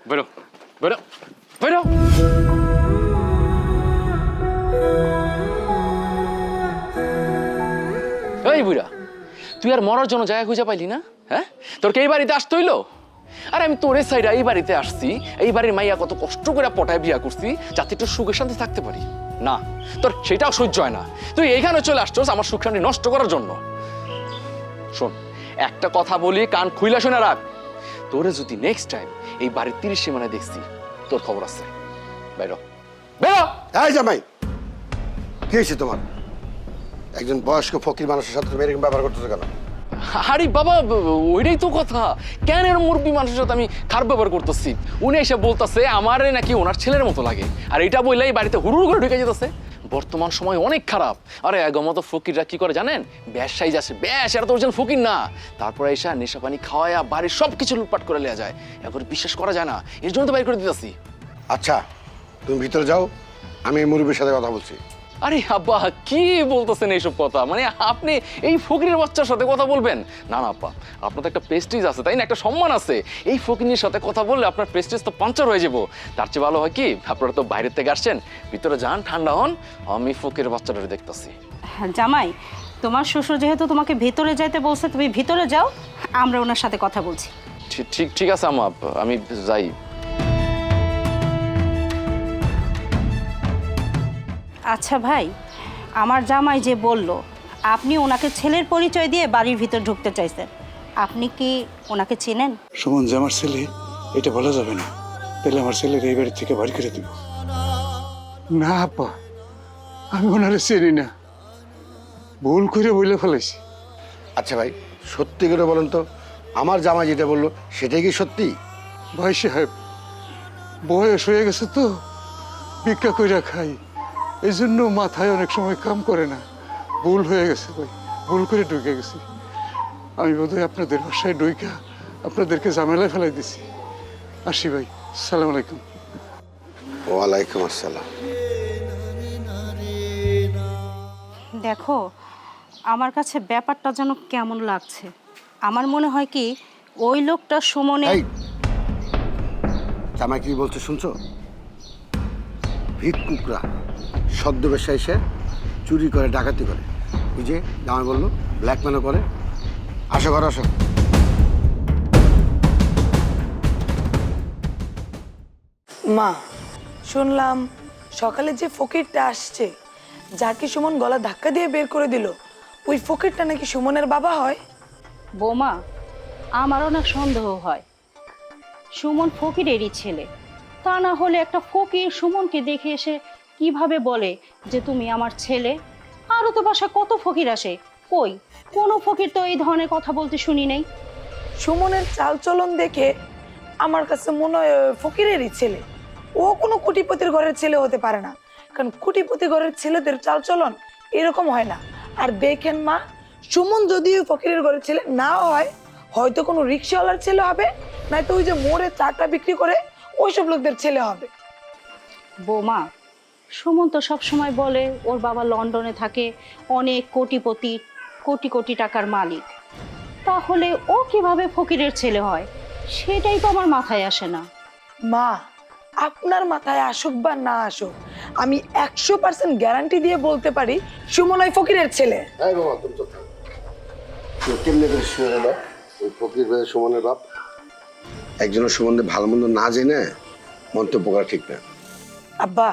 বেরো বেরো বেরো। এই বুড়া, তুই আর মরার জন্য জায়গা খুঁজে পাইলি না? হ্যাঁ, তোর কে এই বাড়িতে আসতে হইলো? আর আমি তোর সাইডে এই বাড়িতে আসছি, এই বাড়ির মাইয়া কত কষ্ট করে পটায় বিয়া করছি যাতে একটু সুখে শান্তি থাকতে পারি। না, তোর সেটাও সহ্য হয় না। তুই এইখানে চলে আসছস আমার সুখ শান্তি নষ্ট করার জন্য। শোন, একটা কথা বলি, কান খুইলা শুনে রাখ। তোরে যদি নেক্সট টাইম এই বাড়ির 30 সীমানায় দেখছি, তোর খবর আছে। বেরো বেরো। এই জামাই, কি হয়েছে তোমার? একজন বয়স্ক ফকির মানুষের সাথে তুমি এরকম ব্যবহার করতেছো কেন? আরে বাবা, ওইটাই তো কথা। কেন এর মুরব্বী মানুষের সাথে আমি খারাপ ব্যবহার করতেছি? উনি এসে বলতেছে আমারে নাকি ওনার ছেলের মতো লাগে, আর এটা বললেই বাড়িতে হুড়ুর করে ঢুকে যেতেছে। বর্তমান সময় অনেক খারাপ। আরে আগমত ফকিররা কি করে জানেন? ব্যবসায়ী যাচ্ছে, ব্যাস, এরা তো ওরজন ফকির না। তারপরে এসে নেশা পানি খাওয়ায়া বাড়ির সব কিছু লুটপাট করে নেওয়া যায়। এখন বিশ্বাস করা যায় না, এর জন্য তো বাইর করে দিতেছি। আচ্ছা, তুমি ভিতরে যাও, আমি এই মুরব্বীর সাথে কথা বলছি। আরে আব্বা, কি বলতেছেন এইসব কথা? মানে আপনি এই ফকিরের বাচ্চার সাথে কথা বলবেন? না না আব্বা, আপনার তো একটা প্রেস্টিজ আছে, তাই না? একটা সম্মান আছে। এই ফকিরের সাথে কথা বললে আপনার প্রেস্টিজ তো পাঞ্চার হয়ে যাবো। তার চেয়ে ভালো হয় কি, আপনারা তো বাইরের থেকে আসছেন, ভিতরে যান, ঠান্ডা হন, আমি ফকিরের বাচ্চাটা দেখতেছি। জামাই, তোমার শ্বশুর যেহেতু তোমাকে ভিতরে যাইতে বলছে, তুমি ভিতরে যাও, আমরা ওনার সাথে কথা বলছি। ঠিক ঠিক আছে আম্মা, আমি যাই। আচ্ছা ভাই, আমার জামাই যে বলল আপনি ওনাকে ছেলের পরিচয় দিয়ে বাড়ির ভিতর ঢুকতে চাইছেন, আপনি কি ওনাকে চেনেন? সুমন যে আমার ছেলে এটা বলা যাবে না, তাহলে আমার ছেলের এই বাড়ি থেকে বাড়ি করে দিব। না আপা, আমি ওনারে চিনি না, ভুল করে বলে ফেলাইছি। আচ্ছা ভাই, সত্যি করে বলেন তো, আমার জামাই যেটা বললো সেটাই কি সত্যি? ভাই সাহেব, বয়স হয়ে গেছে তো, ভিক্ষা কইরা খাই, এই জন্য মাথায় অনেক সময় কাম করে না। ভুল হয়ে গেছে ভাই, ভুল করে ঢুকে গেছি। আমি বোধহয় আপনাদের বাসায় ঢুইকা আপনাদেরকে ঝামেলায় ফেলাই দিছি। আসি ভাই, সালাম আলাইকুম। ওয়ালাইকুম আসসালাম। দেখো, আমার কাছে ব্যাপারটা যেন কেমন লাগছে। আমার মনে হয় কি ওই লোকটা সুমনে। এই জামাই কি বলছে শুনছো? ভিক কুকরা ছদ্মবেশে এসে চুরি করে, ডাকাতি করে। ওই যে জামাই বললো ব্ল্যাকমেনও করে। আসো ঘরে আসো। মা, শুনলাম সকালে যে ফকিরটা আসছে, যাকে সুমন গলা ধাক্কা দিয়ে বের করে দিল, ওই ফকিরটা নাকি সুমনের বাবা হয়। বৌমা, আমার অনেক সন্দেহ হয় সুমন ফকিরেরই ছেলে। তা না হলে একটা ফকির সুমনকে দেখে এসে কিভাবে বলে যে তুমি আমার ছেলে? আরও তো বাসায় কত ফকির আসে, কই কোনো ফকির তো এই ধরনের কথা বলতে শুনি নেই। সুমনের চালচলন দেখে আমার কাছে মনে হয় ফকিরেরই ছেলে। ও কোনো কোটিপতির ঘরের ছেলে হতে পারে না, কারণ কোটিপতি ঘরের ছেলেদের চালচলন এরকম হয় না। আর দেখেন মা, সুমন যদি ফকিরের ঘরের ছেলে না হয়, হয়তো কোনো রিক্সাওয়ালার ছেলে হবে, নয়তো ওই যে মোড়ে চাটা বিক্রি করে ওইসব লোকদের ছেলে হবে। বৌমা, সুমন তো সবসময় বলে ওর বাবা লন্ডনে থাকে, অনেক কোটিপতি, কোটি কোটি টাকার মালিক। তাহলে ও কিভাবে ফকিরের ছেলে হয় সেটাই তো আমার মাথায় আসে না। মা, আপনার মাথায় আসুক বা না আসুক, আমি 100% গ্যারান্টি দিয়ে বলতে পারি সুমন ওই ফকিরের ছেলে। এই বাবা, তুমি চুপ থাকো। কেউ কেমনে করে শুনে এলো ওই ফকির ভাই সুমনের বাপ? একজনের সম্বন্ধে ভালো মন্দ না জেনে মন্তব্য করা ঠিক না। আব্বা,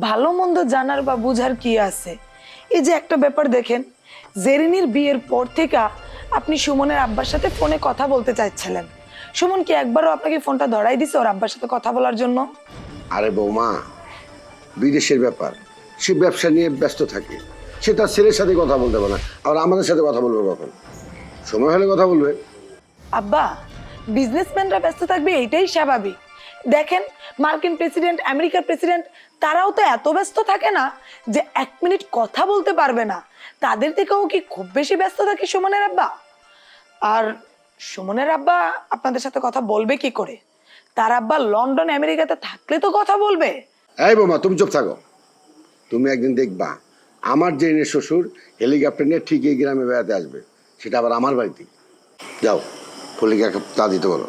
ভালো মন্দ জানার বা বুঝার কি আছে? এই যে একটা ব্যাপার দেখেন, জেরিনির বিয়ের পর থেকে আপনি সুমনের আব্বার সাথে ফোনে কথা বলতে চাইছিলেন। সুমন কি একবারও আপনাকে ফোনটা ধরাই দিছে ওর আব্বার সাথে কথা বলার জন্য? আরে বৌমা, বিদেশের ব্যাপার, সে ব্যবসা নিয়ে ব্যস্ত থাকে, সে তার ছেলের সাথে কথা বলতে পারে না, আর আমাদের সাথে কথা বলবে কখন? সময় হলে কথা বলবে। আব্বা, বিজনেসম্যানরা ব্যস্ত থাকবে এটাই স্বাভাবিক। দেখেন, মার্কিন প্রেসিডেন্ট, আমেরিকার প্রেসিডেন্ট, তারাও তো এত ব্যস্ত থাকে না যে 1 মিনিট কথা বলতে পারবে না। তাদের থেকেও কি খুব বেশি ব্যস্ত থাকে সুমনের আব্বা? আর সুমনের আব্বা আপনাদের সাথে কথা বলবে কি করে? তার আব্বা লন্ডন আমেরিকাতে থাকলে তো কথা বলবে। এই বৌমা, তুমি চুপ থাকো। তুমি একদিন দেখবা আমার যে শ্বশুর হেলিকপ্টার নিয়ে ঠিক এই গ্রামে বেড়াতে আসবে, সেটা আবার আমার বাড়িতে। যাও, ফলিকে চা দিতে বলো।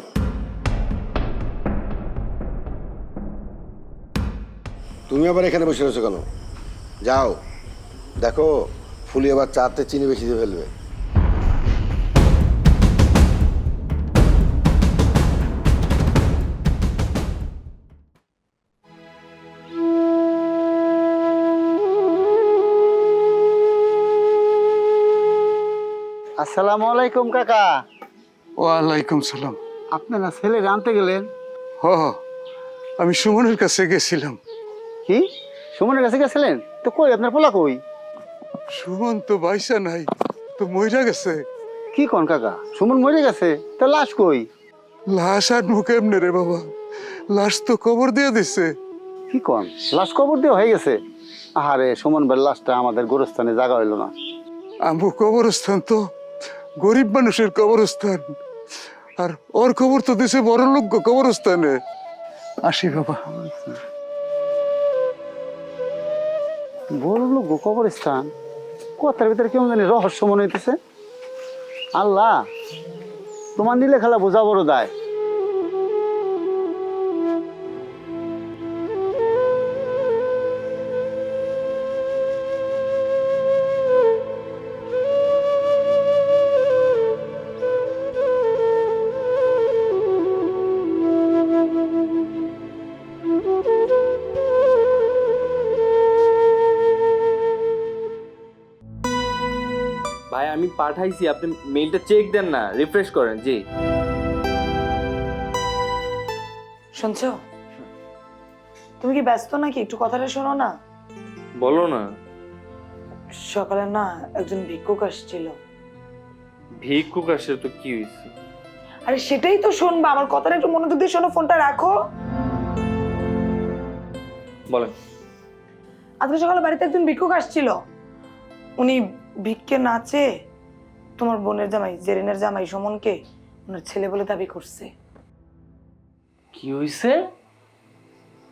তুমি আবার এখানে বসে রয়েছো কেন? যাও, দেখো ফুলি আবার চাতে চিনি বেশি দিয়ে ফেলবে। আসসালামু আলাইকুম কাকা। ওয়ালাইকুম সালাম। আপনারা ছেলে আনতে গেলেন? হ হ, আমি সুমনের কাছে গেছিলাম। কি সুমনের কাছে গেছিলেন? তো কই আপনার পোলা কই? সুমন তো বাইসা নাই, তো মইরা গেছে। কি কোন কাকা, সুমন মরে গেছে? তা লাশ কই? লাশ আর মুখে এমনি রে বাবা, লাশ তো কবর দিয়ে দিছে। কি কোন, লাশ কবর দিয়ে হয়ে গেছে? আহারে, সুমন ভাইয়ের লাশটা আমাদের গোরস্থানে জায়গা হইল না। আমু কবরস্থান তো গরিব মানুষের কবরস্থান, আর ওর কবর তো দিছে বড় লোক কবরস্থানে। আসি বাবা। বড় লোক কবরস্থান, কথার ভিতরে কেমন জানি রহস্য মনে হইতেছে। আল্লাহ, তোমার নিলে খেলা বোঝা বড় দায়। ভাই আমি পাঠাইছি, আপনি মেইলটা চেক দেন না, রিফ্রেশ করেন। জি শুনছো? তুমি কি ব্যস্ত নাকি? একটু কথাটা শোনো না। বলো না। সকালে না একজন ভিক্ষুক আসছিল। ভিক্ষুক আসে তো কি হয়েছে? আরে সেটাই তো শুনবা, আমার কথাটা একটু মনোযোগ দিয়ে শোনো, ফোনটা রাখো। বলেন। আজকে সকালে বাড়িতে একজন ভিক্ষুক আসছিল। উনি ভিক্ষে নাচে তোমার বোনের জামাই, জেরিনের জামাই সুমনকে ওনার ছেলে বলে দাবি করছে। কি হয়েছে?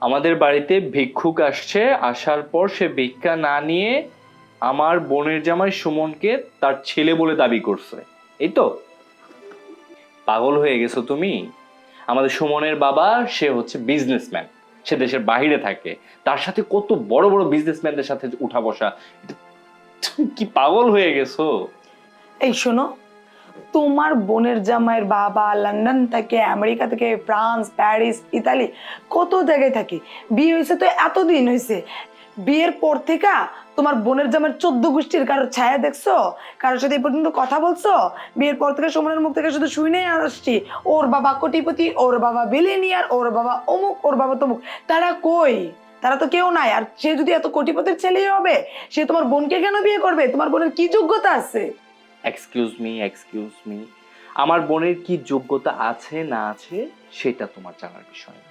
আমাদের বাড়িতে ভিক্ষুক আসছে, আসার পর সে ভিক্ষা না নিয়ে আমার বোনের জামাই সুমনকে তার ছেলে বলে দাবি করছে, এই তো? পাগল হয়ে গেছো তুমি? আমাদের সুমনের বাবা সে হচ্ছে বিজনেসম্যান, সে দেশের বাইরে থাকে, তার সাথে কত বড় বড় বিজনেসম্যানদের সাথে উঠা বসা। তুমি কি পাগল হয়ে গেছো? এই শোনো, তোমার বোনের জামাইয়ের বাবা লন্ডন থেকে, আমেরিকা থেকে, ফ্রান্স, প্যারিস, ইতালি, কত জায়গায় থাকে। বিয়ে হয়েছে তো এতদিন হয়েছে, বিয়ের পর থেকে তোমার বোনের জামাইয়ের 14 গোষ্ঠীর কারোর ছায়া দেখছো? কারোর সাথে এই পর্যন্ত কথা বলছো? বিয়ের পর থেকে সুমনের মুখ থেকে শুধু শুনেই আসছি ওর বাবা কোটিপতি, ওর বাবা বিলিনিয়ার, ওর বাবা অমুক, ওর বাবা তমুক। তারা কই? তারা তো কেউ নাই। আর সে যদি এত কোটিপতির ছেলেই হবে, সে তোমার বোনকে কেন বিয়ে করবে? তোমার বোনের কি যোগ্যতা আছে? এক্সকিউজ মি, আমার বোনের কি যোগ্যতা আছে না আছে সেটা তোমার জানার বিষয় না।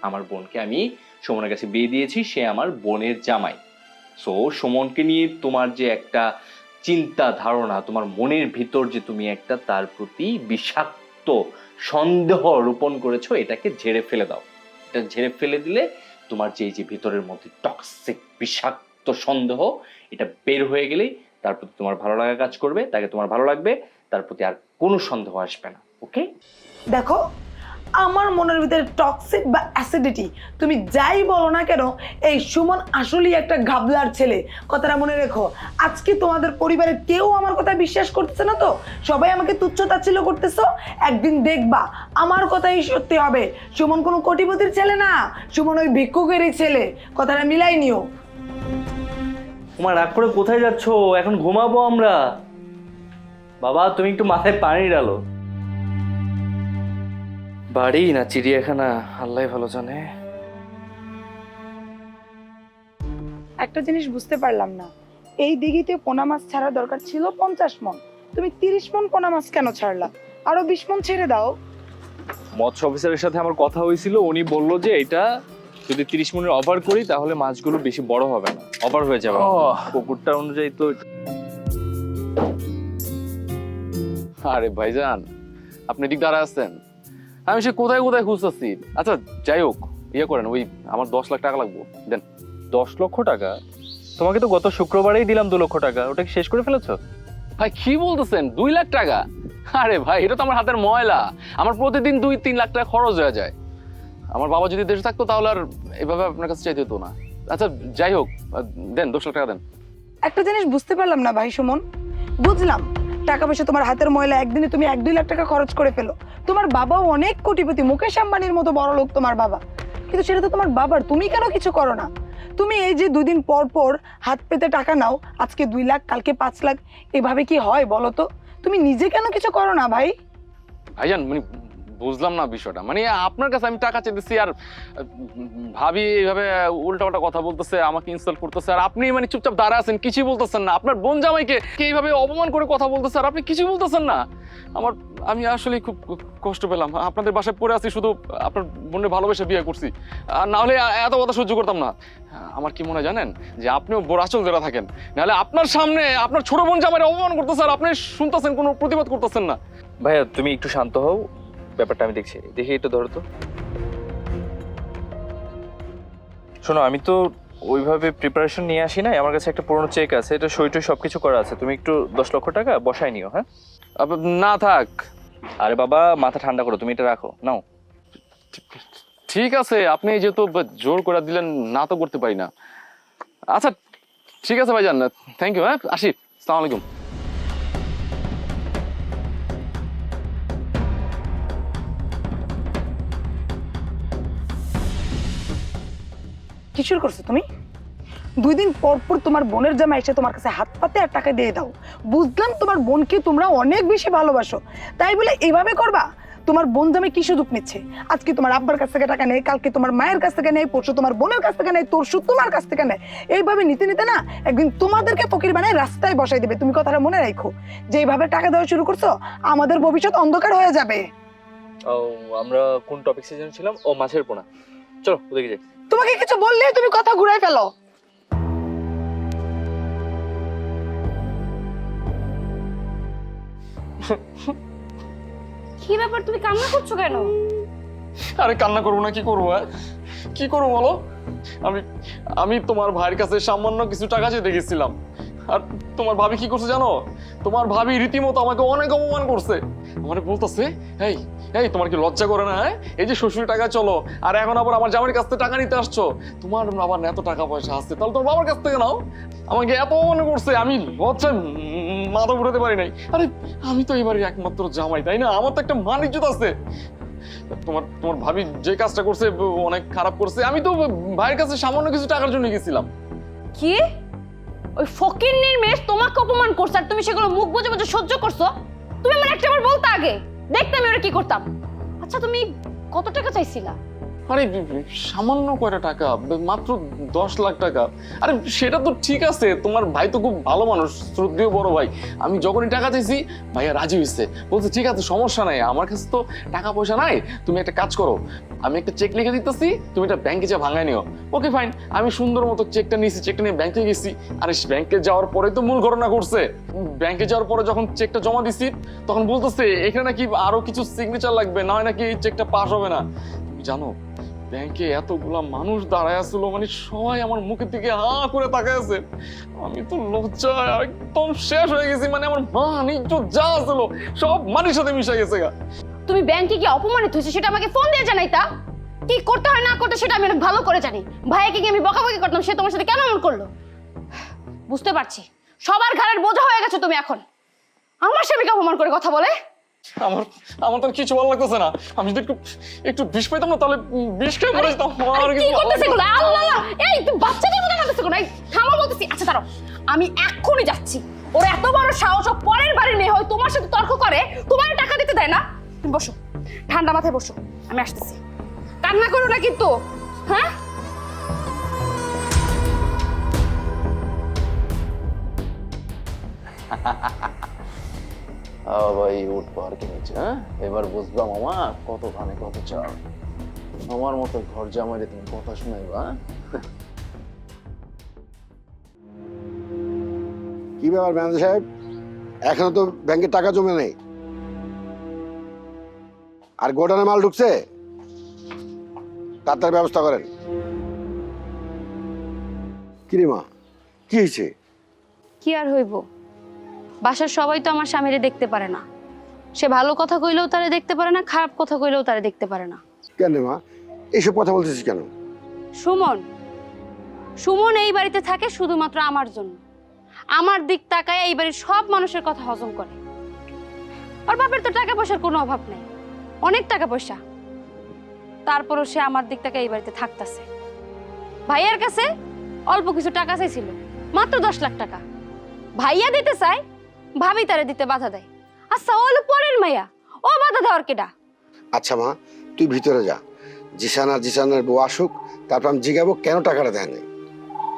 আমার বোনকে আমি সুমনের কাছে বিয়ে দিয়েছি, সে আমার বোনের জামাই। সো সুমনকে নিয়ে তোমার যে একটা চিন্তা ধারণা, তোমার মনের ভিতর যে তুমি একটা তার প্রতি বিষাক্ত সন্দেহ রোপণ করেছো, এটাকে ঝেড়ে ফেলে দাও। এটা ঝেড়ে ফেলে দিলে তোমার যে ভিতরের মধ্যে টক্সিক বিষাক্ত সন্দেহ, এটা বের হয়ে গেলেই তার প্রতি তোমার ভালো লাগা কাজ করবে, তাকে তোমার ভালো লাগবে, তার প্রতি আর কোনো সন্দেহ আসবে না। ওকে? দেখো, আমার মনের ভিতরে টক্সিক বা অ্যাসিডিটি, তুমি যাই বলো না কেন, এই সুমন আসলেই একটা ঘাবলার ছেলে। কথাটা মনে রেখো। আজকে তোমাদের পরিবারের কেউ আমার কথা বিশ্বাস করতেছে না তো? সবাই আমাকে তুচ্ছ তাচ্ছিল্য করতেছো। একদিন দেখবা আমার কথাই সত্যি হবে। সুমন কোনো কোটিপতির ছেলে না, সুমন ওই ভিক্ষুকেরই ছেলে। কথাটা মিলাই নিও। তোমার রাগ করে কোথায় যাচ্ছো? এখন ঘুমাবো আমরা। বাবা তুমি একটু মাথায় পানি ঢালো। বাড়ি না চিড়িয়াখানা, আল্লাহ ভালো জানে। একটা জিনিস বুঝতে পারলাম না, এই দিঘিতে পোনা মাছ ছাড়া দরকার ছিল 50 মণ, তুমি 30 মণ পোনা মাছ কেন ছাড়লা? আরো 20 মণ ছেড়ে দাও। মৎস্য অফিসারের সাথে আমার কথা হয়েছিল, উনি বললো যে এটা যদি 30 মণের ওভার করি তাহলে মাছগুলো বেশি বড় হবে না, ওভার হয়ে যাবে। পুকুরটা অনুযায়ী তো। আরে ভাইজান, আপনি ঠিক দাঁড়া আছেন, আমি সে কোথায় কোথায় খুঁজতেছি। আচ্ছা যাই হোক, ইয়ে করেন, ওই আমার 10 লাখ টাকা লাগবো, দেন। 10 লক্ষ টাকা? তোমাকে তো গত শুক্রবারেই দিলাম 2 লক্ষ টাকা, ওটা কি শেষ করে ফেলেছো? ভাই কি বলতেছেন, 2 লাখ টাকা? আরে ভাই, এটা তো আমার হাতের ময়লা, আমার প্রতিদিন 2-3 লাখ টাকা খরচ হয়ে যায়। আমার বাবা যদি দেশে থাকতো তাহলে আর এভাবে আপনার কাছে চাইতে হতো না। আচ্ছা যাই হোক, দেন 10 লাখ টাকা দেন। একটা জিনিস বুঝতে পারলাম না ভাই সুমন। বুঝলাম টাকা পয়সা তোমার হাতের ময়লা, একদিনে তুমি 1-2 লাখ টাকা খরচ করে ফেলো। তোমার বাবাও অনেক কোটিপতি, মুকেশ আম্বানির মতো বড় লোক তোমার বাবা, কিন্তু সেটা তো তোমার বাবার, তুমি কেন কিছু করো না? তুমি এই যে 2 দিন পর পর হাত পেতে টাকা নাও, আজকে 2 লাখ কালকে 5 লাখ, এভাবে কি হয় বলো তো? তুমি নিজে কেন কিছু করো না ভাই? ভাইজান মানে বুঝলাম না বিষয়টা, মানে আপনার কাছে আমি টাকা চাইতেছি আর ভাবি এইভাবে উল্টাপাল্টা কথা বলতেছে, আমাকে ইনসাল্ট করতেছে, আর আপনি মানে চুপচাপ দাঁড়া আছেন, কিছুই বলতেছেন না। আপনার বোন জামাইকে এইভাবে অপমান করে কথা বলতেছে আর আপনি কিছুই বলতেছেন না। আমি আসলে খুব কষ্ট পেলাম। আপনাদের বাসায় পড়ে আছি শুধু আপনার বোনের ভালোবেসে বিয়ে করছি, আর না হলে এত কথা সহ্য করতাম না। আমার কি মনে হয় জানেন, যে আপনিও বড় আচল যারা থাকেন, নাহলে আপনার সামনে আপনার ছোট বোন জামাইয়ের অপমান করতেছে আর আপনি শুনতেছেন, কোনো প্রতিবাদ করতেছেন না। ভাইয়া তুমি একটু শান্ত হও, ব্যাপারটা আমি দেখছি। দেখি একটু ধরো তো। শোনো, আমি তো ওইভাবে প্রিপারেশন নিয়ে আসি নাই, আমার কাছে একটা পুরনো চেক আছে, এটা সই টই সবকিছু করা আছে। তুমি একটু 10 লক্ষ টাকা বসায় নিও। হ্যাঁ না থাক। আরে বাবা, মাথা ঠান্ডা করো, তুমি এটা রাখো, নাও। ঠিক আছে, আপনি যেহেতু জোর করে দিলেন, না তো করতে পারি না। আচ্ছা ঠিক আছে ভাইজান, থ্যাংক ইউ। হ্যাঁ আসি, আসসালামু আলাইকুম। কি শুরু করছো তুমি? 2 দিন পর পর তোমার বোনের জামা এসে তোমার কাছে হাত পাতে আর টাকা দিয়ে দাও। বুঝলাম তোমার বোনকে তোমরা অনেক বেশি ভালোবাসো, তাই বলে এইভাবে করবা? তোমার বোন জামাই কি সুযোগ নিচ্ছে? আজকে তোমার আব্বার কাছ থেকে টাকা নেই, কালকে তোমার মায়ের কাছ থেকে নেই, পরশু তোমার বোনের কাছ থেকে নেই, তোরশু তোমার কাছ থেকে নেই। এইভাবে নিতে নিতে না একদিন তোমাদেরকে ফকির বানায় রাস্তায় বসাই দেবে। তুমি কথাটা মনে রাখো, যে এইভাবে টাকা দেওয়া শুরু করছো, আমাদের ভবিষ্যৎ অন্ধকার হয়ে যাবে। ও, আমরা কোন টপিক সিজন ছিলাম? ও, মাছের পোনা। চলো ওদিকে যাই। তোমাকে কিছু বললে তুমি কথা ঘুরাই ফেলো। কি ব্যাপার, তুমি কান্না করছো কেন? আরে কান্না করবো না, কি করবো? কি করবো বলো? আমি তোমার ভাইয়ের কাছে সামান্য কিছু টাকা চেয়ে দেখেছিলাম, আর তোমার ভাবি কি করছে জানো? তোমার ভাবি রীতিমতো আমাকে অনেক অপমান করছে। আমার বলতেছে, এই এই তোমার কি লজ্জা করে না? এই যে শ্বশুর টাকা চলো, আর এখন আবার আমার জামাইয়ের কাছ থেকে টাকা নিতে আসছো। তোমার আবার এত টাকা পয়সা আছে, তাহলে তোমার বাবার কাছ থেকে নাও। আমাকে এত অপমান করছে, আমি লজ্জায় মাথা ঘুরাতে পারি নাই। আরে আমি তো এবারে একমাত্র জামাই, তাই না? আমার তো একটা মান ইজ্জত আছে। তোমার ভাবি যে কাজটা করছে অনেক খারাপ করছে। আমি তো ভাইয়ের কাছে সামান্য কিছু টাকার জন্য গেছিলাম। কি? ওই ফকিন্নির মেয়ে তোমাকে অপমান করছে আর তুমি সেগুলো মুখ বুজে বুজে সহ্য করছো? তুমি আমার একটাবার বলতে আগে, দেখতে আমি ওরা কি করতাম। আচ্ছা তুমি কত টাকা চাইছিলা? আরে সামান্য কয়টা টাকা, মাত্র 10 লাখ টাকা। আরে সেটা তো ঠিক আছে, তোমার ভাই তো খুব ভালো মানুষ, শ্রদ্ধেয় বড় ভাই। আমি যখনই টাকা চাইছি ভাইয়া রাজি হয়েছে, বলছে ঠিক আছে সমস্যা নাই, আমার কাছে তো টাকা পয়সা নাই, তুমি একটা কাজ করো, আমি একটা চেক লিখে দিতেছি, তুমি এটা ব্যাংকে যা ভাঙায় নিও। Okay fine. আমি সুন্দর মতো চেকটা নিয়েছি, চেকটা নিয়ে ব্যাংকে গেছি। আরে ব্যাংকে যাওয়ার পরে তো মূল ঘটনা ঘটছে। ব্যাংকে যাওয়ার পরে যখন চেকটা জমা দিছি, তখন বলতেছে এখানে নাকি আরো কিছু সিগনেচার লাগবে, না হয় নাকি এই চেকটা পাস হবে না। তুমি জানো ব্যাংকে এতগুলা মানুষ দাঁড়ায় আসছিল, মানে সবাই আমার মুখের দিকে হা করে তাকায় আছে। আমি তো লজ্জায় একদম শেষ হয়ে গেছি, মানে আমার মান ইজ্জত যা ছিল সব মাটির সাথে মিশে গেছে গা। তুমি ব্যাংকে কি অপমানিত হয়েছে সেটা আমাকে ফোন দিয়ে জানাইতা। কি করতে হয় না করতে সেটা আমি অনেক ভালো করে জানি। ভাইয়াকে কি আমি বকাবকি করতাম, সে তোমার সাথে কেন এমন করলো? বুঝতে পারছি সবার ঘাড়ের বোঝা হয়ে গেছো তুমি এখন। আমার স্বামীকে অপমান করে কথা বলে। আমার তো কিছু ভালো লাগতেছে না। আমি যদি একটু বিষ পাইতাম না, তাহলে বিষ খেয়ে মরে যেতাম। কি করতেছে এগুলো? আল্লাহ, এই তুমি বাচ্চাদের মতো কাঁদতেছো কেন? এই থামো বলতেছি। আচ্ছা দাঁড়াও, আমি এক্ষুনি যাচ্ছি। ওর এত বড় সাহস, ও পরের বাড়ির মেয়ে হয় তোমার সাথে তর্ক করে, তোমার টাকা দিতে দেয় না। তুমি বসো, ঠান্ডা মাথায় বসো, আমি আসতেছি। কান্না করো না কিন্তু, হ্যাঁ? ভাই উঠবো আর কি নিচে। হ্যাঁ এবার বুঝলাম মামা কত ধানে কত চাল। আমার মতো ঘর জামাইরে তুমি কথা শোনাইবা? কি ব্যাপার ম্যানেজার সাহেব, এখনো তো ব্যাংকে টাকা জমে নেই, আর গোডাউনে মাল ঢুকছে, তাড়াতাড়ি ব্যবস্থা করেন। কিরে মা, কি হয়েছে? কি আর হইব, বাসার সবাই তো আমার স্বামীরে দেখতে পারে না। সে ভালো কথা কইলেও তারে দেখতে পারে না, খারাপ কথা কইলেও তারে দেখতে পারে না। কেন মা, এইসব কথা বলতেছিস কেন? সুমন সুমন এই বাড়িতে থাকে শুধুমাত্র আমার জন্য। আমার দিক তাকায় এই বাড়ির সব মানুষের কথা হজম করে। ওর বাপের তো টাকা পয়সার কোনো অভাব নেই, অনেক টাকা পয়সা, তারপরও সে আমার দিক তাকায় এই বাড়িতে থাকতেছে। ভাইয়ার কাছে অল্প কিছু টাকা চাইছিল, মাত্র 10 লাখ টাকা। ভাইয়া দিতে চায়, ভাবি তারে দিতে বাধা দেয়। আচ্ছা ও হলো পরের মাইয়া, ও বাধা দেওয়ার কেডা? আচ্ছা মা, তুই ভিতরে যা, জিসানের বউ আসুক, তারপর আমি জিগাবো কেন টাকাটা দেয় নাই।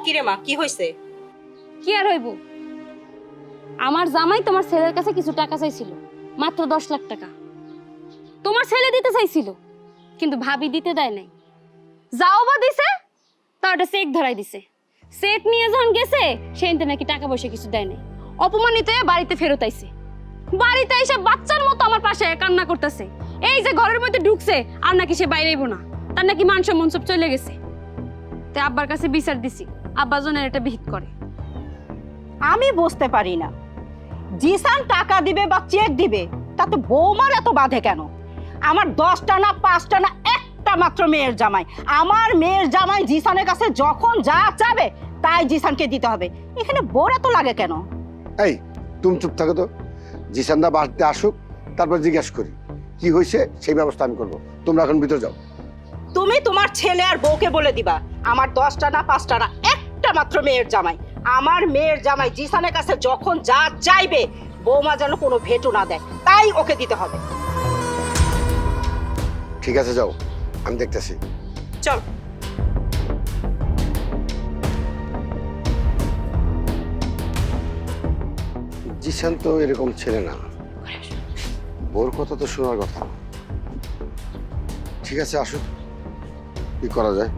কিরে মা, কি হয়েছে? কি আর হইব, আমার জামাই তোমার ছেলের কাছে কিছু টাকা চাইছিল, মাত্র 10 লাখ টাকা। তোমার ছেলে দিতে চাইছিল, কিন্তু ভাবি দিতে দেয় নাই। যাও বা দিছে, তার একটা চেক ধরাই দিছে। চেক নিয়ে যখন গেছে, সেদিন নাকি টাকা পয়সা কিছু দেয় নাই। অপমানিত হয়ে বাড়িতে ফেরত আইছে। বাড়িতে এসে বাচ্চার মতো আমার পাশে কান্না করতেছে। এই যে ঘরের মধ্যে ঢুকছে, আর নাকি সে বাইরেইব না, তার নাকি মান সম্মান সব চলে গেছে। তাই আব্বার কাছে বিচার দিছি, আব্বা জনের এটা বিহিত করে। আমি বুঝতে পারি না, জিসান টাকা দিবে বা চেক দিবে, তাতে বৌমার এত বাধে কেন? আমার 10টা না 5টা না, একটা মাত্র মেয়ের জামাই। আমার মেয়ের জামাই জিসানের কাছে যখন যা চাবে তাই জিসানকে দিতে হবে। এখানে বোর এত লাগে কেন? এই তুমি চুপ থাকো তো, জিসানদা বাড়িতে আসুক, তারপর জিজ্ঞাসা করি কি হয়েছে, সেই ব্যবস্থা আমি করবো। তোমরা এখন ভিতরে যাও। তুমি তোমার ছেলে আর বউকে বলে দিবা, আমার 10টা না 5টা না, একটা মাত্র মেয়ের জামাই। আমার মেয়ের জামাই জিসানের কাছে যখন যা চাইবে, বৌমা যেন কোনো ভেটো না দেয়, তাই ওকে দিতে হবে। ঠিক আছে যাও, আমি দেখতেছি। চল। জিসান তো এরকম ছেলে না, ওর কথা তো শোনার কথা না। ঠিক আছে আসুক, কি করা যায়।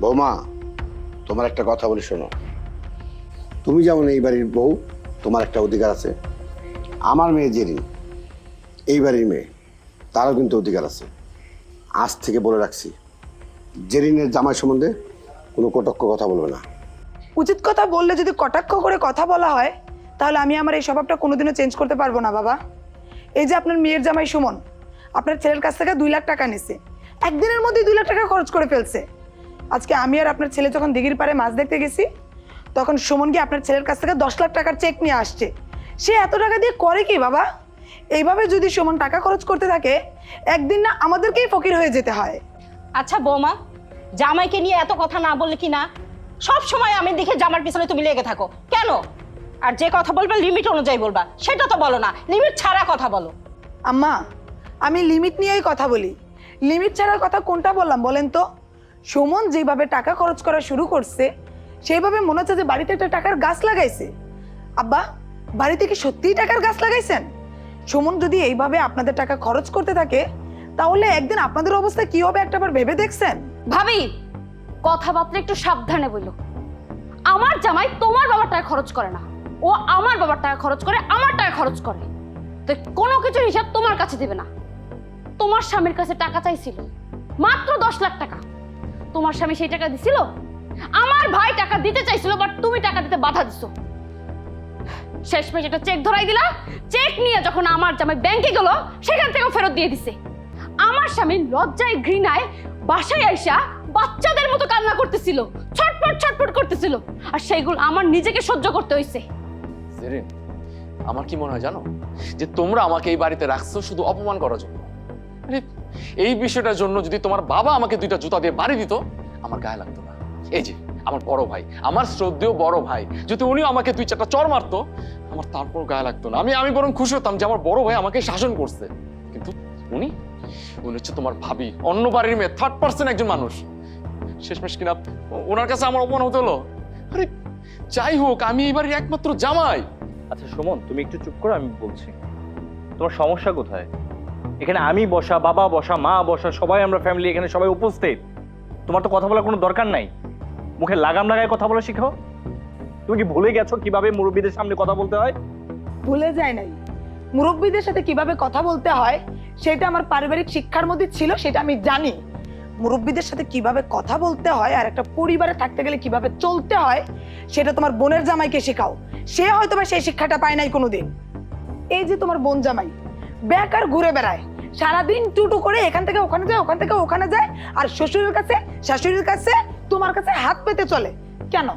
বৌমা, তোমার একটা কথা বলি শোনো। তুমি যেমন এই বাড়ির বউ, তোমার একটা অধিকার আছে। আমার মেয়ে জেরিন এই বাড়ির মেয়ে, তারও কিন্তু অধিকার আছে। আজ থেকে বলে রাখছি, জেরিনের জামাই সম্বন্ধে কোনো কটক্ষ কথা বলবে না। উচিত কথা বললে যদি কটাক্ষ করে কথা বলা হয়, তাহলে আমি আমার এই স্বভাবটা কোনোদিনও চেঞ্জ করতে পারবো না বাবা। এই যে আপনার মেয়ের জামাই সুমন আপনার ছেলের কাছ থেকে 2 লাখ টাকা নিছে, একদিনের মধ্যেই 2 লাখ টাকা খরচ করে ফেলছে। আজকে আমি আর আপনার ছেলে যখন দিঘির পাড়ে মাছ দেখতে গেছি, তখন সুমন গিয়ে আপনার ছেলের কাছ থেকে 10 লাখ টাকার চেক নিয়ে আসছে। সে এত টাকা দিয়ে করে কি বাবা? এইভাবে যদি সুমন টাকা খরচ করতে থাকে, একদিন না আমাদেরকেই ফকির হয়ে যেতে হয়। আচ্ছা বৌমা, জামাইকে নিয়ে এত কথা না বললে কি না? সব সময় আমি দেখে জামার পিছনে তুমি লেগে থাকো কেন? আর যে কথা বলবে লিমিট অনুযায়ী বলবা, সেটা তো বলো না, লিমিট ছাড়া কথা বলো। আম্মা, আমি লিমিট নিয়েই কথা বলি। লিমিট ছাড়ার কথা কোনটা বললাম বলেন তো? সুমন যেভাবে টাকা খরচ করা শুরু করছে, সেইভাবে মনে হচ্ছে যে বাড়িতে একটা টাকার গাছ লাগাইছে। আব্বা, বাড়িতে কি সত্যিই টাকার গাছ লাগাইছেন? সুমন যদি এইভাবে আপনাদের টাকা খরচ করতে থাকে, তাহলে একদিন আপনাদের অবস্থা কি হবে একটাবার ভেবে দেখছেন? ভাবি, কথাবার্তা একটু সাবধানে বললো। আমার জামাই তোমার বাবার টাকা খরচ করে না, ও আমার বাবার টাকা খরচ করে, আমার টাকা খরচ করে। তো কোনো কিছুর হিসাব তোমার কাছে দেবে না। তোমার স্বামীর কাছে টাকা চাইছিল, মাত্র 10 লাখ টাকা। তোমার স্বামী সেই টাকা দিছিল? আমার ভাই টাকা দিতে চাইছিল, বাট তুমি টাকা দিতে বাধা দিছো। শেষমেশ একটা চেক ধরাই দিলা। চেক নিয়ে যখন আমার জামাই ব্যাংকে গেল, সেখান থেকেও ফেরত দিয়ে দিছে। আমার স্বামী লজ্জায় ঘৃণায় বাসায় আইসা বাচ্চাদের মতো কান্না করতেছিল, ছটফট ছটফট করতেছিল, আর সেইগুলো আমার নিজেকে সহ্য করতে হইছে। জেরিন, আমার কি মনে হয় জানো, যে তোমরা আমাকে এই বাড়িতে রাখছো শুধু অপমান করার জন্য। আরে এই বিষয়টার জন্য যদি তোমার বাবা আমাকে 2টা জুতা দিয়ে বাড়ি দিত, আমার গায়ে লাগতো না। এই যে আমার বড় ভাই, আমার শ্রদ্ধেয় বড় ভাই, যদি উনিও আমাকে 2-4টা চড় মারতো, আমার তারপর গায়ে লাগতো না। আমি বরং খুশি হতাম যে আমার বড় ভাই আমাকে শাসন করছে। কিন্তু উনি হচ্ছে তোমার ভাবি, অন্য বাড়ির মেয়ে, 3rd পার্সন একজন মানুষ। শেষমেশ কিনা ওনার কাছে আমার অপমান হতে হলো। আরে যাই হোক, আমি এই বাড়ির একমাত্র জামাই। আচ্ছা সুমন, তুমি একটু চুপ করো, আমি বলছি। তোমার সমস্যা কোথায়? এখানে আমি বসা, বাবা বসা, মা বসা, সবাই আমরা ফ্যামিলি, এখানে সবাই উপস্থিত। তোমার তো কথা বলার কোনো দরকার নাই। মুখে লাগাম লাগায় কথা বলা শিখো। তুমি কি ভুলে গেছো কিভাবে মুরব্বীদের সামনে কথা বলতে হয়? ভুলে যায় নাই। মুরব্বীদের সাথে কিভাবে কথা বলতে হয় সেটা আমার পারিবারিক শিক্ষার মধ্যে ছিল, সেটা আমি জানি। মুরব্বীদের সাথে কিভাবে কথা বলতে হয় আর একটা পরিবারে থাকতে গেলে কিভাবে চলতে হয়, সেটা তোমার বোনের জামাইকে শেখাও। সে হয়তো বা সেই শিক্ষাটা পায় নাই কোনোদিন। এই যে তোমার বোন জামাই বেকার ঘুরে বেড়ায়, সারাদিন টুটু করে এখান থেকে ওখানে যায়, ওখান থেকে ওখানে যায়, আর শ্বশুরের কাছে শাশুড়ির কাছে তোমার কাছে হাত পেতে চলে কেন?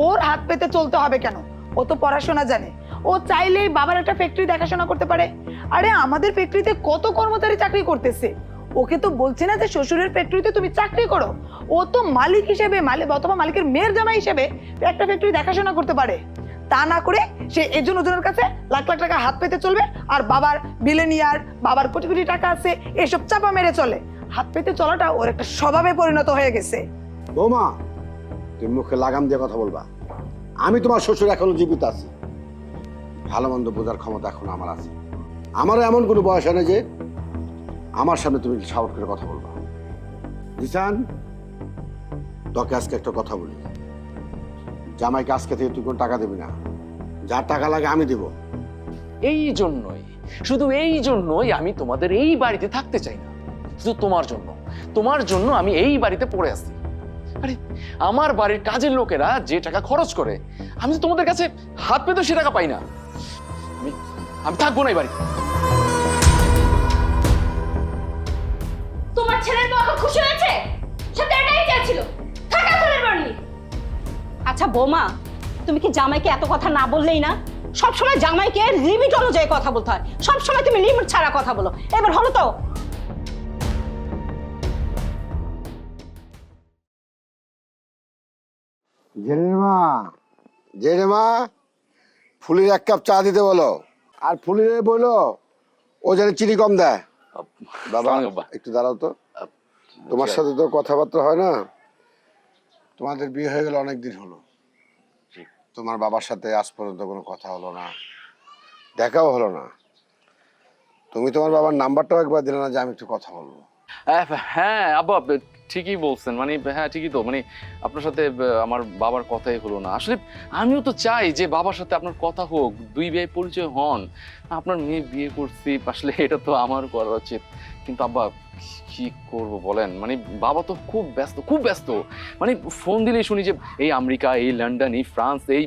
ওর হাত পেতে চলতে হবে কেন? ও তো পড়াশোনা জানে, ও চাইলেই বাবার একটা ফ্যাক্টরি দেখাশোনা করতে পারে। আরে আমাদের ফ্যাক্টরিতে কত কর্মচারী চাকরি করতেছে, ওকে তো বলছে না যে শ্বশুরের ফ্যাক্টরিতে তুমি চাকরি করো। ও তো মালিক হিসেবে, মালিক অথবা মালিকের মেয়ের জামাই হিসেবে একটা ফ্যাক্টরি দেখাশোনা করতে পারে। তা না করে সে একজন ওজনের কাছে লাখ লাখ টাকা হাত পেতে চলবে, আর বাবার বিলিয়নিয়ার, বাবার কোটি কোটি টাকা আছে, এসব চাপা মেরে চলে। হাত পেতে চলাটা ওর একটা স্বভাবে পরিণত হয়ে গেছে। বৌমা, তুমি মুখে লাগাম দিয়ে কথা বলবা। আমি তোমার শ্বশুর এখনো জীবিত আছি, ভালো মন্দ বোঝার ক্ষমতা এখন আমার আছে। আমারও এমন কোনো বয়স হয় না যে আমার সামনে তুমি সাহস করে কথা বলবা। জিসান, তোকে আজকে একটা কথা বলি, জামাইকে আজকে থেকে তুই কোনো টাকা দিবি না, যা টাকা লাগে আমি দেব। এই জন্যই, শুধু এই জন্যই আমি তোমাদের এই বাড়িতে থাকতে চাই না। শুধু তোমার জন্য আমি এই বাড়িতে পড়ে আছি। আরে আমার বাড়ির কাজের লোকেরা যে টাকা খরচ করে, আমি তো তোমাদের কাছে হাত পেতে সে টাকা পাই না। আমি থাকবো না এই বাড়িতে। তোমার ছেলের বউ এখন খুশি হয়েছে? সাথে এটাই চেয়েছিল, থাকা ছেলের বাড়ি। আচ্ছা বৌমা, তুমি কি জামাইকে এত কথা না বললেই না? সবসময় জামাইকে লিমিট অনুযায়ী কথা বলতে হয়, সবসময় তুমি লিমিট ছাড়া কথা বলো। এবার হলো তো? জেরেমা, ফুলির 1 কাপ চা দিতে বলো, আর ফুলির বলো ও যেন চিনি কম দেয়। বাবা একটু দাঁড়াও তো, তোমার সাথে তো কথাবার্তা হয় না। তোমাদের বিয়ে হয়ে গেল অনেকদিন হলো, তোমার বাবার সাথে আজ পর্যন্ত কোনো কথা হলো না, দেখাও হলো না। তুমি তোমার বাবার নাম্বারটাও একবার দিলে না যে আমি একটু কথা বলবো? হ্যাঁ আব্বা, ঠিকই বলছেন। মানে হ্যাঁ ঠিকই তো, মানে আপনার সাথে আমার বাবার কথাই হলো না। আসলে আমিও তো চাই যে বাবার সাথে আপনার কথা হোক, 2 ভাই পরিচয় হন। আপনার মেয়ে বিয়ে করছি, আসলে এটা তো আমার করা উচিত। কিন্তু আব্বা কি করব বলেন, মানে বাবা তো খুব ব্যস্ত। মানে ফোন দিলেই শুনি যে এই আমেরিকা, এই লন্ডন, এই ফ্রান্স, এই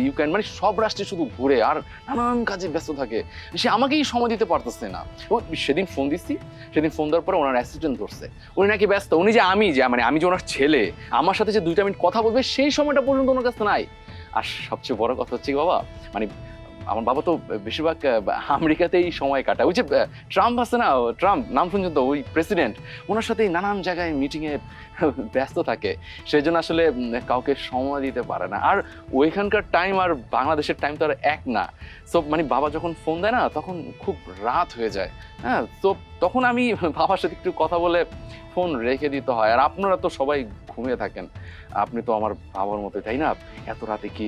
ইউক্রেন, মানে সব রাষ্ট্রে শুধু ঘুরে আর নানান কাজে ব্যস্ত থাকে। সে আমাকেই সময় দিতে পারতেছে না। সেদিন ফোন দেওয়ার পরে ওনার অ্যাসিস্ট্যান্ট ধরছে, উনি নাকি ব্যস্ত। উনি যে আমি যে ওনার ছেলে, আমার সাথে যে 2 মিনিট কথা বলবে সেই সময়টা পর্যন্ত ওনার কাছে নাই। আর সবচেয়ে বড় কথা হচ্ছে বাবা, মানে আমার বাবা তো বেশিরভাগ আমেরিকাতেই সময় কাটায়। ওই যে ট্রাম্প আছে না, ট্রাম্প নাম শুনছেন তো, ওই প্রেসিডেন্ট, ওনার সাথে নানান জায়গায় মিটিংয়ে ব্যস্ত থাকে। সেই জন্য আসলে কাউকে সময় দিতে পারে না। আর ওইখানকার টাইম আর বাংলাদেশের টাইম তো আর এক না। সো মানে বাবা যখন ফোন দেয় না, তখন খুব রাত হয়ে যায়। হ্যাঁ, তো তখন আমি বাবার সাথে একটু কথা বলে ফোন রেখে দিতে হয়। আর আপনারা তো সবাই ঘুমিয়ে থাকেন, আপনি তো আমার বাবার মতো, তাই না? এত রাতে কি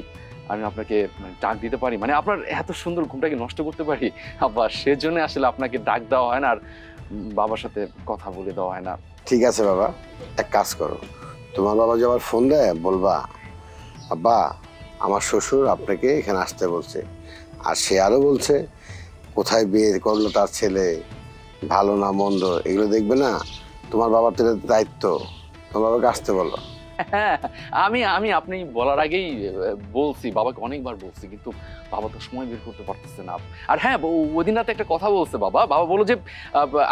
আমি আপনাকে ডাক দিতে পারি? মানে আপনার এত সুন্দর ঘুমটাকে নষ্ট করতে পারি আব্বা? সেজন্য আসলে আপনাকে ডাক দেওয়া হয় না, আর বাবার সাথে কথা বলে দেওয়া হয় না। ঠিক আছে বাবা, এক কাজ করো, তোমার বাবা যে আবার ফোন দেয় বলবা, আব্বা আমার শ্বশুর আপনাকে এখানে আসতে বলছে, আর সে আরো বলছে কোথায় বিয়ে করলো তার ছেলে, ভালো না মন্দ এগুলো দেখবে না, তোমার বাবার তো দায়িত্ব, তোমার বাবাকে আসতে বলো। হ্যাঁ, আমি আপনি বলার আগেই বলছি, বাবাকে অনেকবার বলছি, কিন্তু বাবা তো সময় বের করতে পারতেছে না। আর হ্যাঁ, ওই দিন রাতে একটা কথা বলছে বাবা বললো যে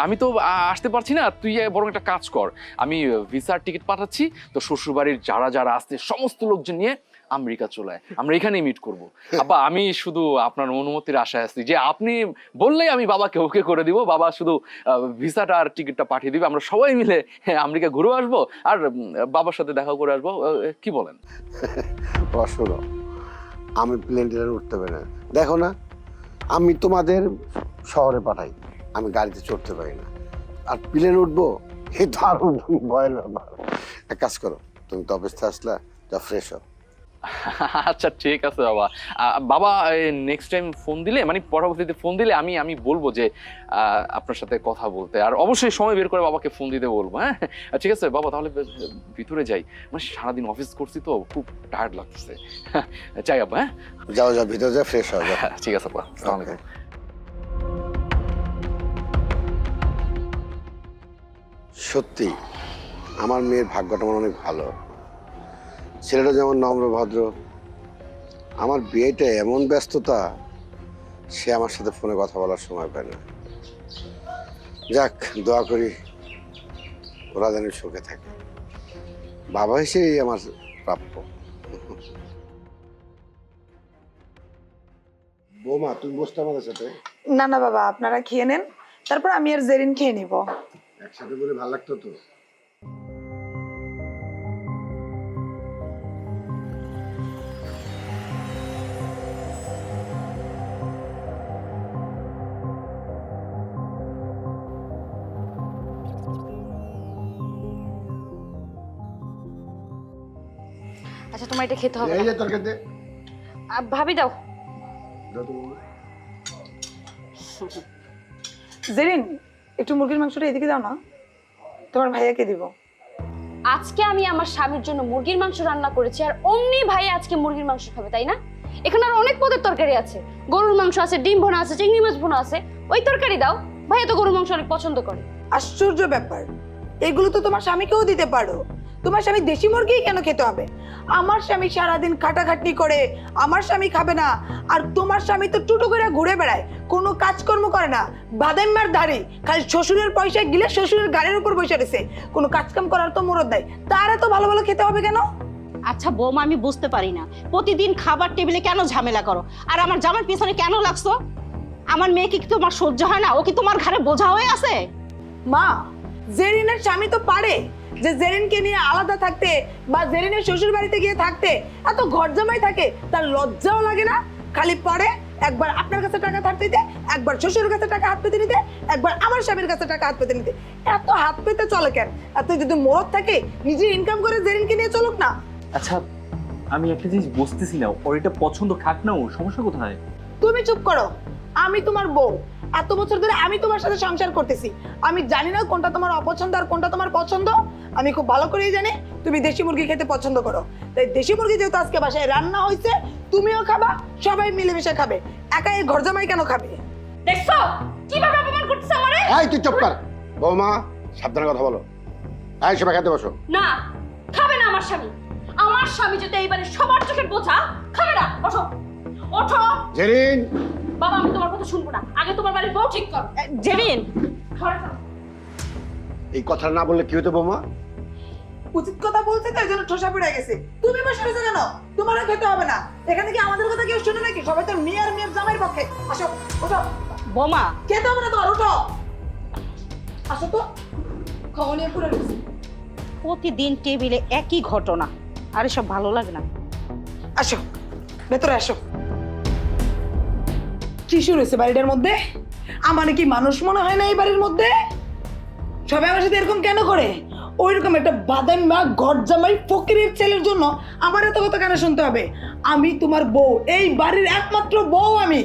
আমি তো আসতে পারছি না, তুই বরং একটা কাজ কর, আমি ভিসার টিকিট পাঠাচ্ছি, তো শ্বশুরবাড়ির যারা আসছে সমস্ত লোকজন নিয়ে আমেরিকা চলে, আমরা এখানেই মিট করবো। আব্বা আমি শুধু আপনার অনুমতির আশায় আছি, যে আপনি বললেই আমি বাবাকে ওকে করে দিব। বাবা শুধু ভিসাটা আর টিকিটটা পাঠিয়ে দিবে, আমরা সবাই মিলে আমেরিকা ঘুরে আসবো আর বাবার সাথে দেখা করে আসবো। কি বলেন? শোনো, আমি প্লেন টেনে উঠতে পারি না, দেখো না আমি তোমাদের শহরে পাঠাই, আমি গাড়িতে চড়তে পারি না, আর প্লেন উঠবো এই দারুণ ভয়ের ব্যাপার। এক কাজ করো, তুমি তো অফিসে আসলা, যা ফ্রেশ হও। আচ্ছা ঠিক আছে বাবা। বাবা নেক্সট টাইম ফোন দিলে, মানে পরবর্তীতে ফোন দিলে আমি বলবো যে আপনার সাথে কথা বলতে, আর অবশ্যই সময় বের করে বাবাকে ফোন দিতে বলবো। হ্যাঁ ঠিক আছে বাবা, তাহলে ভিতরে যাই, মানে সারাদিন অফিস করছি তো খুব টায়ার্ড লাগতেছে। যাই আব্বা। হ্যাঁ যাও ভিতরে যা ফ্রেশ হও। ঠিক আছে আব্বা, আসসালামু আলাইকুম। সত্যি আমার মেয়ের ভাগ্যটা আমার অনেক ভালো, ছেলেটা যেমন নম্র ভদ্র, আমার বিয়েটা এমন ব্যস্ততা, সে আমার সাথে ফোনে কথা বলার সময় পায় না। যাক, দোয়া করি ওরা যেন সুখে থাকে। বাবা হিসেবেই আমার প্রাপ্য। বৌমা, তুমি বসতে আমাদের সাথে? না না বাবা, আপনারা খেয়ে নেন, তারপর আমি আর জেরিন খেয়ে নিব। একসাথে বলে ভালো লাগতো তো। আচ্ছা তোমার এটা খেতে হবে এই না। যে তরকারি দে। ভাবি দাও। দাও তো বৌমা। জেরিন, একটু মুরগির মাংসটা এদিকে দাও না, তোমার ভাইয়াকে দিব। আজকে আমি আমার স্বামীর জন্য মুরগির মাংস রান্না করেছি, আর অমনি ভাই আজকে মুরগির মাংস খাবে, তাই না? এখানে আর অনেক পদের তরকারি আছে, গরুর মাংস আছে, ডিম ভুনা আছে, চিংড়ি মাছ ভুনা আছে, ওই তরকারি দাও। ভাইয়া তো গরুর মাংস অনেক পছন্দ করে। আশ্চর্য ব্যাপার, এগুলো তো তোমার স্বামীকেও দিতে পারো। তোমার স্বামী দেশি মুরগি কেন খেতে হবে? আমার স্বামী সারাদিন খাটাখাটনি করে, আমার স্বামী খাবে না। আর তোমার স্বামী তো টুটু করে ঘুরে বেড়ায়, কোনো কাজকর্ম করে না, বাদাম্মার ধারে, খালি শ্বশুরের পয়সা গিলে শ্বশুরের গাড়ির উপর বসে রয়েছে, কোনো কাজকাম করার তো মুরত দেয়। তারা তো ভালো ভালো খেতে হবে কেন? আচ্ছা বৌমা, আমি বুঝতে পারি না প্রতিদিন খাবার টেবিলে কেন ঝামেলা করো, আর আমার জামার পিছনে কেন লাগছো? আমার মেয়েকে কি তোমার সহ্য হয় না? ও কি তোমার ঘরে বোঝা হয়ে আছে? মা, জেরিনের স্বামী তো পারে যে জেরিনকে নিয়ে আলাদা থাকতে বা জেরিনের শ্বশুর বাড়িতে গিয়ে থাকতে। এত ঘর জামাই থাকে, তার লজ্জাও লাগে না? খালি পরে একবার আপনার কাছে টাকা হাত পেতে, একবার শ্বশুরের কাছে টাকা হাত পেতে নিতে, একবার আমার স্বামীর কাছে টাকা হাত পেতে নিতে। এত হাত পেতে চলে কেন? এত যদি মরদ থাকে নিজে ইনকাম করে জেরিনকে নিয়ে চলুক না। আচ্ছা আমি একটা জিনিস বুঝতেছি না, ওর এটা পছন্দ খাক না, ওর সমস্যা কোথায়? তুমি চুপ করো, আমি তোমার বউ, এত বছর ধরে আমি তোমার সাথে সংসার করতেছি। আমি জানি না কোনটা তোমার অপছন্দ আর কোনটা তোমার পছন্দ। আমি খুব ভালো করেই জানি তুমি দেশি মুরগি খেতে পছন্দ করো, তাই দেশি মুরগি যেহেতু আজকে বাসায় রান্না হয়েছে, তুমিও খাবা, সবাই মিলেমিশে খাবে। একা এই ঘর জামাই কেন খাবে? দেখছো কিভাবে অপমান করতেছে আমারে? এই তুই চুপ কর। বৌমা, সাবধানে কথা বলো। এই সবাই খেতে বসো। না, খাবে না আমার স্বামী। আমার স্বামী যদি এইবারে সবার চোখের বোঝা, খাবে না। ওঠো ওঠো। জেরিন, বাবা, আমি তোমার কথা শুনবো না, আগে তোমার বাড়ির বউ ঠিক কর। জেরিন, ঘরে যাও। এই কথা না বললে কি হতো বৌমা? উচিত কথা বলতে তো এই জন্য ঠোসা পড়ে গেছে। তুমি বসে রয়েছো কেন? তোমারও খেতে হবে না। এখানে কি আমাদের কথা কেউ শুনে নাকি? সবাই তো মেয়ে আর মেয়ের জামাইয়ের পক্ষে। আসো, ওঠো। বৌমা, খেতে হবে না তোমার, ওঠো। আসো তো, খাওয়া নিয়ে পুরো রয়েছে। প্রতিদিন টেবিলে একই ঘটনা, আরে সব ভালো লাগে না। আসো, ভেতরে আসো। কি শুরু হয়েছে বাড়িটার মধ্যে? আমার কি মানুষ মনে হয় না এই বাড়ির মধ্যে? সবাই আমার সাথে এরকম কেন করে? ওইরকম একটা বাদাম্মা ঘর জামাই ফকিরের ছেলের জন্য আমার এত কথা কেন শুনতে হবে? আমি তোমার বউ, এই বাড়ির একমাত্র বউ আমি।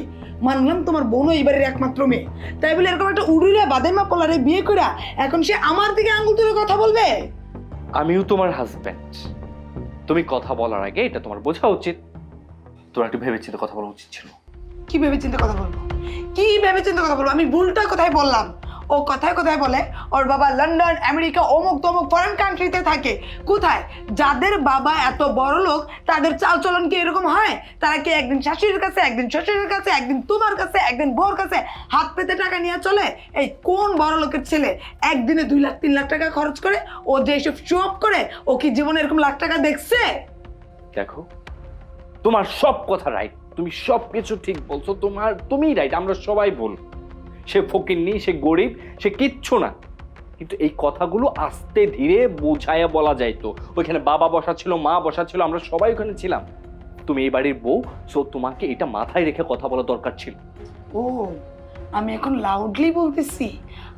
মানলাম তোমার বোনও এই বাড়ির একমাত্র মেয়ে, তাই বলে এরকম একটা উড়ুরা বাদাম্মা পোলারে বিয়ে করা এখন সে আমার দিকে আঙুল তুলে কথা বলবে? আমিও তোমার হাজব্যান্ড, তুমি কথা বলার আগে এটা তোমার বোঝা উচিত। তোর একটু ভেবেচিন্তে কথা বলা উচিত ছিল। কি ভেবে চিন্তা কথা বলবো? কি ভেবে চিন্তা কথা বলবো? আমি ভুলটা কোথায় বললাম? ও কথায় কথায় বলে ওর বাবা লন্ডন, আমেরিকা, অমুক তমুক ফরেন কান্ট্রিতে থাকে। কোথায়? যাদের বাবা এত বড় লোক তাদের চালচলন কি এরকম হয়? তারা কি একদিন শাশুড়ির কাছে, একদিন শ্বশুরের কাছে, একদিন তোমার কাছে, একদিন বউর কাছে হাত পেতে টাকা নিয়ে চলে? এই কোন বড় লোকের ছেলে একদিনে 2 লাখ 3 লাখ টাকা খরচ করে? ও যে এসব শো অফ করে, ও কি জীবনে এরকম লাখ টাকা দেখছে? দেখো, তোমার সব কথা রাইট, তুমি সব কিছু ঠিক বলছো, তুমিই রাইট, আমরা সবাই ভুল। সে ফকিন্নি, সে গরিব, সে কিচ্ছু না, কিন্তু এই কথাগুলো আস্তে ধীরে বোঝায়া বলা যাইতো। ওইখানে বাবা বসা ছিল, মা বসা ছিল, আমরা সবাই ওখানে ছিলাম। তুমি এই বাড়ির বউ, সো তোমাকে এটা মাথায় রেখে কথা বলা দরকার ছিল। ও, আমি এখন লাউডলি বলতেছি,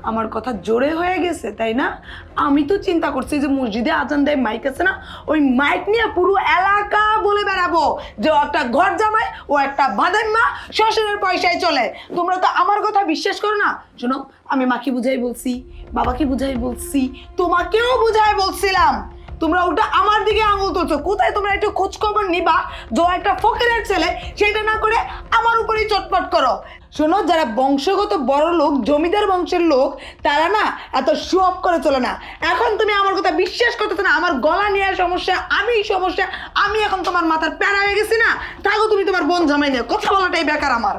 আমার কথা জোরে হয়ে গেছে তাই না? আমি তো চিন্তা করছি যে মসজিদে আজান দেয় মাইক আছে না, ওই মাইক নিয়ে পুরো এলাকা বলে বেড়াবো যে ও একটা ঘর জামাই, ও একটা বাদাম্মা, শ্বশুরের পয়সায় চলে। তোমরা তো আমার কথা বিশ্বাস করো না। শোনো, আমি মাকে বুঝাই বলছি, বাবাকে বুঝাই বলছি, তোমাকেও বুঝাই বলছিলাম, তোমরা ওটা আমার দিকে আঙুল তুলছো। কোথায় তোমরা একটু খোঁজ খবর নিবা যে একটা ফকিরের ছেলে, সেটা না করে আমার উপরেই চটপট করো। শোনো, যারা বংশগত বড় লোক, জমিদার বংশের লোক, তারা না এত শো অফ করে চলে না। এখন তুমি আমার কথা বিশ্বাস করতেছো না, আমার গলা নিয়ে সমস্যা, আমি সমস্যা, আমি এখন তোমার মাথার প্যারা হয়ে গেছি না। থাকো তুমি তোমার বোন জামাই নিয়ে কথা বলাটাই বেকার আমার।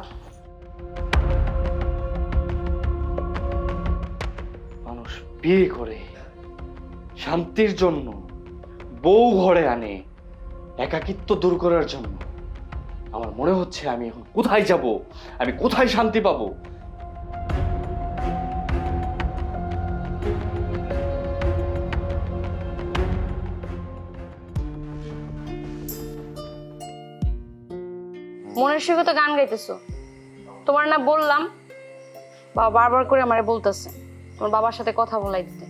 বিয়ে করে শান্তির জন্য, বউ ঘরে আনে একাকিত্ব দূর করার জন্য, আমার মনে হচ্ছে আমি এখন কোথায় যাব, আমি কোথায় শান্তি পাবো? মনের সুখে তো গান গাইতেছো। তোমার না বললাম, বাবা বারবার করে আমারে বলতেছে তোমার বাবার সাথে কথা বলাই দিতে।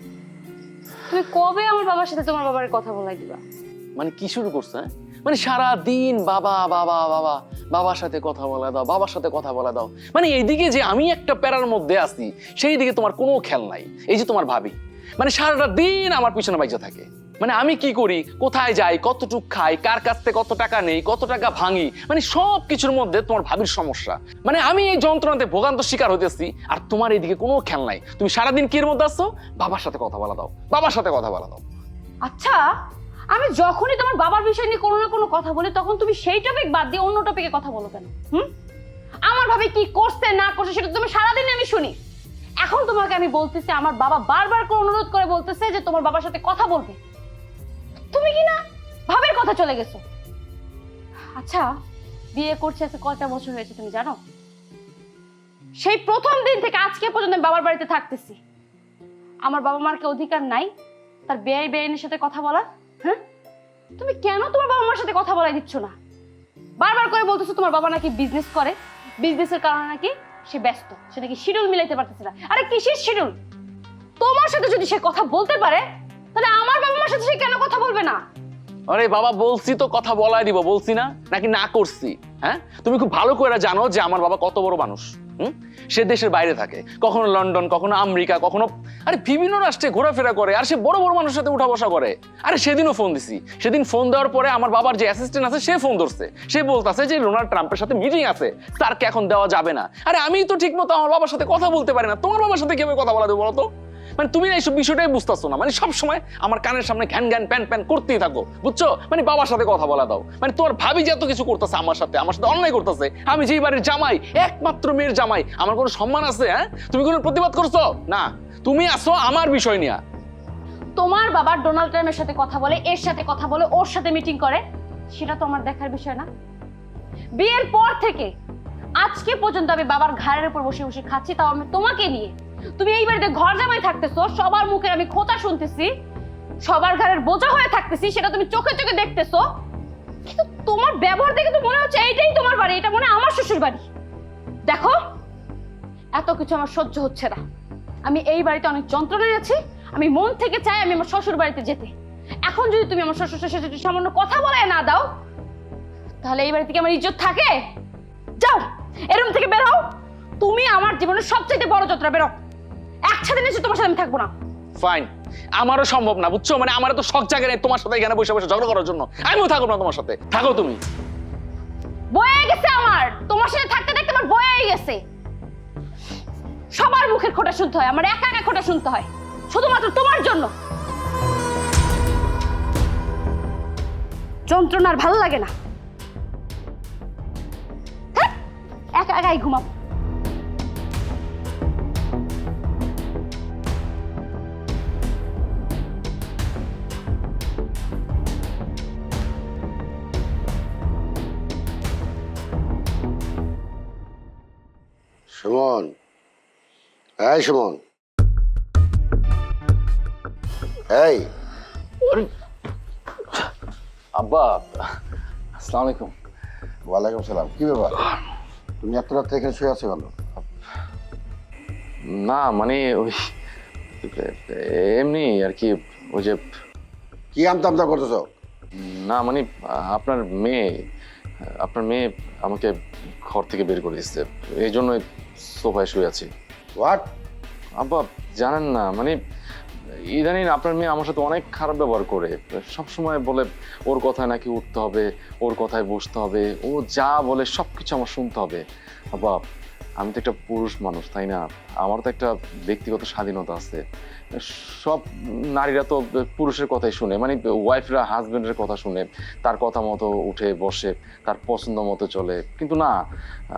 তুমি কবে আমার বাবার সাথে তোমার বাবার কথা বলাই দিবা? মানে কি শুরু করছে, হ্যাঁ? মানে সারা দিন বাবা বাবা বাবা, বাবার সাথে কথা বলা দাও, বাবার সাথে কথা বলা দাও। মানে এইদিকে যে আমি একটা প্যারার মধ্যে আছি, সেই দিকে তোমার কোনো খেয়াল নাই। এই যে তোমার ভাবি, মানে সারাটা দিন আমার পিছনে বাইজা থাকে। মানে আমি কি করি, কোথায় যাই, কতটুক খাই, কার কাছ থেকে কত টাকা নেই, কত টাকা ভাঙি, মানে সব কিছুর মধ্যে তোমার ভাবির সমস্যা। মানে আমি এই যন্ত্রণাতে ভোগান্ত শিকার হইতেছি, আর তোমার এইদিকে কোনো খেয়াল নাই। তুমি সারাদিন কির মধ্যে আসছো, বাবার সাথে কথা বলা দাও, বাবার সাথে কথা বলা দাও। আচ্ছা, আমি যখনই তোমার বাবার বিষয় নিয়ে কোনো না কোনো কথা বলি, তখন তুমি সেই টপিক বাদ দিয়ে অন্য টপিকে কথা বলো কেন? আমার ভাবে কি করছে না করছে সেটা তুমি সারাদিন আমি শুনি। এখন তোমাকে আমি বলতেছি, আমার বাবা বারবার করে অনুরোধ করে বলতেছে যে তোমার বাবার সাথে কথা বলবে, তুমি কি না ভাবের কথা চলে গেছো। আচ্ছা, বিয়ে করছে আজকে কয়টা বছর হয়েছে তুমি জানো? সেই প্রথম দিন থেকে আজকে পর্যন্ত আমি বাবার বাড়িতে থাকতেছি। আমার বাবা মার কি অধিকার নাই তার বেআই বেআইনের সাথে কথা বলার? হ্যাঁ, তুমি কেন তোমার বাবা মার সাথে কথা বলাই দিচ্ছ না? বারবার করে বলতেছো তোমার বাবা নাকি বিজনেস করে, বিজনেসের কারণে নাকি সে ব্যস্ত, সে নাকি শিডিউল মিলাইতে পারতেছে না। আরে কিসের শিডিউল? তোমার সাথে যদি সে কথা বলতে পারে, তাহলে আমার বাবা মার সাথে সে কেন কথা বলবে না? আরে বাবা, বলছি তো কথা বলাই দিব, বলছি না নাকি না করছি? হ্যাঁ, তুমি খুব ভালো করে জানো যে আমার বাবা কত বড় মানুষ। সে দেশের বাইরে থাকে, কখনো লন্ডন, কখনো আমেরিকা, কখনো আরে বিভিন্ন রাষ্ট্রে ঘোরাফেরা করে, আর সে বড় বড় মানুষের সাথে উঠা বসা করে। আরে সেদিনও ফোন দিছি, সেদিন ফোন দেওয়ার পরে আমার বাবার যে অ্যাসিস্ট্যান্ট আছে সে ফোন ধরছে, সে বলতেছে যে ডোনাল্ড ট্রাম্পের সাথে মিটিং আছে, স্যারকে এখন দেওয়া যাবে না। আরে আমি তো ঠিক মতো আমার বাবার সাথে কথা বলতে পারি না, তোমার বাবার সাথে কিভাবে কথা বলা দেবো বলো তো? মানে তুমি না এইসব বিষয়টাই বুঝতেছো না, মানে সব সময় আমার কানের সামনে ঘ্যান ঘ্যান প্যান প্যান করতেই থাকো, বুঝছো? মানে বাবার সাথে কথা বলা দাও। মানে তোমার ভাবি যে এত কিছু করতেছে আমার সাথে অন্যায় করতেছে, আমি যেই বাড়ির জামাই, একমাত্র মেয়ের জামাই, আমার কোনো সম্মান আছে? হ্যাঁ, তুমি কোনো প্রতিবাদ করছো না? তুমি আসো আমার বিষয় নিয়ে। তোমার বাবা ডোনাল্ড ট্রাম্পের সাথে কথা বলে, এর সাথে কথা বলে, ওর সাথে মিটিং করে, সেটা তো আমার দেখার বিষয় না। বিয়ের পর থেকে আজকে পর্যন্ত আমি বাবার ঘাড়ের উপর বসে বসে খাচ্ছি, তাও আমি তোমাকে নিয়ে। তুমি এই বাড়িতে ঘর জামাই থাকতেছো, সবার মুখে আমি খোঁচা শুনতেছি, সবার ঘরের বোঝা হয়ে থাকতেছি, সেটা তুমি চোখে চোখে দেখতেছো। কিন্তু তোমার ব্যবহার দেখে তো মনে হচ্ছে এইটাই তোমার বাড়ি, এটা মনে হয় আমার শ্বশুর বাড়ি। দেখো, এত কিছু আমার সহ্য হচ্ছে না। আমি এই বাড়িতে অনেক যন্ত্রণায় আছি, আমি মন থেকে চাই আমি আমার শ্বশুর বাড়িতে যেতে। এখন যদি তুমি আমার শ্বশুর শাশুড়ির সামান্য কথা বলে না দাও, তাহলে এই বাড়ি থেকে আমার ইজ্জত থাকে? যাও, এরকম থেকে বের হও। তুমি আমার জীবনের সবচেয়ে বড় যন্ত্রণা, বেরো। একসাথে নিশ্চয় তোমার সাথে আমি থাকবো না। ফাইন, আমারও সম্ভব না, বুঝছো? মানে আমার তো শখ জাগে নেই তোমার সাথে এখানে বসে বসে ঝগড়া করার জন্য। আমিও থাকবো না তোমার সাথে, থাকো তুমি। বয়ে গেছে আমার, তোমার সাথে থাকতে থাকতে আমার বয়ে গেছে। সবার মুখের খোঁটা শুনতে হয়, আমার একা একা খোঁটা শুনতে হয়, শুধুমাত্র তোমার জন্য। যন্ত্রণা আর ভালো লাগে না। হ্যাঁ, একা একাই ঘুমাবো। সুমন, এই সুমন, এই আব্বা, আসসালামু আলাইকুম। ওয়ালাইকুম সালাম। কি ব্যাপার, তুমি এত রাত থেকে শুয়ে আছো কেন? না মানে ওই এমনি আর কি, ওই যে কি আমতা আমতা করতেছো? না মানে আপনার মেয়ে আমাকে ঘর থেকে বের করে দিচ্ছে, এই জন্যই সোফায় শুয়ে আছি। হোয়াট? আব্বা জানেন না, মানে ইদানিং আপনার মেয়ে আমার সাথে অনেক খারাপ ব্যবহার করে, সব সময় বলে ওর কথায় নাকি উঠতে হবে, ওর কথায় বসতে হবে, ও যা বলে সব কিছু আমার শুনতে হবে। আব্বা, আমি তো একটা পুরুষ মানুষ, তাই না? আমার তো একটা ব্যক্তিগত স্বাধীনতা আছে। সব নারীরা তো পুরুষের কথাই শুনে, মানে ওয়াইফরা হাজবেন্ডের কথা শুনে, তার কথা মতো উঠে বসে, তার পছন্দ মতো চলে। কিন্তু না,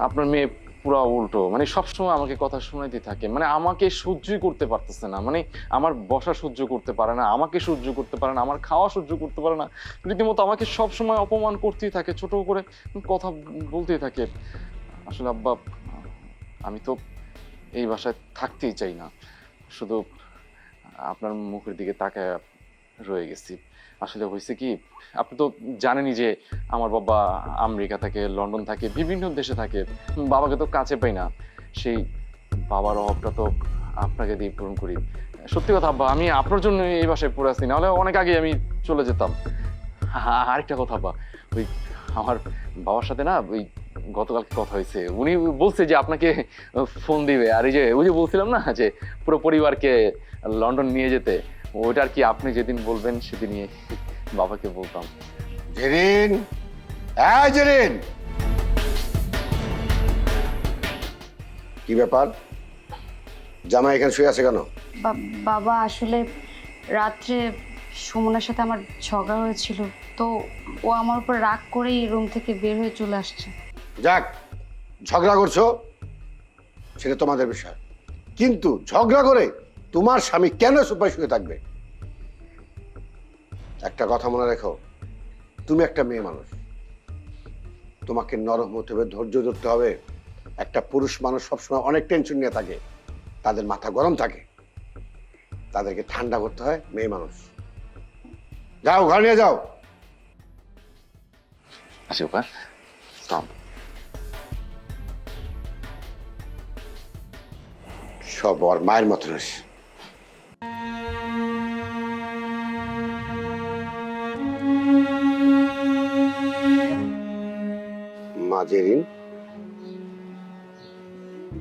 আপনার মেয়ে পুরা উল্টো, মানে সবসময় আমাকে কথা শোনাইতে থাকে, মানে আমাকে সহ্যই করতে পারতেছে না, মানে আমার বসা সহ্য করতে পারে না, আমাকে সহ্য করতে পারে না, আমার খাওয়া সহ্য করতে পারে না, রীতিমতো আমাকে সবসময় অপমান করতেই থাকে, ছোট করে কথা বলতেই থাকে। আসলে আব্বা, আমি তো এই বাসায় থাকতেই চাই না, শুধু আপনার মুখের দিকে তাকায় রয়ে গেছি। আসলে হয়েছে কি, আপনি তো জানেনই যে আমার বাবা আমেরিকা থাকে, লন্ডন থাকে, বিভিন্ন দেশে থাকে, বাবাকে তো কাছে পাই না, সেই বাবার অভাবটা তো আপনাকে দিয়ে পূরণ করি। সত্যি কথা আব্বা, আমি আপনার জন্য এই বাসায় পড়ে আসছি, নাহলে অনেক আগে আমি চলে যেতাম। আরেকটা কথা আব্বা, ওই আমার বাবার সাথে না ওই গতকালকে কথা হয়েছে, উনি বলছে যে আপনাকে ফোন দিবে, আর এই যে ওই যে বলছিলাম না যে পুরো পরিবারকে লন্ডন নিয়ে যেতে, ওইটা আর কি আপনি যেদিন বলবেন সেদিনই বাবাকে বলতাম। জেরিন, হ্যাঁ জেরিন, কি ব্যাপার? জামাই এখানে শুয়ে আছে কেন? বাবা আসলে রাত্রে সুমনের সাথে আমার ঝগড়া হয়েছিল, তো ও আমার উপর রাগ করেই রুম থেকে বের হয়ে চলে আসছে। যাক, ঝগড়া করছো সেটা তোমাদের বিষয়, কিন্তু ঝগড়া করে তোমার স্বামী কেন সোফায় শুয়ে থাকবে? একটা কথা মনে রেখো, তুমি একটা মেয়ে মানুষ, তোমাকে নরম হতে হবে, ধৈর্য ধরতে হবে। একটা পুরুষ মানুষ সবসময় অনেক টেনশন নিয়ে থাকে, তাদের মাথা গরম থাকে, তাদেরকে ঠান্ডা করতে হয় মেয়ে মানুষ। যাও, ঘর নিয়ে যাও। আসি বাবা, থাম। সব ওর মায়ের মতো রয়েছে। মা জেরিন,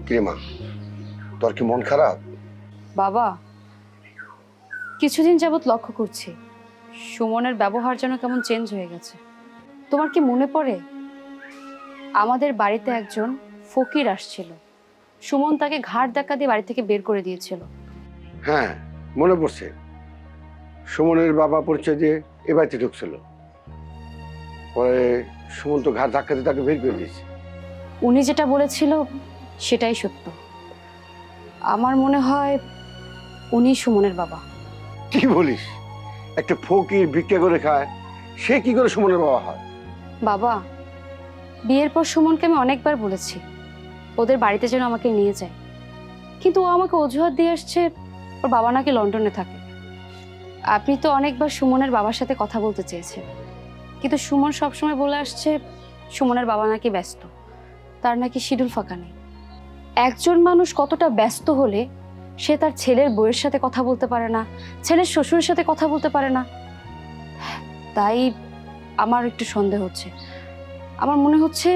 কি রে মা, তোর কি মন খারাপ? বাবা, কিছুদিন যাবৎ লক্ষ্য করছি সুমনের ব্যবহার যেন কেমন চেঞ্জ হয়ে গেছে। তোমার কি মনে পড়ে আমাদের বাড়িতে একজন ফকির আসছিল, সুমন তাকে ঘাড় ধাক্কা দিয়ে বাড়ি থেকে বের করে দিয়েছিল? হ্যাঁ, মনে পড়ছে। সুমনের বাবা পরিচয় দিয়ে এ বাড়িতে ঢুকছিল, পরে সুমন তো ঘাট ধাক্কা দিয়ে তাকে বের করে দিয়েছে। উনি যেটা বলেছিল সেটাই সত্য। আমার মনে হয় উনি সুমনের বাবা। কি বলিস? একটা ফকির ভিক্ষা করে খায়, সে কি করে সুমনের বাবা হয়? বাবা, বিয়ের পর সুমনকে আমি অনেকবার বলেছি ওদের বাড়িতে যেন আমাকে নিয়ে যায়, কিন্তু ও আমাকে অজুহাত দিয়ে আসছে ওর বাবা নাকি লন্ডনে থাকে। আপনি তো অনেকবার সুমনের বাবার সাথে কথা বলতে চেয়েছেন, কিন্তু সুমন সবসময় বলে আসছে সুমনের বাবা নাকি ব্যস্ত, তার নাকি শিডিউল ফাঁকা নেই। একজন মানুষ কতটা ব্যস্ত হলে সে তার ছেলের বউয়ের সাথে কথা বলতে পারে না, ছেলের শ্বশুরের সাথে কথা বলতে পারে না? তাই আমার একটু সন্দেহ হচ্ছে। আমার মনে হচ্ছে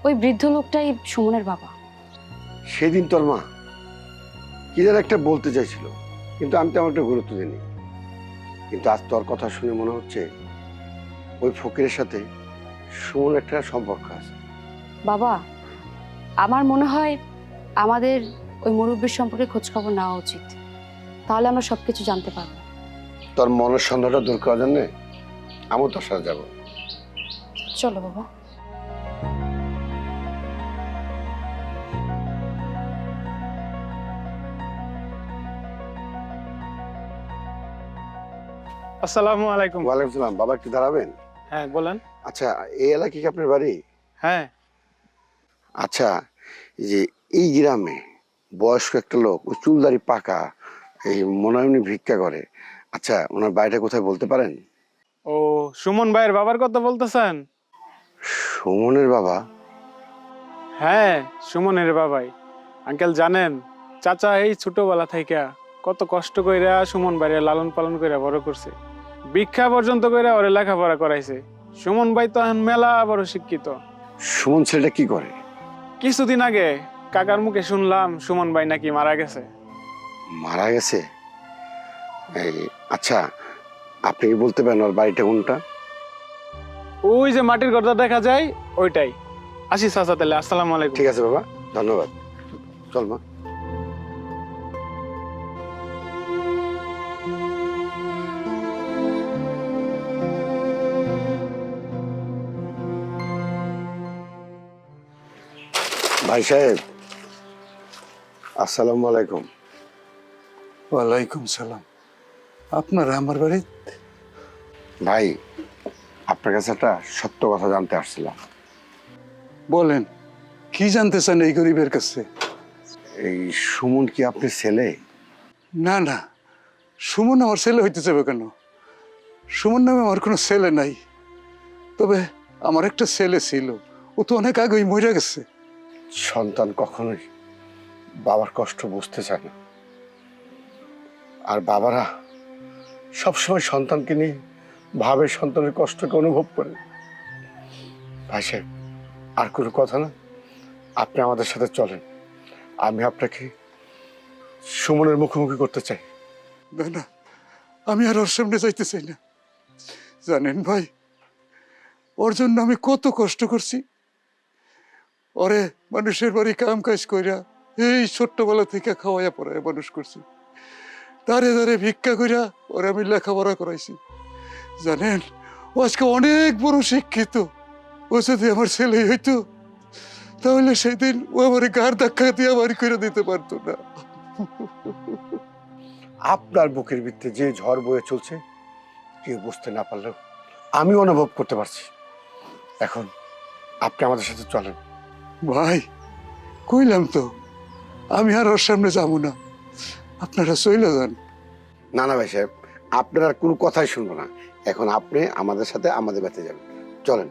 ওই বৃদ্ধ লোকটাই সুমনের বাবা। সেদিন তোর মা কি যেন একটা বলতে চাইছিল, কিন্তু আমি তেমন একটা গুরুত্ব দিইনি, কিন্তু আজ তোর কথা শুনে মনে হচ্ছে ওই ফকিরের সাথে সুমন একটা সম্পর্ক আছে। বাবা, আমার মনে হয় আমাদের ওই মুরব্বীর সম্পর্কে খোঁজ খবর নেওয়া উচিত, তাহলে আমরা সবকিছু জানতে পারবো। তোর মনের সন্দেহটা দূর করার জন্য আমি তোর সাথে যাবো। চলো বাবা। আসসালামু আলাইকুম। ওয়ালাইকুম সালাম। বাবা একটু দাঁড়াবেন? হ্যাঁ বলেন। আচ্ছা, এই এলাকায় কি আপনার বাড়ি? হ্যাঁ। আচ্ছা, এই যে এই গ্রামে বয়স্ক একটা লোক, ওই চুলদারি পাকা, এই মনে হয় উনি ভিক্ষা করে, আচ্ছা ওনার বাড়িটা কোথায় বলতে পারেন? ও, সুমন ভাইয়ের বাবার কথা বলতেছেন? সুমনের বাবা? হ্যাঁ, সুমনের বাবাই। আঙ্কেল জানেন, চাচা এই ছোটবেলা থেকে কত কষ্ট কইরা সুমন ভাইয়ের লালন পালন কইরা বড় করছে, ভিক্ষা পর্যন্ত কইরা ওরে লেখাপড়া করাইছে। সুমন ভাই তো এখন মেলা বড় শিক্ষিত। সুমন ছেলেটা কি করে? কিছুদিন আগে কাকার মুখে শুনলাম সুমন ভাই নাকি মারা গেছে। মারা গেছে? এই, আচ্ছা আপনি কি বলতে পারেন ওর বাড়িটা কোনটা? ওই যে মাটির ঘরটা দেখা যায় ওইটাই। আসি চাচা, তাহলে আসসালামু আলাইকুম। ঠিক আছে বাবা, ধন্যবাদ। চল মা। ভাই সাহেব, আসসালামু আলাইকুম। ওয়ালাইকুম সালাম। আপনারা আমার বাড়ি? ভাই, আপনার কাছে একটা সত্য কথা জানতে আসছিলাম। বলেন, কি জানতে চান এই গরিবের কাছে? এই সুমন কি আপনার ছেলে? না না, সুমন আমার ছেলে হইতে যাবে কেন? সুমন নামে আমার কোনো ছেলে নাই। তবে আমার একটা ছেলে ছিল, ও তো অনেক আগেই মরে গেছে। সন্তান কখনোই বাবার কষ্ট বুঝতে চায় না, আর বাবারা সবসময় সন্তানকে নিয়ে ভাবে, সন্তানের কষ্টকে অনুভব করে। ভাই সাহেব, আর কোনো কথা না, আপনি আমাদের সাথে চলেন। আমি আপনাকে সুমনের মুখোমুখি করতে চাই। না না, আমি আর ওর সামনে যাইতে চাই না। জানেন ভাই, ওর জন্য আমি কত কষ্ট করছি। ওরে মানুষের বাড়ি কাম কাজ কইরা এই ছোট্টবেলা থেকে খাওয়াইয়া পড়াইয়া মানুষ করছি। দাঁড়ে দাঁড়ে ভিক্ষা কইরা ওরে আমি লেখাপড়া করাইছি। জানেন, ও আজকে অনেক বড় শিক্ষিত। ও যদি আমার ছেলে হইতো, তাহলে সেদিন ও আমার গাড় ধাক্কা দিয়ে বাড়ি করে দিতে পারতো না। আপনার বুকের ভিতরে যে ঝড় বয়ে চলছে, কেউ বুঝতে না পারলেও আমি অনুভব করতে পারছি। এখন আপনি আমাদের সাথে চলেন। ভাই, কইলাম তো আমি আর ওর সামনে যাবো না, আপনারা চলে যান। না না ভাই সাহেব, আপনার আর কোনো কথাই শুনবো না। এখন আপনি আমাদের সাথে আমাদের বাড়িতে যাবেন, চলেন।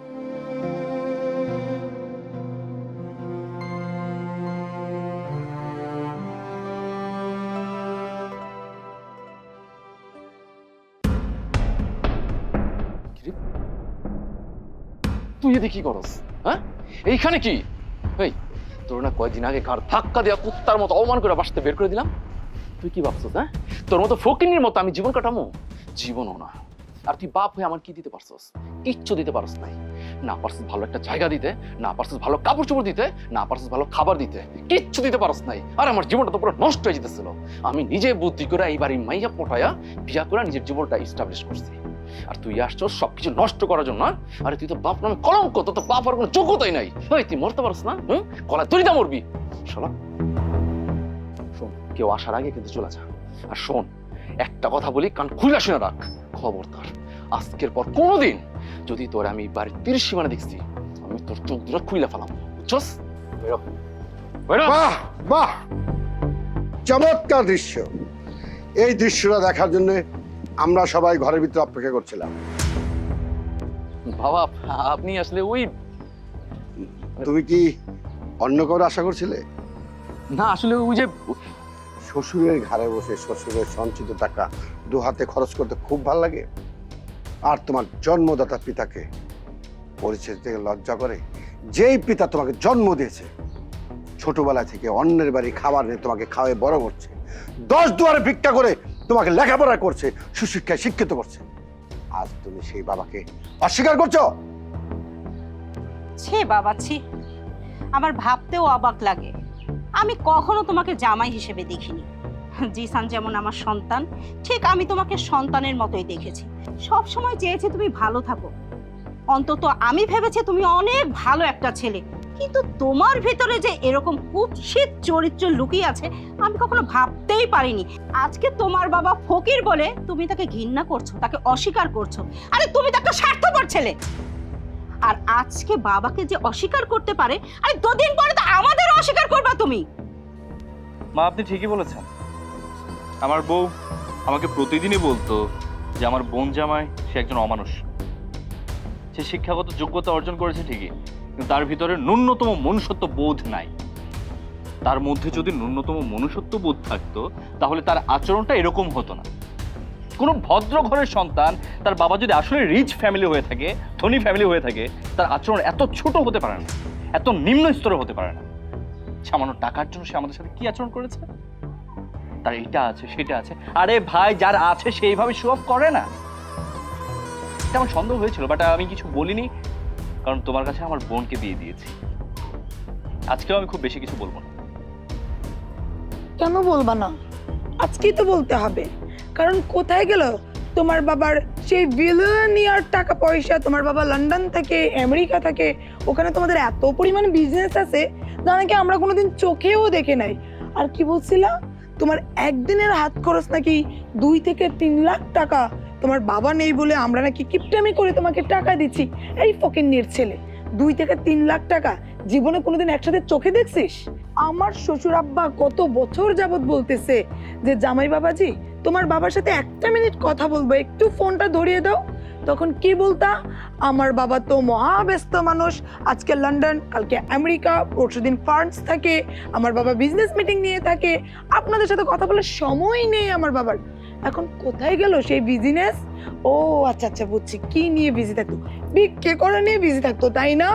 তুই এদিকে কি করস? হ্যাঁ, এইখানে কি? এই, তোর না কয়েকদিন আগে ঘর ধাক্কা দেওয়া কুত্তার মতো অপমান করে বাসতে বের করে দিলাম। তুই কি ভাবছিস? হ্যাঁ, তোর মতো ফকিনীর মতো আমি জীবন কাটামো? জীবনও না। আর তুই বাপ হয়ে আমার কি দিতে পারছস? কিচ্ছু দিতে পারস নাই। না পারছিস ভালো একটা জায়গা দিতে, না পারছিস ভালো কাপড় চোপড় দিতে, না পারছিস ভালো খাবার দিতে, কিচ্ছু দিতে পারস নাই। আর আমার জীবনটা তো পুরো নষ্ট হয়ে যেতেছিল। আমি নিজে বুদ্ধি করে এই বাড়ির মাইয়া পটায়া বিয়া করে নিজের জীবনটা এস্টাবলিশ করছি। আর তুই আসছো সবকিছু নষ্ট করার জন্য। আরে তুই তো বাপ নামে কলঙ্ক, তোর তো বাপ আর কোনো যোগ্যতাই নাই। তুই মরতে পারস না? গলায় দড়িটা মরবি শালা। শোন, কেউ আসার আগে কিন্তু চলে যা। আর শোন, একটা কথা বলি, কান খুলে শুনে রাখ। খবরদার, আজকের পর কোনোদিন যদি তোর আমি বাড়ির 30 সীমানা দেখছি, আমি তোর চোখ দুটো খুইলা ফেলাম, বুঝছস? বাহ বাহ, চমৎকার দৃশ্য। এই দৃশ্যটা দেখার জন্য আমরা সবাই ঘরের ভিতরে অপেক্ষা করছিলাম। বাবা, আপনি আসলে ওই তুমি কি অন্য কারো আশা করছিলে? না, আসলে ওই যে শ্বশুরের ঘরে বসে শ্বশুরের সঞ্চিত টাকা দু হাতে খরচ করতে খুব ভালো লাগে, আর তোমার জন্মদাতা পিতাকে পরিচয় থেকে লজ্জা করে। যেই পিতা তোমাকে জন্ম দিয়েছে, ছোটবেলা থেকে অন্যের বাড়ি খাবার নিয়ে তোমাকে খাওয়াই বড় করছে, 10 দুয়ারে ভিক্ষা করে তোমাকে লেখাপড়া করছে, সুশিক্ষায় শিক্ষিত করছে, আজ তুমি সেই বাবাকে অস্বীকার করছো? ছে বাবা, ছি, আমার ভাবতেও অবাক লাগে। আমি কখনো তোমাকে জামাই হিসেবে দেখিনি। জিসান যেমন আমার সন্তান, ঠিক আমি তোমাকে সন্তানের মতোই দেখেছি। সব সময় চেয়েছি তুমি ভালো থাকো। অন্তত আমি ভেবেছি তুমি অনেক ভালো একটা ছেলে, কিন্তু তোমার ভিতরে যে এরকম কুৎসিত চরিত্র লুকিয়ে আছে আমি কখনো ভাবতেই পারিনি। আজকে তোমার বাবা ফকির বলে তুমি তাকে ঘৃণা করছো, তাকে অস্বীকার করছো। আরে তুমি তো একটা স্বার্থপর ছেলে। আর আজকে বাবাকে যে অস্বীকার করতে পারে, আরে 2 দিন পরে তো আমাদেরও অস্বীকার করবা তুমি। মা, আপনি ঠিকই বলেছেন। আমার বউ আমাকে প্রতিদিনই বলতো যে আমার বোন জামাই সে একজন অমানুষ। সে শিক্ষাগত যোগ্যতা অর্জন করেছে ঠিকই, কিন্তু তার ভিতরে ন্যূনতম মনুষ্যত্ব বোধ নাই। তার মধ্যে যদি ন্যূনতম মনুষ্যত্ব বোধ থাকতো, তাহলে তার আচরণটা এরকম হতো না। কোনো ভদ্র ঘরের সন্তান, তার বাবা যদি আসলে রিচ ফ্যামিলি হয়ে থাকে, ধনী ফ্যামিলি হয়ে থাকে, তার আচরণ এত ছোট হতে পারে না, এত নিম্ন স্তরে হতে পারে না। সামান্য টাকার জন্য সে আমাদের সাথে কি আচরণ করেছে? তার এটা আছে, সেটা আছে। আরে ভাই, যার আছে সেইভাবে শো অফ করে না। এটা আমার সন্দেহ হয়েছিল, বাট আমি কিছু বলিনি, কারণ তোমার কাছে আমার বোনকে দিয়ে দিয়েছি। আজকেও আমি খুব বেশি কিছু বলবো না। কেন বলবা না? আজকেই তো বলতে হবে, কারণ কোথায় গেল তোমার বাবার সেই বিলিয়নিয়ার টাকা পয়সা? তোমার বাবা লন্ডন থেকে, আমেরিকা থেকে, ওখানে তোমাদের এত পরিমাণ বিজনেস আছে, যা নাকি আমরা কোনোদিন চোখেও দেখে নাই। আর কি বলছিলা, তোমার একদিনের হাত খরচ নাকি 2 থেকে 3 লাখ টাকা। তোমার বাবা নেই বলে আমরা নাকি কিপটামি করে তোমাকে টাকা দিচ্ছি। এই ফকিন্নির ছেলে, 2 থেকে 3 লাখ টাকা জীবনে কোনোদিন একসাথে চোখে দেখছিস? আমার শ্বশুর আব্বা কত বছর যাবত বলতেছে যে জামাই বাবাজি তোমার বাবার সাথে 1 মিনিট কথা বলবো, একটু ফোনটা ধরিয়ে দাও। তখন কি বলতা, আমার বাবা তো মহাব্যস্ত মানুষ, আজকে লন্ডন, কালকে আমেরিকা, পরশুদিন ফ্রান্স থাকে, আমার বাবা বিজনেস মিটিং নিয়ে থাকে, আপনাদের সাথে কথা বলার সময় নেই আমার বাবার। এখন কোথায় গেল সেই বিজনেস? ও আচ্ছা আচ্ছা বুঝছি, কি নিয়ে বিজি থাকতো, বিক্রি করা নিয়ে বিজি থাকতো, তাই না?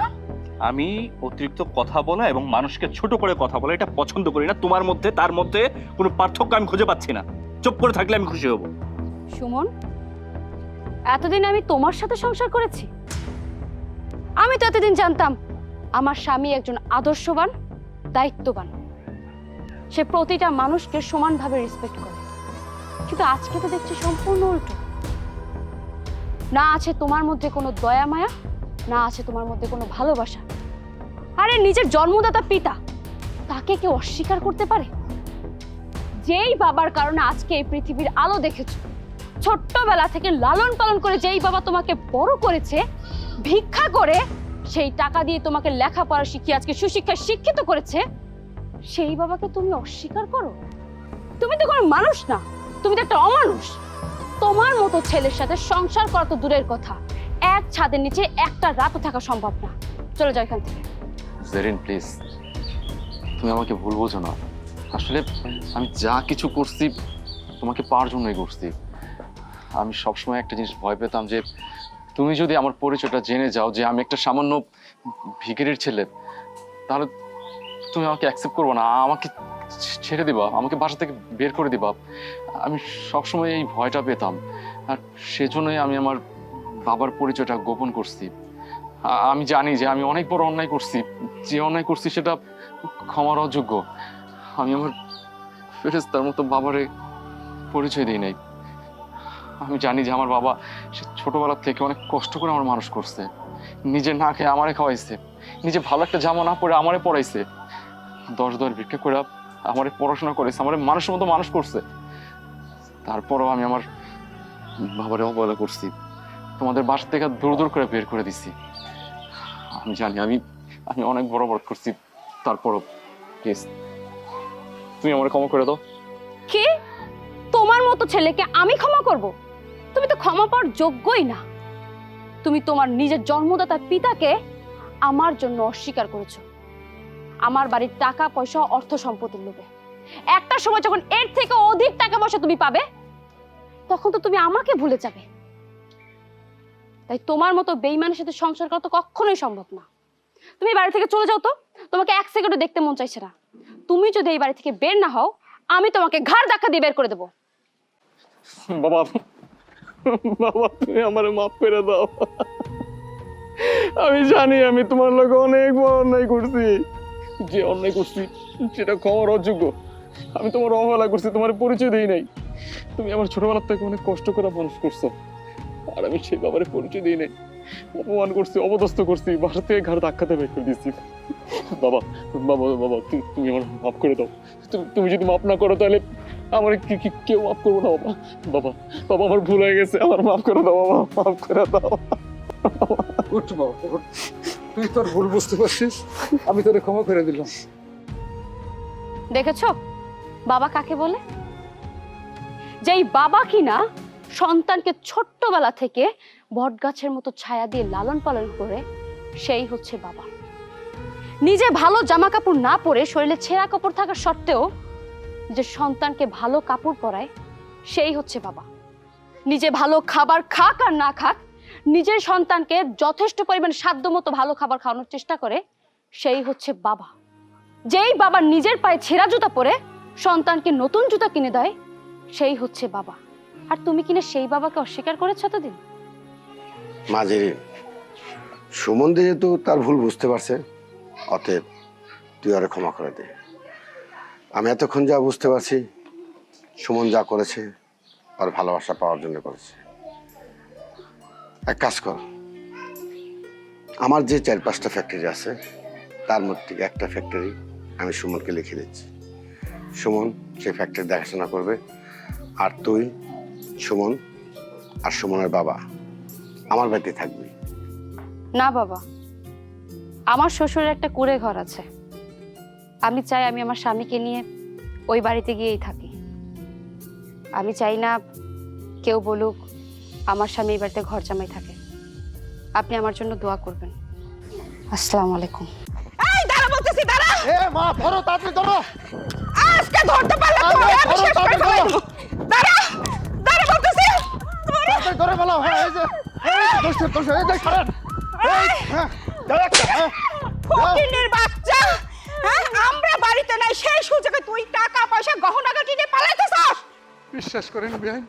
আমি অতিরিক্ত কথা বলা এবং মানুষকে ছোট করে কথা বলা এটা পছন্দ করি না। তোমার মধ্যে তার মধ্যে কোনো পার্থক্য আমি খুঁজে পাচ্ছি না। চুপ করে থাকলে আমি খুশি হব। সুমন, এতদিন আমি তোমার সাথে সংসার করেছি? আমি তো এতদিন জানতাম আমার স্বামী একজন আদর্শবান, দায়িত্ববান, সে প্রতিটা মানুষকে সমানভাবে রেসপেক্ট করে। কিন্তু আজকে তো দেখছি সম্পূর্ণ উল্টো। না আছে তোমার মধ্যে কোনো দয়া মায়া, না আছে তোমার মধ্যে কোনো ভালোবাসা। আরে নিজের জন্মদাতা পিতা, তাকে কেউ অস্বীকার করতে পারে? যেই বাবার কারণে আজকে এই পৃথিবীর আলো দেখেছো, ছোট্টবেলা থেকে লালন পালন করে যেই বাবা তোমাকে বড় করেছে, ভিক্ষা করে সেই টাকা দিয়ে তোমাকে লেখাপড়া শিখিয়ে আজকে সুশিক্ষায় শিক্ষিত করেছে, সেই বাবাকে তুমি অস্বীকার করো? তুমি তো কোনো মানুষ না, তুমি তো একটা অমানুষ। তোমার মতো ছেলের সাথে সংসার করা তো দূরের কথা, এক ছাদের নিচে একটা রাতও থাকা সম্ভব না। চলে যাও এখান থেকে। জেরিন প্লিজ, তুমি আমাকে ভুল বোঝো না। আসলে আমি যা কিছু করছি তোমাকে পাওয়ার জন্যই করছি। আমি সবসময় একটা জিনিস ভয় পেতাম যে তুমি যদি আমার পরিচয়টা জেনে যাও যে আমি একটা সামান্য ভিখারির ছেলে, তাহলে তুমি আমাকে অ্যাকসেপ্ট করবো না, আমাকে ছেড়ে দিবা, আমাকে বাসা থেকে বের করে দিবা। আমি সবসময় এই ভয়টা পেতাম, আর সেজন্যই আমি আমার বাবার পরিচয়টা গোপন করছি। আমি জানি যে আমি অনেক বড় অন্যায় করছি, যে অন্যায় করছি সেটা ক্ষমার অযোগ্য। আমি আমার ফেরেশতার মতো বাবারে পরিচয় দিই নাই। আমি জানি যে আমার বাবা সে ছোটবেলা থেকে অনেক কষ্ট করে আমার মানুষ করছে, নিজে না খেয়ে আমারে খাওয়াইছে, নিজে ভালো একটা জামা না পরে আমারে পড়াইছে, 10 ভিক্ষা করে আমারে পড়াশোনা করেছে, আমারে মানুষের মতো মানুষ করছে। তারপরও আমি আমার বাবারে অবহেলা করছি, তোমাদের বাসা থেকে দূর দূর করে বের করে দিছি। আমি জানি আমি আমি অনেক বড় অপরাধ করছি, তারপরও প্লিজ তুমি আমারে ক্ষমা করে দাও। কি? তোমার মতো ছেলেকে আমি ক্ষমা করব? তুমি তো ক্ষমা পাওয়ার যোগ্যই না। তুমি তোমার নিজের জন্মদাতা পিতাকে আমার জন্য অস্বীকার করেছো, আমার বাড়ির টাকা পয়সা অর্থ সম্পত্তির লোভে। একটা সময় যখন এর থেকে অধিক টাকা পয়সা তুমি পাবে, তখন তো তুমি আমাকে ভুলে যাবে। তাই তোমার মতো বেঈমানের সাথে সংসার করা তো কখনোই সম্ভব না। তুমি বাড়ি থেকে চলে যাও তো, তোমাকে 1 সেকেন্ডও দেখতে মন চাইছে না। তুমি যদি এই বাড়ি থেকে বের না হও, আমি তোমাকে ঘাড় ধাক্কা দিয়ে বের করে দেবো। বাবা, বাবা তুমি আমারে মাফ করে দাও। আমি জানি আমি তোমার লোক অনেক বড় অন্যায় করছি, যে অন্যায় করছি সেটা ক্ষমার অযোগ্য। আমি তোমার অবহেলা করছি, তোমার পরিচয় দিই নাই। তুমি আমার ছোটবেলা থেকে অনেক কষ্ট করে মানুষ করছো, আর আমি সেই বাবারে পরিচয় দিই নাই, অপমান করছি, অপদস্থ করছি, বাসা থেকে ঘাড় ধাক্কাতে বের করে দিচ্ছি। বাবা বাবা বাবা তুমি আমার মাফ করে দাও। তুমি যদি মাফ না করো তাহলে আমার কেউ মাফ করবো না। বাবা বাবা বাবা আমার ভুল হয়ে গেছে, আমার মাফ করে দাও বাবা, মাফ করে দাও। উঠ বাবা, উঠ। তুই তোর ভুল বুঝতে পারছিস, আমি তোরে ক্ষমা করে দিলাম। দেখেছো বাবা কাকে বলে? যেই বাবা কিনা সন্তানকে ছোট্টবেলা থেকে বটগাছের মতো ছায়া দিয়ে লালন পালন করে, সেই হচ্ছে বাবা। নিজে ভালো জামা কাপড় না পরে শরীরে ছেঁড়া কাপড় থাকা সত্ত্বেও যে সন্তানকে ভালো কাপড় পরায়, সেই হচ্ছে বাবা। নিজে ভালো খাবার খাক আর না খাক, নিজের সন্তানকে যথেষ্ট পরিমাণ সাধ্যমতো ভালো খাবার খাওয়ানোর চেষ্টা করে, সেই হচ্ছে বাবা। যেই বাবা নিজের পায়ে ছেঁড়া জুতা পরে সন্তানকে নতুন জুতা কিনে দেয়, সেই হচ্ছে বাবা। আর তুমি কিনা সেই বাবাকে অস্বীকার করেছো এতদিন। মা জেরিন, সুমন যেহেতু তার ভুল বুঝতে পারছে, অতএব তুই আরে ক্ষমা করে দে। আমি এতক্ষণ যা বুঝতে পারছি, সুমন যা করেছে আর ভালোবাসা পাওয়ার জন্য করেছে। এক কাজ কর, আমার যে 4-5টা ফ্যাক্টরি আছে তার মধ্যে থেকে একটা ফ্যাক্টরি আমি সুমনকে লিখে দিচ্ছি। সুমন সেই ফ্যাক্টরি দেখাশোনা করবে, আর তুই, সুমন আর সুমনের বাবা আমার বাড়িতে থাকবি। না বাবা, আমার শ্বশুরের একটা কুঁড়ে ঘর আছে। আমি চাই আমি আমার স্বামীকে নিয়ে ওই বাড়িতে গিয়েই থাকি। আমি চাই না কেউ বলুক আমার স্বামী এই বাড়িতে ঘর জামাই থাকে। আপনি আমার জন্য দোয়া করবেন। আসসালামু আলাইকুম। এই দাঁড়া বলতেছি, দাঁড়া। এ মা, ধরো, তাড়াতাড়ি ধরো। আজকে ধরতে পারলে তো আরে, আমি ধরো, শেষ করে তাড়াতাড়ি ফেলবো। দাঁড়া, দাঁড়া বলতেছি। তাড়াতাড়ি ধরে ফেলাও। হ্যাঁ, এই যে, দোষ, এই দেখ, ছাড়েন। এই, হ্যাঁ, দাও একটা, হ্যাঁ। ফকিনের বাচ্চা, হ্যাঁ, আমরা বাড়িতে নাই সেই সুযোগে তুই টাকা পয়সা গহনাগাটি নিয়ে পালাইতেছস। বিশ্বাস করেন বেআইন,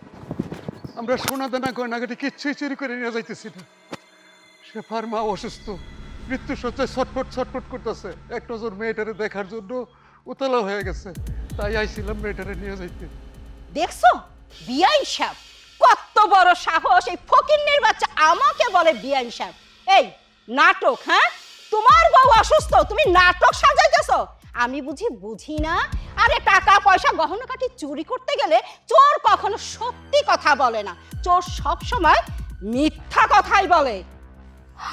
আমরা সোনা দানা গয়নাগাটি কিচ্ছুই চুরি করে নিয়ে যাইতেছি না। শেফার মা অসুস্থ, মৃত্যু সজ্জায় ছটফট করতেছে। এক নজর মেয়েটারে দেখার জন্য উতলা হয়ে গেছে, তাই আইছিলাম মেয়েটারে নিয়ে যাইতে। দেখছো বিআইন সাহেব কত বড় সাহস, এই ফকিন্নির বাচ্চা আমাকে বলে বিআইন সাহেব। এই নাটক, হ্যাঁ, তোমার বউ অসুস্থ, তুমি নাটক সাজাইতেছো। আমি বুঝি না। আরে টাকা পয়সা গহনাগাটি চুরি করতে গেলে চোর কখনো সত্যি কথা বলে না, চোর সব সময় মিথ্যা কথাই বলে।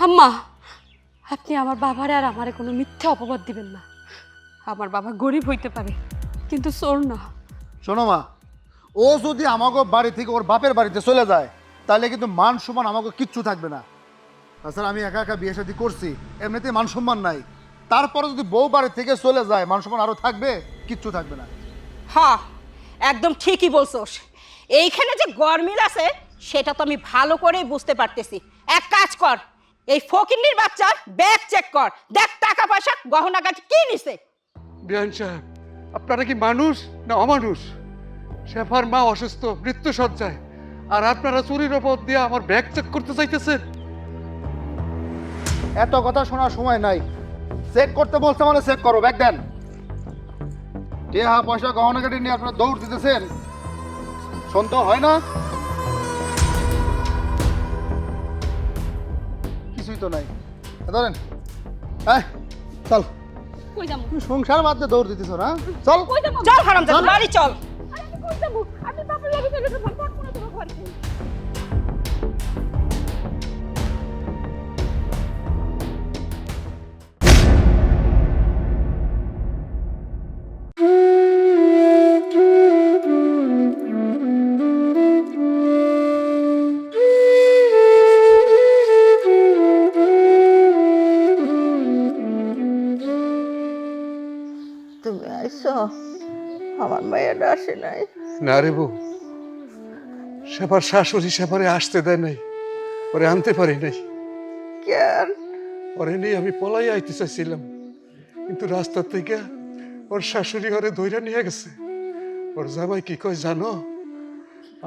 আম্মা, আপনি আমার বাবারে আর আমারে কোনো মিথ্যা অপবাদ দিবেন না। আমার বাবা গরিব হইতে পারে, কিন্তু চোর না। শোনো মা, ও যদি আমাকে বাড়ি থেকে ওর বাপের বাড়িতে চলে যায়, তাহলে কিন্তু মান সম্মান আমাকে কিচ্ছু থাকবে না। তাছাড়া আমি একা একা বিয়ে শাদী করছি, এমনিতে মান সম্মান নাই। তারপরে যদি বউ বাড়ি থেকে চলে যায়, মান সম্মান আরো থাকবে? কিচ্ছু থাকবে না। হ্যাঁ, একদম ঠিকই বলছোস। এইখানে যে গরমিল আছে সেটা তো আমি ভালো করেই বুঝতে পারতেছি। এক কাজ কর, এই ফকিন্নির বাচ্চার ব্যাগ চেক কর, দেখ টাকা পয়সা গহনাগাটি কি নিছে। বেআইন সাহেব, আপনারা কি মানুষ না অমানুষ? শেফার মা অসুস্থ, মৃত্যু সজ্জায়, আর আপনারা চুরির অপবাদ দিয়ে আমার ব্যাগ চেক করতে চাইতেছেন? এত কথা শোনার সময় নাই। চেক করতে বলছে মানে চেক করো, ব্যাগ দেন। টেহা পয়সা গহনাগাটি নিয়ে আপনারা দৌড় দিতেছেন, সন্দেহ হয় না? কিছুই তো নাই। ধরেন, হ্যাঁ, চল। কই যাবো? তুমি সংসার বাদ দিয়ে দৌড় দিতেছ না? চল। কই যাবো? চল হারামজাদা, বাড়ি চল। আরে আমি কই যাবো? আমি বাপের বাড়ি থেকে গেছি, ফোন করে তোমার বাড়িতে। তুমি আইসো, আমার মায়েরা আসে নাই। না রে বউ, শেফার শাশুড়ি শেফারে আসতে দেয় নাই, ওরে আনতে পারি নাই। কেন? ওরে নিয়ে আমি পলাই আইতে চাইছিলাম, কিন্তু রাস্তা থেকে ওর শাশুড়ি ওরে ধইরা নিয়ে গেছে। ওর জামাই কি কয় জানো?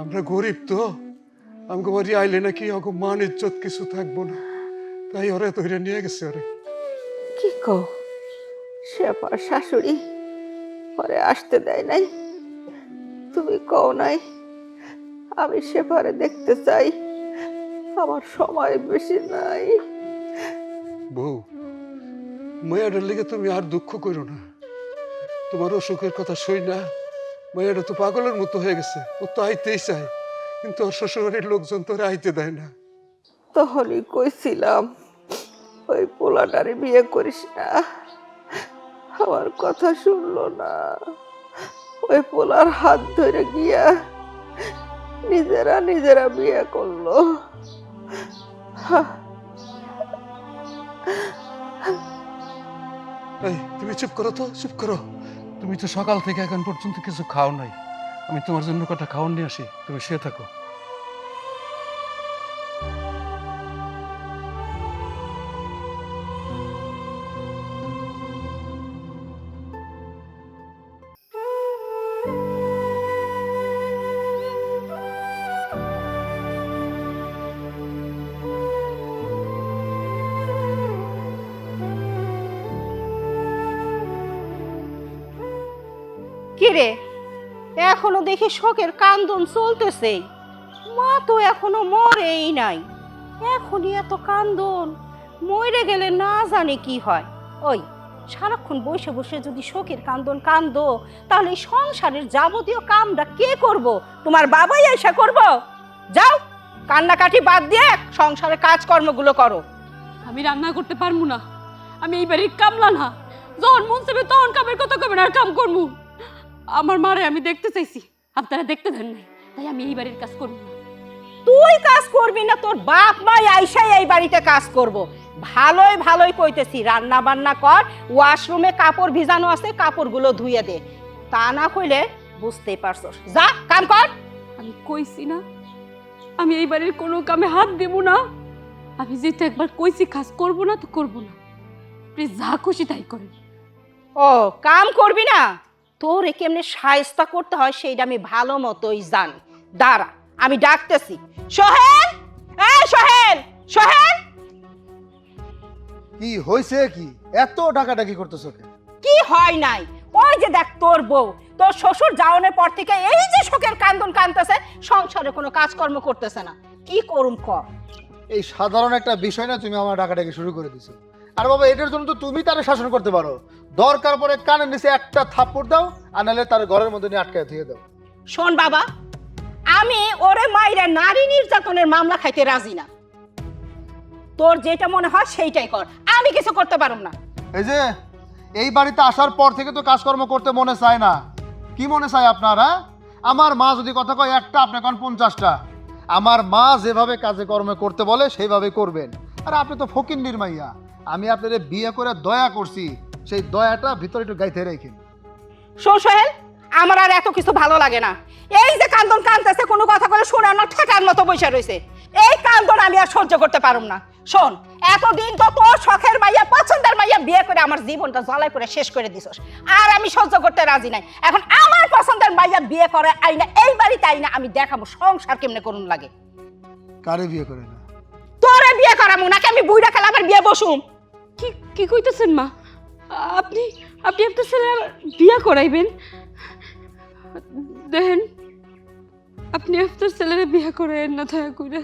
আমরা গরিব তো, আমাকে বাড়ি আইলে নাকি ওকে মান ইজ্জত কিছু থাকবো না, তাই ওরে ধইরা নিয়ে গেছে। ওরে কি কও? শেফার শাশুড়ি পরে আসতে দেয় নাই? তুমি কও নাই আমি শেফারে দেখতে চাই, আমার সময় বেশি নাই? বউ, মায়াটার লেগে তুমি আর দুঃখ করো না। তোমার অসুখের কথা শুই না, মায়াটা তো পাগলের মতো হয়ে গেছে। ও তো আইতেই চায়, কিন্তু ওর শ্বশুরের লোকজন তো ওরে আইতে দেয় না। তখনই কইছিলাম ওই পোলাটারে বিয়ে করিস না, আমার কথা শুনলো না। ওই পোলার হাত ধরে গিয়া নিজেরা বিয়ে করলো। এই তুমি চুপ করো তো, চুপ করো। তুমি তো সকাল থেকে এখন পর্যন্ত কিছু খাও নাই। আমি তোমার জন্য কটা খাওয়ান নিয়ে আসি, তুমি শুয়ে থাকো। কিরে, এখনো দেখি শোকের কান্দন চলতেছে, মা তো এখনো মরেই নাই, এখনই এত কান্দন, মরে গেলে না জানি কি হয়। ওই সারাক্ষণ বসে বসে যদি শোকের কান্দন কান্দো তাহলে এই সংসারের যাবতীয় কামটা কে করব? তোমার বাবাই এসে করব? যাও, কান্নাকাটি বাদ দিয়ে সংসারের কাজকর্মগুলো করো। আমি রান্না করতে পারবো না, আমি এই বাড়ির কামলা না। যখন মন চাইবে তখন কামের কথা কবে না, আর কাম করবো। আমার মারে আমি দেখতে চাইছি, আপনারা দেখতে দেন নাই, তাই আমি এই বাড়ির কাজ করবো না। তুই কাজ করবি না, তোর বাপ মাই আইসাই এই বাড়িতে কাজ করব। ভালোই ভালোই কইতেছি, রান্না বান্না কর, ওয়াশরুমে কাপড় ভিজানো আছে কাপড়গুলো ধুইয়ে দে, তা না হইলে বুঝতেই পারছস। যা কাম কর। আমি কইছি না আমি এই বাড়ির কোনো কামে হাত দেব না। আমি যেটা একবার কইছি কাজ করবো না তো করবো না, আপনি যা খুশি তাই করেন। ও কাম করবি না? তোর কেমনে সায়স্তা করতে হয় সেইটা আমি ভালো মতোই জানি। দাঁড়া, আমি ডাকতেছি। সোহেল, এই সোহেল, সোহেল। কি হয়েছে? কি এত ডাকাডাকি করতেছো কেন? কি হয় নাই? ওই যে দেখ তোর বউ, তোর শ্বশুর যাওয়ানোর পর থেকে এই যে শোকের কান্দন কান্দতেছে, সংসারে কোনো কাজকর্ম করতেছে না। কি করুম ক? এই সাধারণ একটা বিষয় না তুমি আমার ডাকাডাকি শুরু করে দিছো। আর বাবা, এটার জন্য তো তুমি তারে শাসন করতে পারো। দরকার পরে কানের নিচে একটা থাপ্পড় দাও, আর নাহলে তার ঘরের মধ্যে নিয়ে আটকায় দিয়ে দাও। শোন বাবা, আমি ওরে মাইরা নারী নির্যাতনের মামলা খাইতে রাজি না। তোর যেটা মনে হয় সেইটাই কর, আমি কিছু করতে পারুম না। এই যে এই বাড়িতে আসার পর থেকে তো কাজকর্ম করতে মনে চায় না। কি মনে চায় আপনার? হ্যাঁ, আমার মা যদি কথা কয় একটা, আপনি কন 50টা। আমার মা যেভাবে কাজে কর্মে করতে বলে সেইভাবে করবেন। আর আপনি তো ফকিন্নির মাইয়া। আমি আপনাদের বিয়ে করে দয়া করছি, সেই দয়াটা ভিতরে একটু গাইতে রেখেন। শোন সোহেল, আমার আর এত কিছু ভালো লাগে না। এই যে কান্দন কান্দতেছে, কোনো কথা বলে শোনা না, ঠেকার মতো বসে রয়েছে। এই কান্দন আমি আর সহ্য করতে পারুম না। শোন, এতদিন তো তোর শখের মাইয়া, পছন্দের মাইয়া বিয়ে করে আমার জীবনটা জ্বালাই করে শেষ করে দিছস, আর আমি সহ্য করতে রাজি নাই। এখন আমার পছন্দের মাইয়া বিয়ে করে আইনা এই বাড়িতে আইনা আমি দেখাবো সংসার কেমনে করুন লাগে। কারে বিয়ে করে না? তোরে বিয়ে করামু নাকি আমি বুইড়া খেলা আবার বিয়ে বসুম? কি কি কইতেছেন মা? আপনি আপনি আপনার ছেলে বিয়া করাইবেন? দেখেন, আপনি আপনার ছেলের বিয়া করাইন না দয়া কইরা।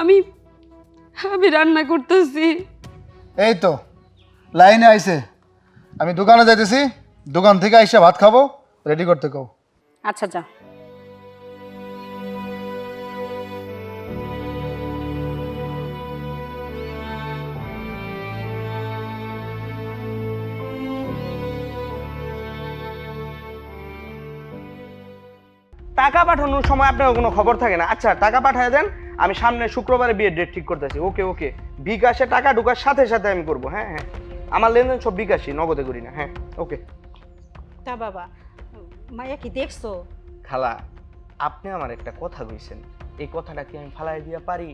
আমি আমি রান্না করতেছি। এই তো লাইনে আইছে, আমি দোকানে যাইতেছি। দোকান থেকে আইসা ভাত খাবো, রেডি করতে কও। আচ্ছা যা। টাকা পাঠানোর সময় আপনার কোনো খবর থাকে না। আচ্ছা, টাকা পাঠিয়ে দেন, আমি সামনে শুক্রবারে বিয়ের ডেট ঠিক করতেছি। ওকে ওকে, বিকাশে টাকা ঢোকার সাথে সাথে আমি করবো। হ্যাঁ হ্যাঁ, আমার লেনদেন সব বিকাশই, নগদে করি না। হ্যাঁ ওকে। তা বাবা, মাইয়া কি দেখছো? খালা, আপনি আমার একটা কথা কইছেন, এই কথাটা কি আমি ফালাই দিয়া পারি?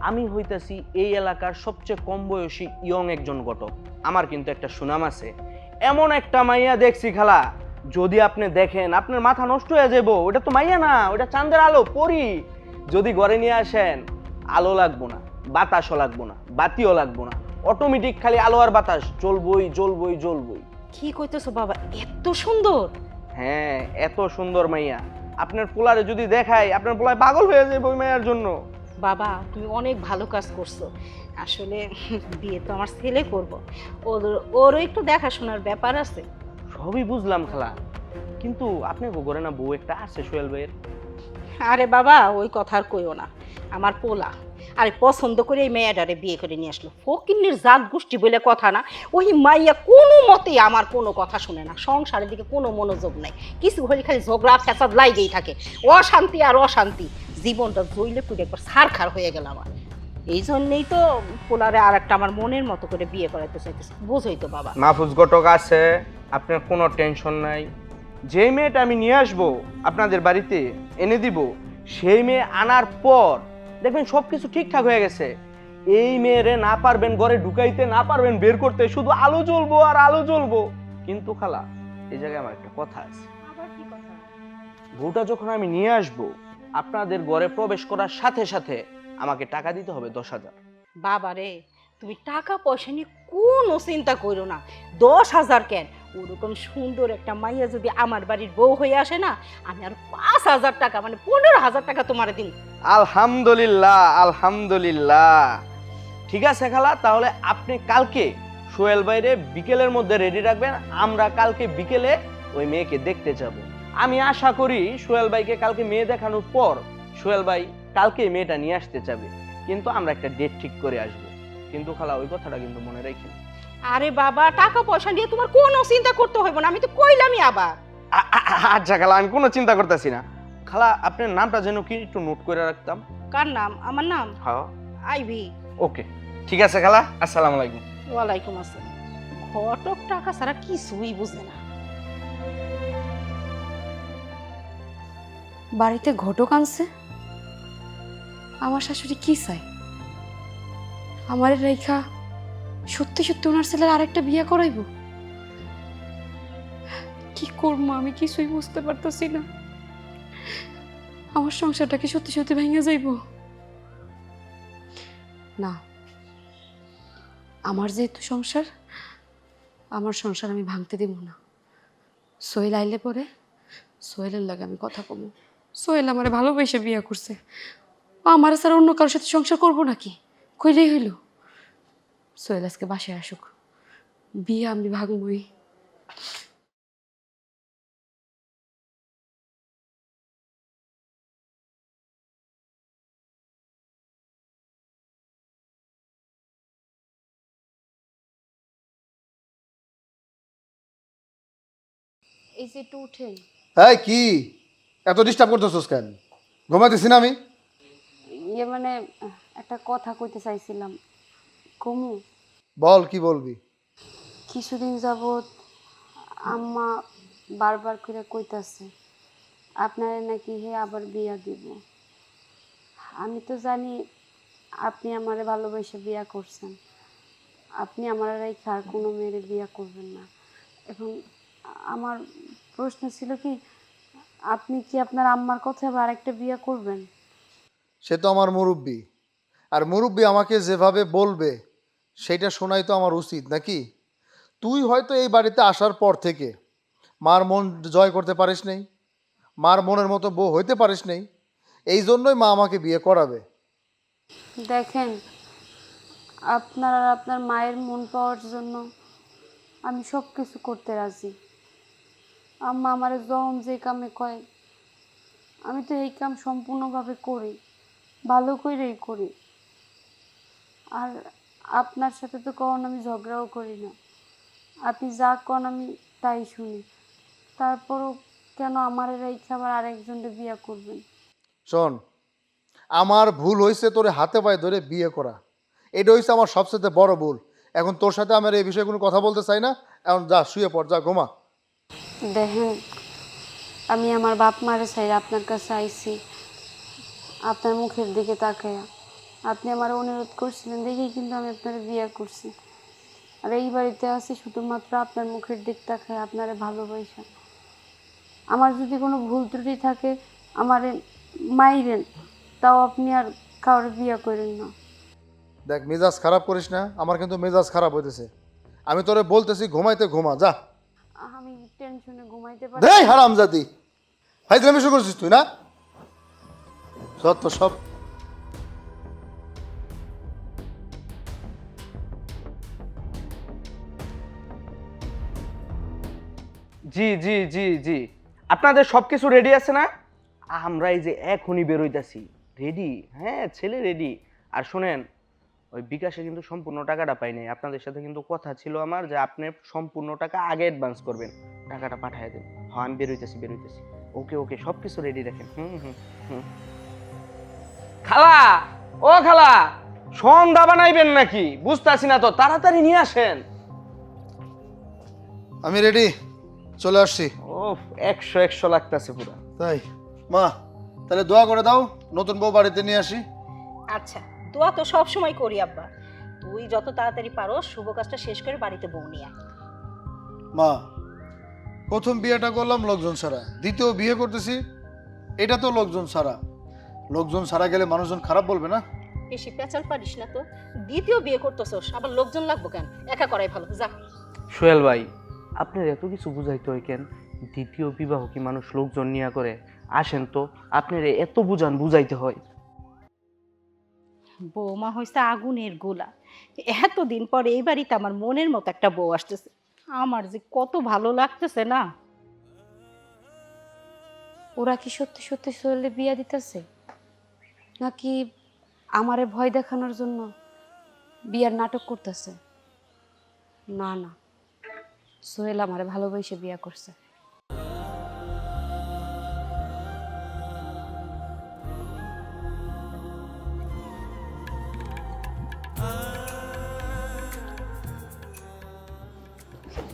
আমি হইতাছি এই এলাকার সবচেয়ে কম বয়সী ইয়ং একজন ঘটক। আমার কিন্তু একটা সুনাম আছে। এমন একটা মাইয়া দেখছি খালা, যদি আপনি দেখেন আপনার মাথা নষ্ট হয়ে যাবো। ওটা তো মাইয়া না, ওটা চাঁদের আলো, পরি। যদি ঘরে নিয়ে আসেন, আলো লাগবো না, বাতাসও লাগবো না, বাতিও লাগবো না, অটোমেটিক খালি আলো আর বাতাস জ্বলবই জ্বলবই জ্বলবই। কি কইতেছো বাবা, এত সুন্দর? হ্যাঁ, এত সুন্দর মাইয়া। আপনার পোলারে যদি দেখায়, আপনার পোলায় পাগল হয়ে যাবে ওই মাইয়ার জন্য। বাবা, তুমি অনেক ভালো কাজ করছো। আসলে বিয়ে তো আমার ছেলে করব, ওরও একটু দেখাশোনার ব্যাপার আছে। সবই বুঝলাম খালা, কিন্তু আপনি ঘরে না বউ একটা আছে সোহেল ভাইয়ের? আরে বাবা, ওই কথা আর কইও না। আমার পোলা আরে পছন্দ করে এই মেয়েটারে বিয়ে করে নিয়ে আসলো। ফকিন্নির জাত গোষ্ঠী বলে কথা না, ওই মাইয়া কোনো মতেই আমার কোনো কথা শুনে না, সংসারের দিকে কোনো মনোযোগ নাই। কিছু হলে খালি ঝগড়া ফ্যাসাদ লাগেই থাকে, অশান্তি আর অশান্তি। জীবনটা জইলে পুড়ে একবার সারখার হয়ে গেল আমার। এই জন্যেই তো পোলারে আর একটা আমার মনের মতো করে বিয়ে করাইতে চাইতেছে, বুঝই তো বাবা। মাহফুজ ঘটক আছে, আপনার কোনো টেনশন নাই। যে মেয়েটা আমি নিয়ে আসবো আপনাদের বাড়িতে এনে দিব, সেই মেয়ে আনার পর দেখবেন সবকিছু ঠিকঠাক হয়ে গেছে। এই মেয়েরে না পারবেন ঘরে ঢুকাইতে, না পারবেন বের করতে, শুধু আলো জ্বলবো আর আলো জ্বলবো। কিন্তু খালা, এই জায়গায় আমার একটা কথা আছে। বউটা যখন আমি নিয়ে আসবো, আপনাদের ঘরে প্রবেশ করার সাথে সাথে আমাকে টাকা দিতে হবে 10,000। বাবা রে, তুমি টাকা পয়সা নিয়ে কোনো চিন্তা করো না। 10,000 কেন, ওরকম সুন্দর একটা মাইয়া যদি আমার বাড়ির বউ হয়ে আসে না, আমি আর 5,000 টাকা মানে 15,000 টাকা তোমার দিন। আলহামদুলিল্লাহ আলহামদুলিল্লাহ। ঠিক আছে খালা, তাহলে আপনি কালকে সোহেল ভাইরে বিকেলের মধ্যে রেডি রাখবেন, আমরা কালকে বিকেলে ওই মেয়েকে দেখতে যাব। আমি আশা করি সোহেল ভাইকে কালকে মেয়ে দেখানোর পর সোহেল ভাই কালকে মেয়েটা নিয়ে আসতে চাবে, কিন্তু আমরা একটা ডেট ঠিক করে আসব। কিন্তু খালা ওই কথাটা কিন্তু মনে রাখেন। আরে বাবা, টাকা পয়সা নিয়ে তোমার কোনো চিন্তা করতে হইব না, আমি তো কইলামই আবার। আচ্ছা খালা, আমি কোনো চিন্তা করতেছি না। খালা আপনার নামটা যেন কি একটু নোট করে রাখতাম। কার নাম? আমার নাম হ্যাঁ, আইভি। ওকে ঠিক আছে খালা, আসসালামু আলাইকুম। ওয়ালাইকুম আসসালাম। ঘটক টাকা ছাড়া কিছুই বুঝে না। বাড়িতে ঘটক আনছে, আমার শাশুড়ি কি চাই? আমার রেখা সত্যি সত্যি ওনার ছেলের আরেকটা বিয়ে করাইব? কি করবো আমি কিছুই বুঝতে পারতেছি না। আমার সংসারটা কি সত্যি সত্যি ভেঙে যাইব? না, আমার যেহেতু সংসার, আমার সংসার আমি ভাঙতে দেব না। সোহেল আইলে পরে সোহেলের লাগে আমি কথা কমু। সোহেল আমার ভালোবেসে বিয়ে করছে, আমার ছাড়া অন্য কারোর সাথে সংসার করবো নাকি? কইলেই হইল। সোহেল আজকে বাসায় আসুক, বিয়ে আমি ভাঙবই। এই যে একটু উঠেন। এই কি এত ডিস্টার্ব করতেছস কেন? ঘুমাইতেছি না আমি। ইয়ে মানে একটা কথা কইতে চাইছিলাম। কমু? বল, কি বলবি? কিছুদিন যাবৎ আম্মা বারবার করে কইতাছে আপনারে নাকি হে আবার বিয়া দিব। আমি তো জানি আপনি আমারে ভালোবেসে বিয়া করছেন, আপনি আমার রেখে আর কোনো মেয়েরে বিয়া করবেন না। এখন আমার প্রশ্ন ছিল কি, আপনি কি আপনার আম্মার কথা আবার আরেকটা বিয়া করবেন? সে তো আমার মুরব্বি, আর মুরব্বি আমাকে যেভাবে বলবে সেটা শোনাই তো আমার উচিত নাকি? তুই হয়তো এই বাড়িতে আসার পর থেকে মার মন জয় করতে পারিস নাই, মার মনের মতো বউ হইতে পারিস নাই, এই জন্যই মা আমাকে বিয়ে করাবে। দেখেন, আপনার আর আপনার মায়ের মন পাওয়ার জন্য আমি সব কিছু করতে রাজি। আম্মা আমার যখন যে কামে কয় আমি তো এই কাম সম্পূর্ণভাবে করি, ভালো করেই করি। আর আপনার সাথে তো কখন আমি ঝগড়াও করি না, আপনি যা কন আমি তাই শুনি। তারপরও কেন আমার রেখে আবার আরেকজনকে বিয়ে করবেন? শোন, আমার ভুল হয়েছে তোরে হাতে পায়ে ধরে বিয়ে করা, এটা হয়েছে আমার সবচেয়ে বড় ভুল। এখন তোর সাথে আমার এই বিষয়ে কোনো কথা বলতে চাই না। এখন যা, শুয়ে পড়, যা ঘুমা। দেখেন, আমি আমার বাপ মারে চাই আপনার কাছে আইছি আপনার মুখের দিকে তাকায়া। আপনি আমার অনুরোধ করছিলেন দেখেই কিন্তু আমি আপনার বিয়ে করছি। আর এই বাড়িতে আছি শুধুমাত্র আপনার মুখের দিক তাকায়, আপনারে ভালোবাসা। আমার যদি কোনো ভুল ত্রুটি থাকে আমারে মাইরেন, তাও আপনি আর কাউরে বিয়ে করেন না। দেখ, মেজাজ খারাপ করিস না, আমার কিন্তু মেজাজ খারাপ হইতেছে। আমি তোরে বলতেছি ঘুমাইতে ঘুমা, যা। আমি টেনশনে ঘুমাইতে পারি। দেই হারামজাদি, ফাইজলামি শুরু করছিস তুই না? সত্য সব। জি জি জি জি, আপনাদের সবকিছু রেডি আছে না? আমরা এই যে এখনই বেরোইতাছি। রেডি? হ্যাঁ, ছেলে রেডি। আর শোনেন, ওই বিকাশে কিন্তু সম্পূর্ণ টাকাটা পাই নাই। আপনাদের সাথে কিন্তু কথা ছিল আমার যে আপনি সম্পূর্ণ টাকা আগে অ্যাডভান্স করবেন, টাকাটা পাঠিয়ে দেন। হ্যাঁ, আমি বেরোইতেছি। ওকে ওকে, সবকিছু রেডি রাখেন। হুম। খালা, ও খালা, সন্ধ্যা বানাইবেন নাকি? বুঝতেছি না তো, তাড়াতাড়ি নিয়ে আসেন। আমি রেডি, চলে আসছি। ও, 100 লাগতেছে পুরো। তাই মা, তাহলে দোয়া করে দাও নতুন বউ বাড়িতে নিয়ে আসি। আচ্ছা, দোয়া তো সব সময় করি আব্বা। তুই যত তাড়াতাড়ি পারো শুভ কাজটা শেষ করে বাড়িতে বউ নিয়ে আয়। মা, প্রথম বিয়েটা করলাম লোকজন ছাড়া, দ্বিতীয় বিয়ে করতেছি, এটা তো লোকজন ছাড়া। লোকজন ছাড়া গেলে মানুষজন খারাপ বলবে না? বেশি পেঁচাল পারিস না তো। দ্বিতীয় বিয়ে করতেছস, আবার লোকজন লাগবো কেন? একা করাই ভালো, যা। সোহেল ভাই, আপনার এত কিছু বুঝাইতে হয় কেন? দ্বিতীয় বিবাহ কি মানুষ লোকজন নিয়ে করে? আসেন তো, আপনার এত বুঝাইতে হয়। বৌমা হয়েছে আগুনের গোলা। এতদিন পরে এই বাড়িতে আমার মনের মতো একটা বউ আসতেছে, আমার যে কত ভালো লাগতেছে না। ওরা কি সত্যি সত্যি সোহেলে বিয়া দিতেছে, নাকি আমারে ভয় দেখানোর জন্য বিয়ার নাটক করতেছে? না না, সোহেল আমারে ভালোবেসে বিয়া করছে।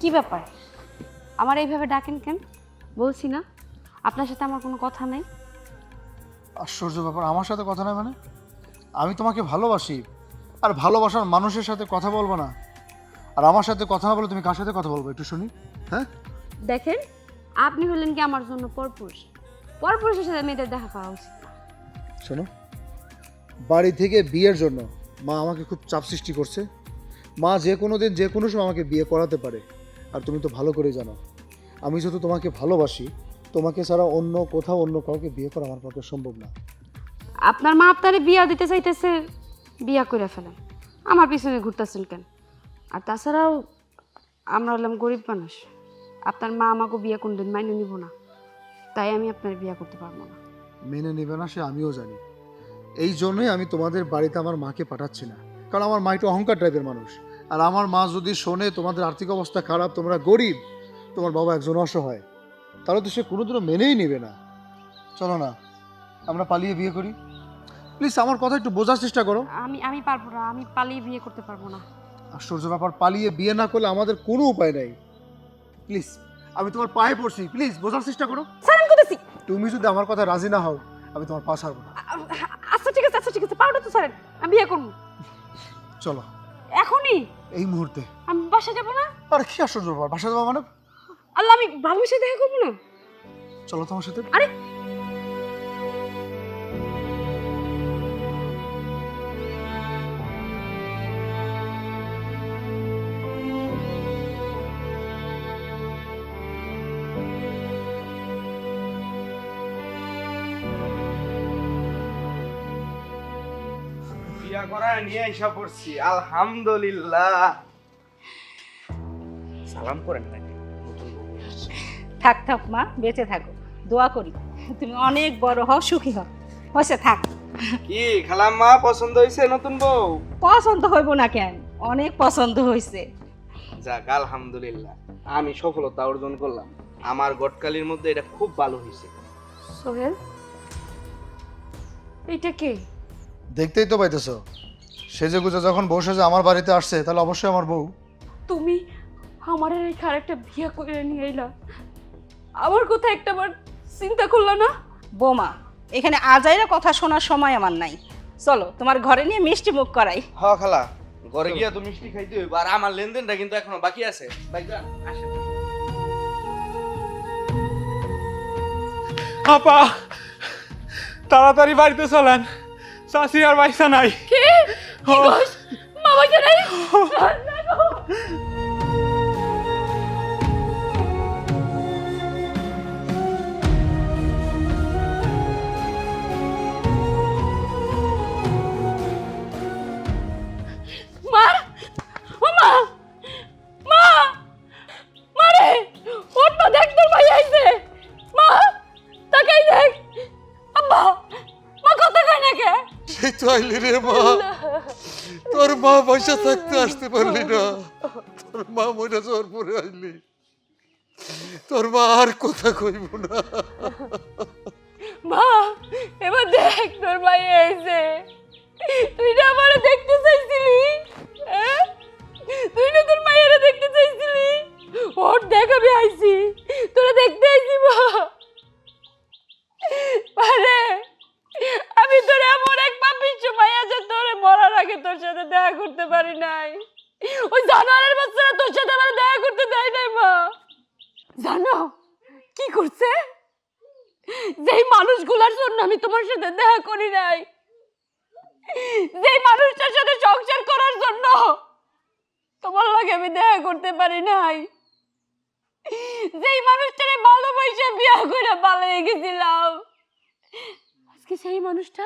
কি ব্যাপার, আমার এইভাবে ডাকেন কেন? বলছি না আপনার সাথে আমার কোনো কথা নেই। আশ্চর্য ব্যাপার, আমার সাথে কথা নয় মানে? আমি তোমাকে ভালোবাসি, আর ভালোবাসার মানুষের সাথে কথা বলবো না? আর আমার সাথে কথা না বলে তুমি কার সাথে কথা বলবো একটু শুনি? হ্যাঁ, দেখেন, আপনি হলেন কি আমার জন্য পরপুরুষ? পরপুরুষের সাথে মেয়েদের দেখা করা উচিত না। শোনো, বাড়ি থেকে বিয়ের জন্য মা আমাকে খুব চাপ সৃষ্টি করছে। মা যে কোনো দিন যে কোনো সময় আমাকে বিয়ে করাতে পারে। আর তুমি তো ভালো করে জানো, আমি যেহেতু তোমাকে ভালোবাসি, তোমাকে ছাড়া অন্য কোথাও অন্য কাউকে বিয়ে করা আমার পক্ষে সম্ভব না। আপনার মা আপনারে বিয়া দিতে চাইতেছে, বিয়া করে ফেলেন। আমার পিছনে ঘুরতেছেন কেন? আর তাছাড়াও আমরা হলাম গরিব মানুষ, আপনার মা আমাকে বিয়া কোনদিন মাইনে নিব না, তাই আমি আপনার বিয়া করতে পারবো না। মেনে নেবে না সে আমিও জানি, এই জন্যই আমি তোমাদের বাড়িতে আমার মাকে পাঠাচ্ছি না। কারণ আমার মা একটু অহংকার টাইপের মানুষ। আর আমার মা যদি শোনে তোমাদের আর্থিক অবস্থা খারাপ, তোমরা গরিব, তোমার বাবা একজন অসহায়, তাহলে তো সে কোনোদিনও মেনেই নেবে না। চলো না আমরা পালিয়ে বিয়ে করি, প্লিজ আমার কথা একটু বোঝার চেষ্টা করো। আমি পারবো না, আমি পালিয়ে বিয়ে করতে পারবো না। আশ্চর্য ব্যাপার, পালিয়ে বিয়ে না করলে আমাদের কোনো উপায় নাই। প্লিজ, আমি তোমার পায়ে পড়ছি, প্লিজ বোঝার চেষ্টা করো। সারান করতেছি। তুমি যদি আমার কথা রাজি না হও, আমি তোমার পা ছাড়বো না। আচ্ছা ঠিক আছে, পাউডার তো সারেন, আমি বিয়ে করবো। চলো এখনই? এই মুহূর্তে। আমি বাসা যাবো না। আরে কি আশ্চর্য ব্যাপার, বাসা যাবো মানে? আল্লাহ, আমি ভালোবেসে দেখা করবো না? চলো তোমার সাথে। আরে বিয়া করা নিয়ে আইসা পড়ছি, আলহামদুলিল্লাহ। সালাম করেন নাকি? নতুন বউ আসছে। থাক থাক মা, বেঁচে থাকো, দোয়া করি তুমি অনেক বড় হও, সুখী হও। হয়েছে, থাক। কি খালাম্মা, পছন্দ হয়েছে নতুন বউ? পছন্দ হইব না কেন, অনেক পছন্দ হয়েছে। যাক আলহামদুলিল্লাহ, আমি সফলতা অর্জন করলাম। আমার গটকালির মধ্যে এটা খুব ভালো হয়েছে। সোহেল, এটা কে? দেখতেই তো পাইতেছো, সেজে গুজে যখন বউ সেজে আমার বাড়িতে আসছে, তাহলে অবশ্যই আমার বউ। তুমি আমার রেখে আরেকটা বিয়ে করে নিয়ে এলা, আমার কথা একটা বার চিন্তা করলা না? বৌমা, এখানে আজাইরা কথা শোনার সময় আমার নাই, চলো তোমার ঘরে নিয়ে মিষ্টি মুখ করাই। হ খালা, ঘরে গিয়া তো মিষ্টি খাইতে হইব, আর আমার লেনদেনটা কিন্তু এখনো বাকি আছে। ভাইজান আসেন। আপা, তাড়াতাড়ি বাড়িতে চলেন, চাষি আর পয়সা নাই। কি কইস? মামা জানাই মা, মা, মা, মারে ওর তো দেখ, তোর ভাই আইছে। মা, তাকাই দেখ। আব্বা, মা কথা কয় না কে? সেই তো আইলি রে মা, তোর মা পয়সা থাকতে আসতে পারলি না, তোর মা মরে যাওয়ার পরে আইলি। তোর মা আর কথা কইব না। মা, এবার দেখ তোর ভাই আইছে। তুই না আমারে দেখতে চাইছিলি? হ্যাঁ? তুই না তোর মায়েরা দেখতে চাইছিলি? ওর দেখ আমি আইছি, তোরা দেখতে আইছি। মা আরে, আমি তোর এমন এক পাপিষ্ঠ মাইয়া যে তোরে মরার আগে তোর সাথে দেখা করতে পারি নাই। ওই জানোয়ারের বাচ্চারা তোর সাথে আমার দেখা করতে দেয় নাই। মা জানো কি করছে? যেই মানুষগুলোর জন্য আমি তোমার সাথে দেখা করি নাই, যেই মানুষটার সাথে সংসার করার জন্য তোমার লাগে আমি দেখা করতে পারি নাই, যেই মানুষটারে ভালোবাসে বিয়া করে পালিয়ে গেছিলাম, আজকে সেই মানুষটা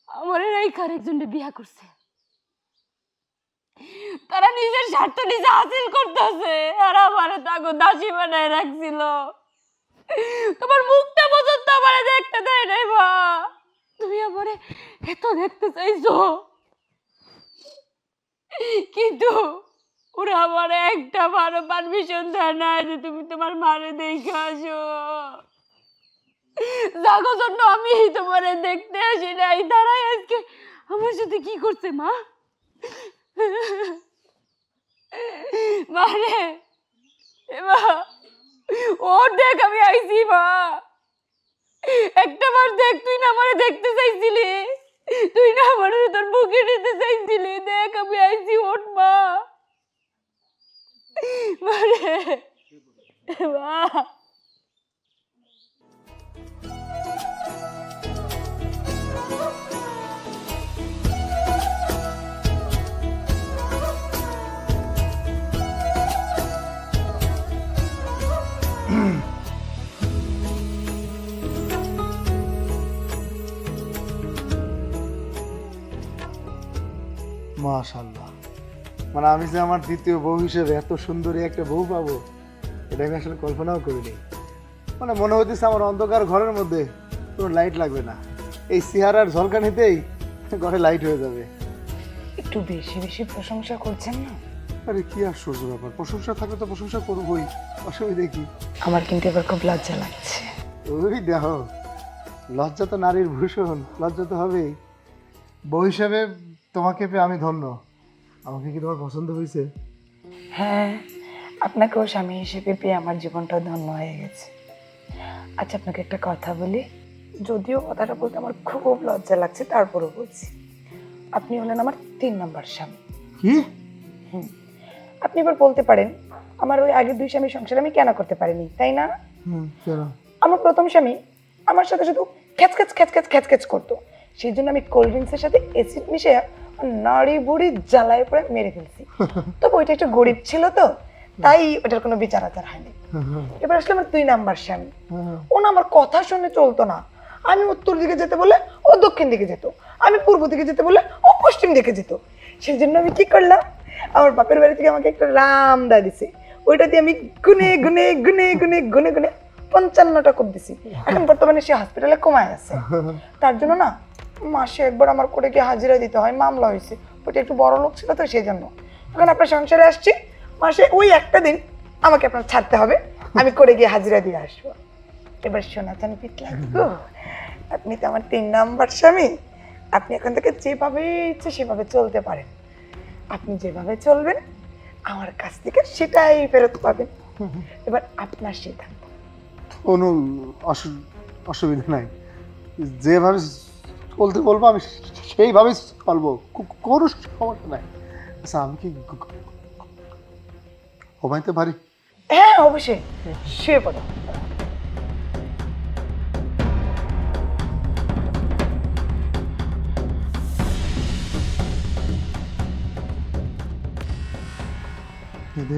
আমার রাইখার একজনকে বিয়া করছে। তারা নিজের স্বার্থ নিজে হাসিল করতেছে, আর আমার তাকে দাসী বানায় রাখছিল। তোমার মুখটা পর্যন্ত আমার দেখতে দেয় নাই মা। তুমি আমারে এত দেখতে চাইছো, কিন্তু ওরা আমার একটা ভালো পারমিশন দেয় না যে তুমি তোমার মারে দেখে আসো। যাগো জন্য আমি তোমারে দেখতে আসি নাই, তারাই আজকে আমার সাথে কি করছে মা। মারে মা, ও দেখ আমি আইছি মা। একটা বার দেখ, তুই না আমারে দেখতে চাইছিলি, তুই না আমার তোর বুকে নিতে চাইছিলি। দেখ আমি আইছি, ওঠ মা। মারে মা। মাশাআল্লাহ, মানে আমি যে আমার দ্বিতীয় বউ হিসেবে এত সুন্দরী একটা বউ পাবো এটা আমি আসলে কল্পনাও করিনি। মানে মনে হইতেছে আমার অন্ধকার ঘরের মধ্যে কোনো লাইট লাগবে না, এই চেহারার ঝলকানিতেই ঘরে লাইট হয়ে যাবে। একটু বেশি বেশি প্রশংসা করছেন না? আরে কি আশ্চর্য ব্যাপার, প্রশংসা থাকলে তো প্রশংসা করবোই, অসুবিধা কি? আমার কিন্তু এবার খুব লজ্জা লাগছে। ওই দেখো, লজ্জা তো নারীর ভূষণ, লজ্জা তো হবেই। বউ হিসাবে তোমাকে পেয়ে আমি ধন্য। আমাকে কি তোমার পছন্দ হয়েছে? হ্যাঁ, আপনাকেও স্বামী হিসেবে পেয়ে আমার জীবনটা ধন্য হয়ে গেছে। আচ্ছা, আপনাকে একটা কথা বলি, যদিও কথাটা বলতে আমার খুব লজ্জা লাগছে, তারপরও বলছি। আপনি হলেন আমার 3 নম্বর স্বামী। কি? আপনি এবার বলতে পারেন আমার ওই আগের 2 স্বামীর সংসার আমি কেন করতে পারিনি, তাই না? কেন? আমার প্রথম স্বামী আমার সাথে শুধু খ্যাচ খ্যাচ খ্যাচ খ্যাচ খ্যাচ খ্যাচ করতো, সেই জন্য আমি কোল্ড ড্রিঙ্কসের সাথে অ্যাসিড মিশিয়ে নাড়ি বুড়ি জ্বালায় পরে মেরে ফেলছি। তবে ওইটা একটু গরিব ছিল তো, তাই ওটার কোনো বিচার আচার হয়নি। এবার আসলে আমার 2 নাম্বার স্বামী, ও না আমার কথা শুনে চলতো না। আমি উত্তর দিকে যেতে বলে ও দক্ষিণ দিকে যেত, আমি পূর্ব দিকে যেতে বলে ও পশ্চিম দিকে যেত। সেই জন্য আমি কি করলাম, আমার বাপের বাড়ি থেকে আমাকে একটা রামদা দিছে, ওইটা দিয়ে আমি গুনে গুনে গুনে গুনে গুনে গুনে 55টা কোপ দিছি। এখন বর্তমানে সে হসপিটালে কমায় আছে। তার জন্য না মাসে একবার আমার করে গিয়ে হাজিরা দিতে হয়, মামলা হয়েছে, ওইটা একটু বড় লোক ছিল তো সেই জন্য। এখন আপনার সংসারে আসছি, মাসে ওই একটা দিন আমাকে আপনার ছাড়তে হবে, আমি করে গিয়ে হাজিরা দিয়ে আসবো। এবার শোনা চান পিট লাগবে, আপনি তো আমার 3 নাম্বার স্বামী। আপনি এখন থেকে যেভাবে ইচ্ছে সেভাবে চলতে পারেন। আপনি যেভাবে চলবেন আমার কাছ থেকে সেটাই ফেরত পাবেন। এবার আপনার সিদ্ধান্ত। কোনো অসুবিধা নাই, যেভাবে চলতে বলবো আমি সেইভাবে চলবো, কোনো সমস্যা নাই। আচ্ছা, আমি কি ঘুমাইতে পারি? হ্যাঁ অবশ্যই, শুয়ে পড়ো।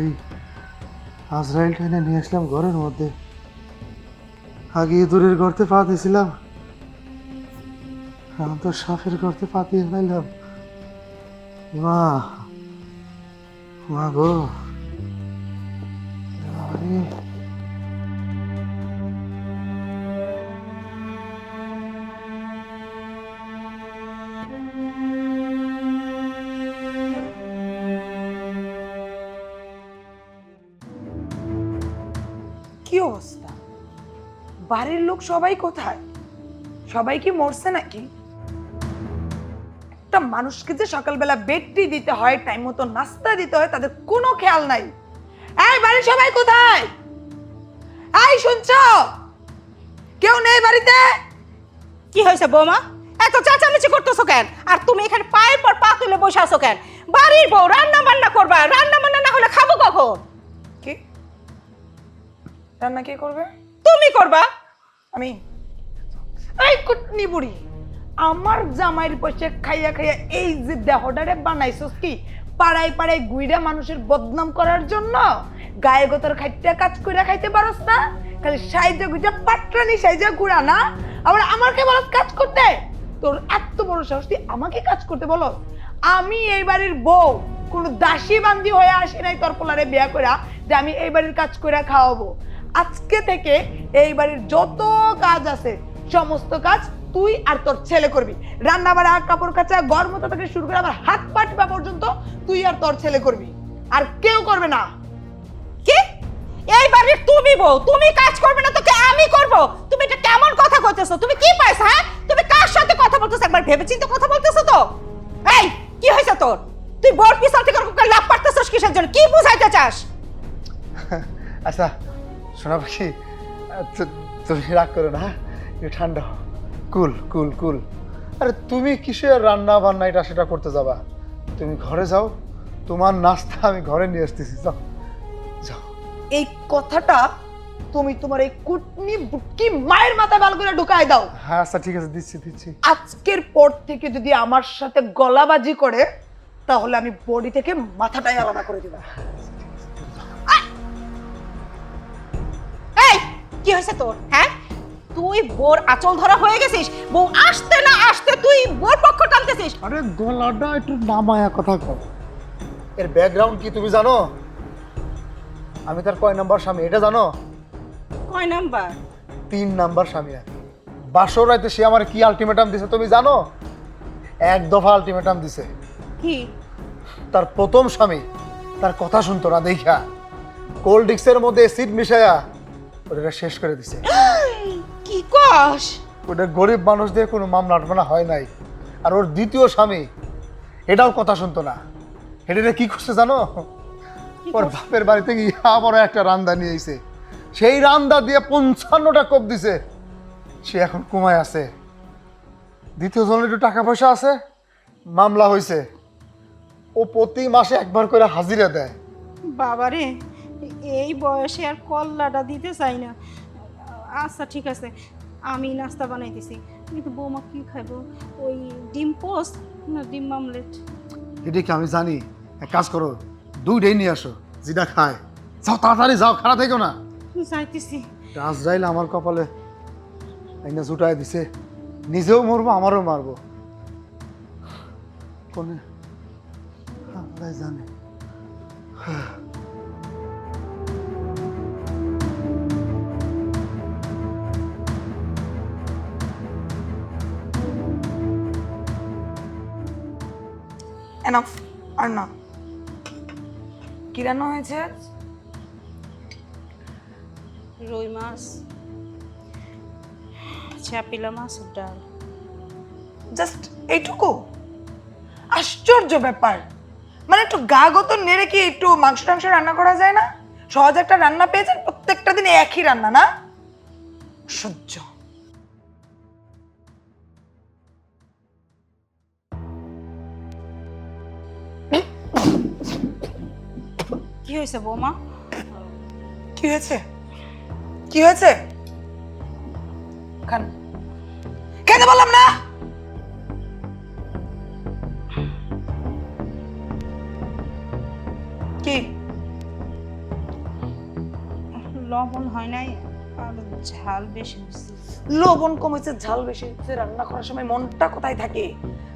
এই আজরাইল টেনে নিয়ে আসলাম ঘরের মধ্যে, আগে দূরের গর্তে পা দিয়েছিলাম, এখন তো সাপের গর্তে পা দিয়ে ফেলাইলাম। মা, মা গো, আরে কি অবস্থা, বাড়ির লোক সবাই কোথায়? সবাই কি মরছে নাকি? একটা মানুষকে যে সকালবেলা বেডটি দিতে হয়, টাইম মতো নাস্তা দিতে হয়, তাদের কোনো খেয়াল নাই। এই বাড়ির সবাই কোথায়? এই শুনছো, কেউ নেই বাড়িতে? কি হয়েছে বৌমা, এত চেঁচামেচি করতেছো কেন? আর তুমি এখানে পায়ের পর পা তুলে বসে আছো কেন? বাড়ির বউ রান্না বান্না করবা, রান্না বান্না না হলে খাবো কখন? কি রান্না কে করবে? তুমি করবা। আমি? এই কুটনি বুড়ি, আমার জামাইয়ের পয়সা খাইয়া খাইয়া এই যে দেহটারে বানাইছস কি পাড়ায় পাড়ায় গুইরা মানুষের বদনাম করার জন্য? গায়ে গোতর খাইতে কাজ কইরা খাইতে পারস না, খালি সাইজা গুজা পাটরানি সাইজা গুড়া না, আবার আমাকে বলস কাজ করতে। তোর এত বড় সাহস তুই আমাকে কাজ করতে বলো? আমি এই বাড়ির বউ, কোনো দাসী বান্দি হয়ে আসি নাই তোর পোলারে বিয়া কইরা যে আমি এই বাড়ির কাজ কইরা খাওয়াবো। আজকে থেকে এই বাড়ির যত কাজ আছে সমস্ত কাজ তুই আর তোর ছেলে করবি। রান্না বাড়া, কাপড় কাচা, ঘর মোছা থেকে শুরু করে আবার হাত পা টিপা পর্যন্ত তুই আর তোর ছেলে করবি, আর কেউ করবে না। কি এই বাড়ির তুমি বউ, তুমি কাজ করবে না তোকে আমি করব? তুমি এটা কেমন কথা কইতেছো? তুমি কি পাইছ? হ্যাঁ, তুমি কার সাথে কথা বলতেছো? একবার ভেবেচিন্তে কথা বলতেছো তো? এই কি হইছে তোর? তুই বড় পিছল থেকে লাভ পারতেছস কিসের জন্য? কি বুঝাইতে চাস? আচ্ছা শোনা পাখি, তুমি রাগ করো না, একটু ঠান্ডা হও। কুল কুল কুল। আরে তুমি কিসের রান্না বান্না এটা সেটা করতে যাবা? তুমি ঘরে যাও, তোমার নাস্তা আমি ঘরে নিয়ে আসতেছি। যাও যাও। এই কথাটা তুমি তোমার এই কুটনি বুটকি মায়ের মাথায় ভালো করে ঢুকায় দাও। হ্যাঁ আচ্ছা ঠিক আছে, দিচ্ছি দিচ্ছি। আজকের পর থেকে যদি আমার সাথে গলাবাজি করে তাহলে আমি বডি থেকে মাথাটাই আলাদা করে দিব। এই কি হইছে তোর? হ্যাঁ, তুই বোর আঁচল ধরা হয়ে গেছিস। বউ আসতে না আসতে তুই বোর পক্ষ টানতেছিস। আরে গলাটা একটু নামায়া কথা কও। এর ব্যাকগ্রাউন্ড কি তুমি জানো? আমি তার কয় নাম্বার স্বামী এটা জানো? কয় নাম্বার? 3 নাম্বার স্বামী। আর বাসর রাইতে সে আমার কি আলটিমেটাম দিছে তুমি জানো? এক দফা আলটিমেটাম দিছে। কি? তার প্রথম স্বামী তার কথা শুনতো না দেখা কোল্ড ড্রিঙ্কসের মধ্যে অ্যাসিড মিশায়া ওটা শেষ করে দিছে। কি কস? ওটা গরিব মানুষ দিয়ে কোনো মামলা টামলা হয় নাই। আর ওর দ্বিতীয় স্বামী এটাও কথা শুনতো না। এটা কি করছে জানো? ওর বাপের বাড়িতে গিয়ে আবার একটা রান্দা নিয়ে এসে সেই রান্দা দিয়ে 55টা কোপ দিছে। সে এখন কোমায় আছে। দ্বিতীয় জনের একটু টাকা পয়সা আছে, মামলা হয়েছে। ও প্রতি মাসে একবার করে হাজিরা দেয়। বাবারে, এই বয়সে আর কল্লাটা দিতে চাই না। আচ্ছা ঠিক আছে, আমি নাস্তা বানাইতেছি। কিন্তু বৌমা কি খাইব? ওই ডিম পোস্ট না ডিম মামলেট? এটা কি আমি জানি? এক কাজ করো, 2টাই নিয়ে আসো, যেটা খায়। যাও তাড়াতাড়ি যাও, খারাপ থেকো না। যাইতেছি। আজরাইল আমার কপালে আইনা জুটায় দিছে। নিজেও মরবো, আমারও মারবো। কোনে আল্লাহ জানে। এনাফ, আর না। কি রান্না হয়েছে আজ? রুই মাছ, চাপিলা মাছের ডাল। জাস্ট এইটুকু? আশ্চর্য ব্যাপার। মানে একটু গা গত নেড়ে কি একটু মাংস টাংস রান্না করা যায় না? সহজ একটা রান্না পেয়েছেন, প্রত্যেকটা দিন একই রান্না না? সহ্য। কি হয়েছে বৌমা? কি হয়েছে? কি হয়েছে? খান। খেতে বললাম না? কি লবণ হয় নাই আর ঝাল বেশি হয়েছে। লবণ কমেছে, ঝাল বেশি হচ্ছে। রান্না করার সময় মনটা কোথায় থাকে?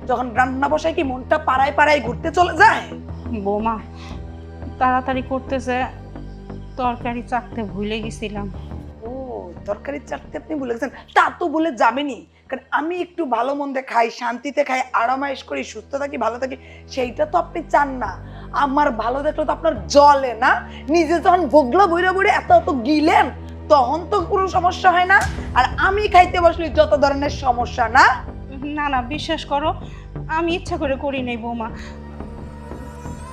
যখন রান্না বসায় কি মনটা পাড়ায় পাড়ায় ঘুরতে চলে যায়? বৌমা তাড়াতাড়ি করতেছে, তরকারি চাকতে ভুলে গেছিলাম। ও, তরকারি চাটতে আপনি ভুলে গেছেন? তা তো বলে যাবেনি, কারণ আমি একটু ভালো মন্দে খাই, শান্তিতে খাই, আরামাইশ করি, সুস্থ থাকি, ভালো থাকি। সেইটা তো আপনি চান না। আমার ভালো দেখলে তো আপনার জলে না। নিজে যখন ভোগলা বইরা বইরে এত এত গিলেন তখন তো কোনো সমস্যা হয় না। আর আমি খাইতে বসলে যত ধরনের সমস্যা না। না না, বিশ্বাস করো আমি ইচ্ছা করে করি নাই বৌমা।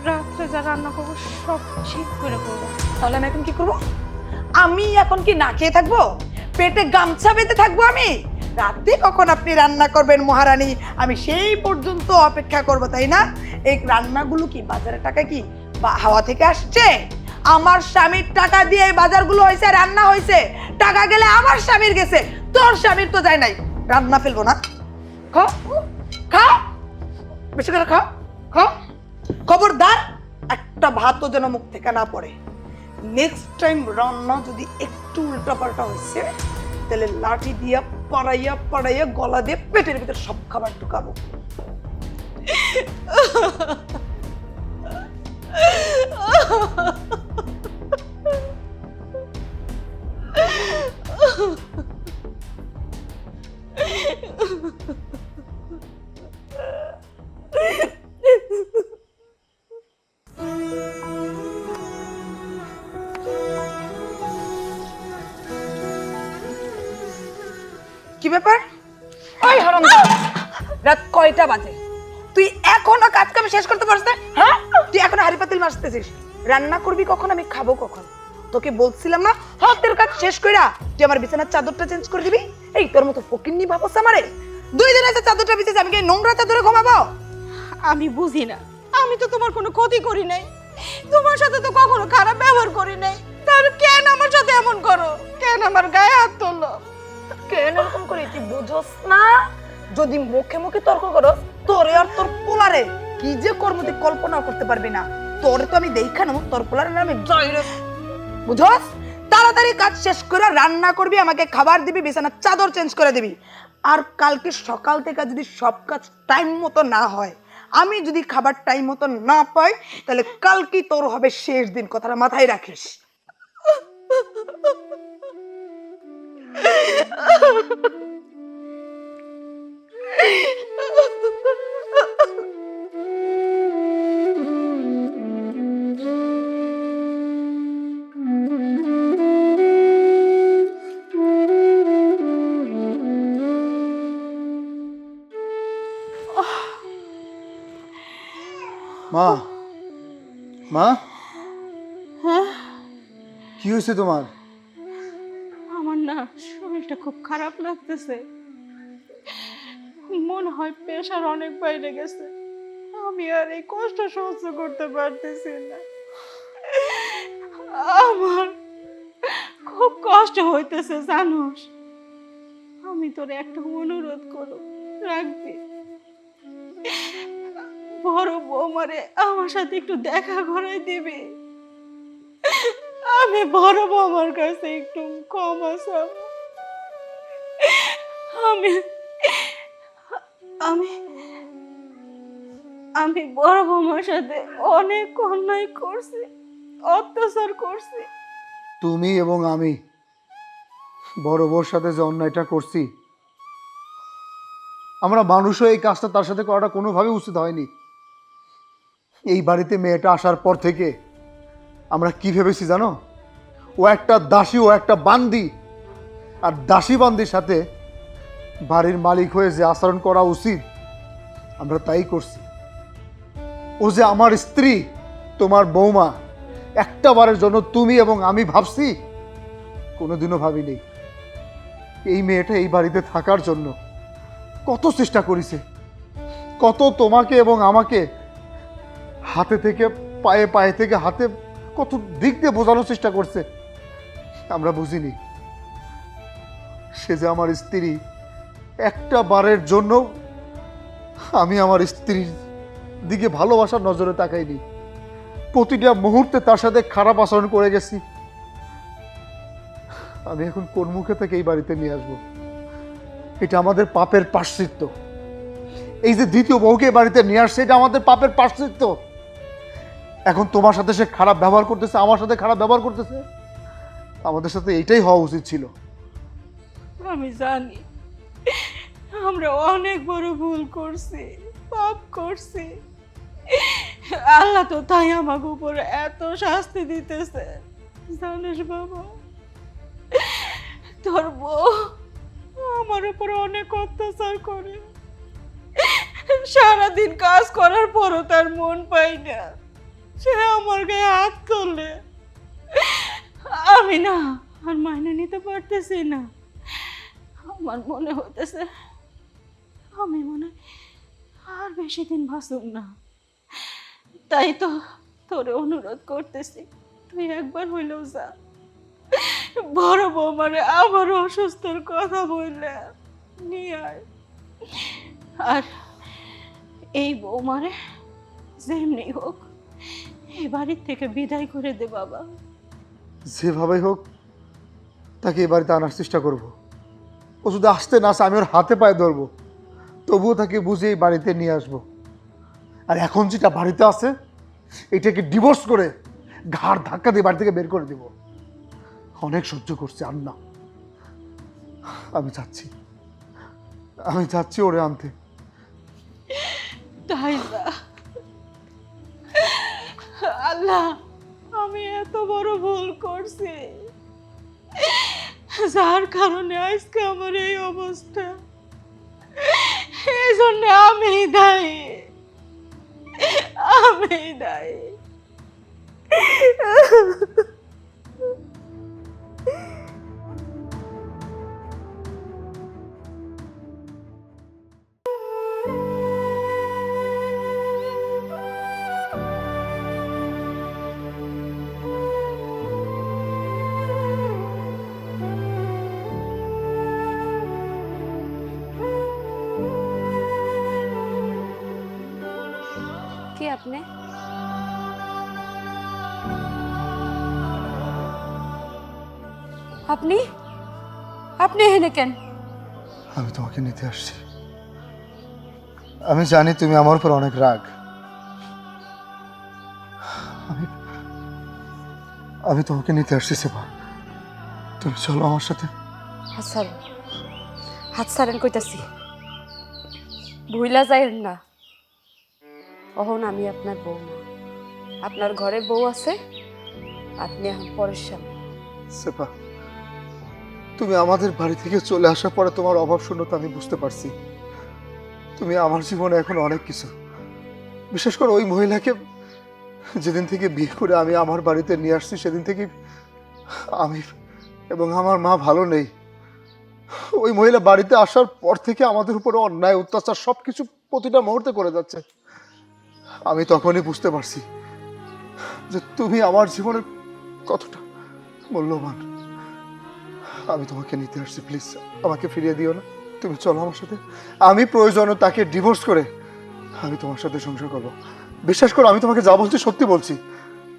রাত্রে যা রান্না করবো সব ঠিক করে করবো। তাহলে আমি এখন কি করবো? আমি এখন কি না খেয়ে থাকবো? পেটে গামছা বেঁধে থাকবো আমি? রাতে কখন আপনি রান্না করবেন মহারানী, আমি সেই পর্যন্ত অপেক্ষা করব, তাই না? এই রান্নাগুলো কি বাজারের টাকা কি বা হাওয়া থেকে আসছে? আমার স্বামীর টাকা দিয়ে এই বাজারগুলো হয়েছে, রান্না হয়েছে। টাকা গেলে আমার স্বামীর গেছে, তোর স্বামীর তো যায় নাই। রান্না ফেলবো না। খাও খাও, বেশি করে খাও খাও। খবরদার একটা ভাতও যেন মুখ থেকে না পড়ে। নেক্সট টাইম রান্না যদি একটু উল্টাপাল্টা হয়েছে তাহলে লাঠি দিয়া পাড়াইয়া পাড়াইয়া গলা দিয়ে পেটের ভিতর সব খাবার ঢুকাবো। কি ব্যাপার? ওই হারামজাদা, রাত কয়টা বাজে? তুই এখনো কাজ কাম শেষ করতে পারছিস না? হ্যাঁ, তুই এখনো হাড়ি পাতিল মাজতেছিস। রান্না করবি কখন, আমি খাবো কখন? তোকে বলছিলাম না হাতের কাজ শেষ কইরা তুই আমার বিছানার চাদরটা চেঞ্জ করে দিবি? এই তোর মতো ফকিন্নি ভাবছ আমারে? 2 দিন আছে চাদরটা বিছিস, আমি কি নোংরা চাদরে ঘুমাবো? আমি বুঝি না, আমি তো তোমার কোনো ক্ষতি করি নাই, তোমার সাথে তো কখনো খারাপ ব্যবহার করি নাই, তাহলে কেন আমার সাথে এমন করো? কেন আমার গায়ে হাত তুললো? কেন এরকম করে তুই বুঝছ না? যদি মুখে মুখে তর্ক করস, তোরে আর তোর পোলারে কি যে কর্ম তুই কল্পনা করতে পারবি না। তোরে তো আমি দেখা নেব, তোর পোলারের নামে জয়রে, বুঝছ? তাড়াতাড়ি কাজ শেষ করে রান্না করবি, আমাকে খাবার দিবি, বিছানার চাদর চেঞ্জ করে দিবি। আর কালকে সকাল থেকে যদি সব কাজ টাইম মতো না হয়, আমি যদি খাবার টাইম মতো না পাই, তাহলে কালকে তোর হবে শেষ দিন। কথাটা মাথায় রাখিস। মা, মা, কি হয়েছে তোমার? আমার না শরীরটা খুব খারাপ লাগতেছে, মনে হয় প্রেশার অনেক বাইরে গেছে, আমি আর এই কষ্ট সহ্য করতে পারতেছি না। আমার খুব কষ্ট হইতেছে জানোস। আমি তোর একটা অনুরোধ করো, রাখবি? বড় বৌমারে আমার সাথে একটু দেখা করাই দিবি। আমি বড় বৌমার কাছে একটু ক্ষমা চাব। আমি আমি আমি বড় বৌমার সাথে অনেক অন্যায় করছি, অত্যাচার করছি। তুমি এবং আমি বড় বউর সাথে যে অন্যায়টা করছি, আমরা মানুষও এই কাজটা তার সাথে করাটা কোনোভাবে উচিত হয়নি। এই বাড়িতে মেয়েটা আসার পর থেকে আমরা কি ভেবেছি জানো? ও একটা দাসী, ও একটা বান্দি। আর দাসী বান্দির সাথে বাড়ির মালিক হয়ে যে আচরণ করা উচিত, আমরা তাই করছি। ও যে আমার স্ত্রী, তোমার বৌমা, একটা বারের জন্য তুমি এবং আমি ভাবছি? কোনোদিনও ভাবিনি। এই মেয়েটা এই বাড়িতে থাকার জন্য কত চেষ্টা করেছে, কত তোমাকে এবং আমাকে হাতে থেকে পায়ে, পায়ে থেকে হাতে, কত দিক দিয়ে বোঝানোর চেষ্টা করছে। আমরা বুঝিনি সে যে আমার স্ত্রী। একটা বারের জন্য আমি আমার স্ত্রীর দিকে ভালোবাসার নজরে তাকাইনি। প্রতিটা মুহূর্তে তার সাথে খারাপ আচরণ করে গেছি। আমি এখন কোন মুখে থেকে এই বাড়িতে নিয়ে আসবো? এটা আমাদের পাপের প্রায়শ্চিত্ত। এই যে দ্বিতীয় বউকে বাড়িতে নিয়ে আসছে, এটা আমাদের পাপের প্রায়শ্চিত্ত। এখন তোমার সাথে সে খারাপ ব্যবহার করতেছে, আমার সাথে খারাপ ব্যবহার করতেছে। আমাদের সাথে এইটাই হওয়া উচিত ছিল। আমি জানি আমরা অনেক বড় ভুল করছি, পাপ করছি। আল্লাহ তো তাই আমাকে উপরে এত শাস্তি দিতেছে, জানিস বাবা? তোর বউ আমার উপরে অনেক অত্যাচার করে, সারাদিন কাজ করার পরও তার মন পাই না, সে আমার গায়ে হাত তোলে। আমি না আর মাইনে নিতে পারতেছি না। আমার মনে হইতেছে আমি মনে আর বেশি দিন বাঁচুম না। তাই তো তোরে অনুরোধ করতেছি, তুই একবার হইলেও যা, বড় বৌমারে আমার অসুস্থর কথা বললে নিয়ে আয়। আর এই বৌমারে যেমনি হোক এই বাড়ির থেকে বিদায় করে দে বাবা। যেভাবে হোক তাকে এ বাড়িতে আনার চেষ্টা করব। ও যদি আসতে না আসে আমি ওর হাতে পায়ে ধরবো, তবুও তাকে বুঝে এই বাড়িতে নিয়ে আসবো। আর এখন যেটা বাড়িতে আছে এটাকে ডিভোর্স করে ঘাড় ধাক্কা দিয়ে বাড়ি থেকে বের করে দিব। অনেক সহ্য করছি, আর না। আমি চাচ্ছি ওরে আনতে। তাই না? আল্লাহ, আমি এত বড় ভুল করছি যার কারণে আজকে আমার এই অবস্থা। এই জন্য আমি দায়ী। কে আপনি? আপনি আপনি এখানে কেন? আমি তোমাকে নিতে আসছি। আমি জানি তুমি আমার উপর অনেক রাগ। আমি তোমাকে নিতে আসছি সেবা, তুমি চলো আমার সাথে। হাত ছাড়েন কইতাছি, ভুইলা যাইেন না। অহন আমি আপনার বউ না, আপনার ঘরে বউ আছে, আপনি এখন পরের স্বামী। সেবা, তুমি আমাদের বাড়ি থেকে চলে আসার পরে তোমার অভাব শূন্যতা আমি বুঝতে পারছি। তুমি আমার জীবনে এখন অনেক কিছু, বিশেষ করে ওই মহিলাকে যেদিন থেকে বিয়ে করে আমি আমার বাড়িতে নিয়ে আসছি সেদিন থেকে আমি এবং আমার মা ভালো নেই। ওই মহিলা বাড়িতে আসার পর থেকে আমাদের উপরে অন্যায় অত্যাচার সবকিছু প্রতিটা মুহূর্তে করে যাচ্ছে। আমি তখনই বুঝতে পারছি যে তুমি আমার জীবনের কতটা মূল্যবান। আমি তোমাকে নিতে আসছি, প্লিজ আমাকে ফিরিয়ে দিও না। তুমি চলো আমার সাথে। আমি প্রয়োজনে তাকে ডিভোর্স করে আমি তোমার সাথে সংসার করবো। বিশ্বাস করো, আমি তোমাকে যা বলছি সত্যি বলছি।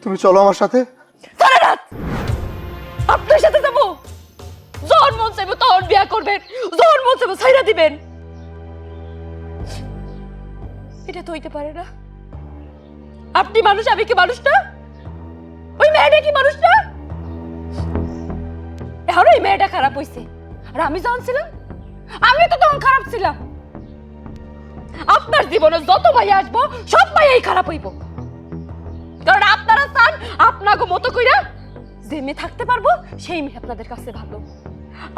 তুমি চলো আমার সাথে। আপনার সাথে যাবো? যখন মন চাইবো তখন বিয়া করবেন, যখন মন চাইবো ছাইরা দিবেন। এটা তো হইতে পারে না। আপনি মানুষ, আমি কি মানুষ না? ওই মেয়েটা কি মানুষ না? এখন ওই মেয়েটা খারাপ হইছে, আর আমি যখন ছিলাম আমি তো তখন খারাপ ছিলাম। আপনার জীবনে যত ভাই আসবো সব ভাইয়াই খারাপ হইব, কারণ আপনারা চান আপনাকে মতো কইরা যে মেয়ে থাকতে পারবো সেই মেয়ে আপনাদের কাছে ভালো।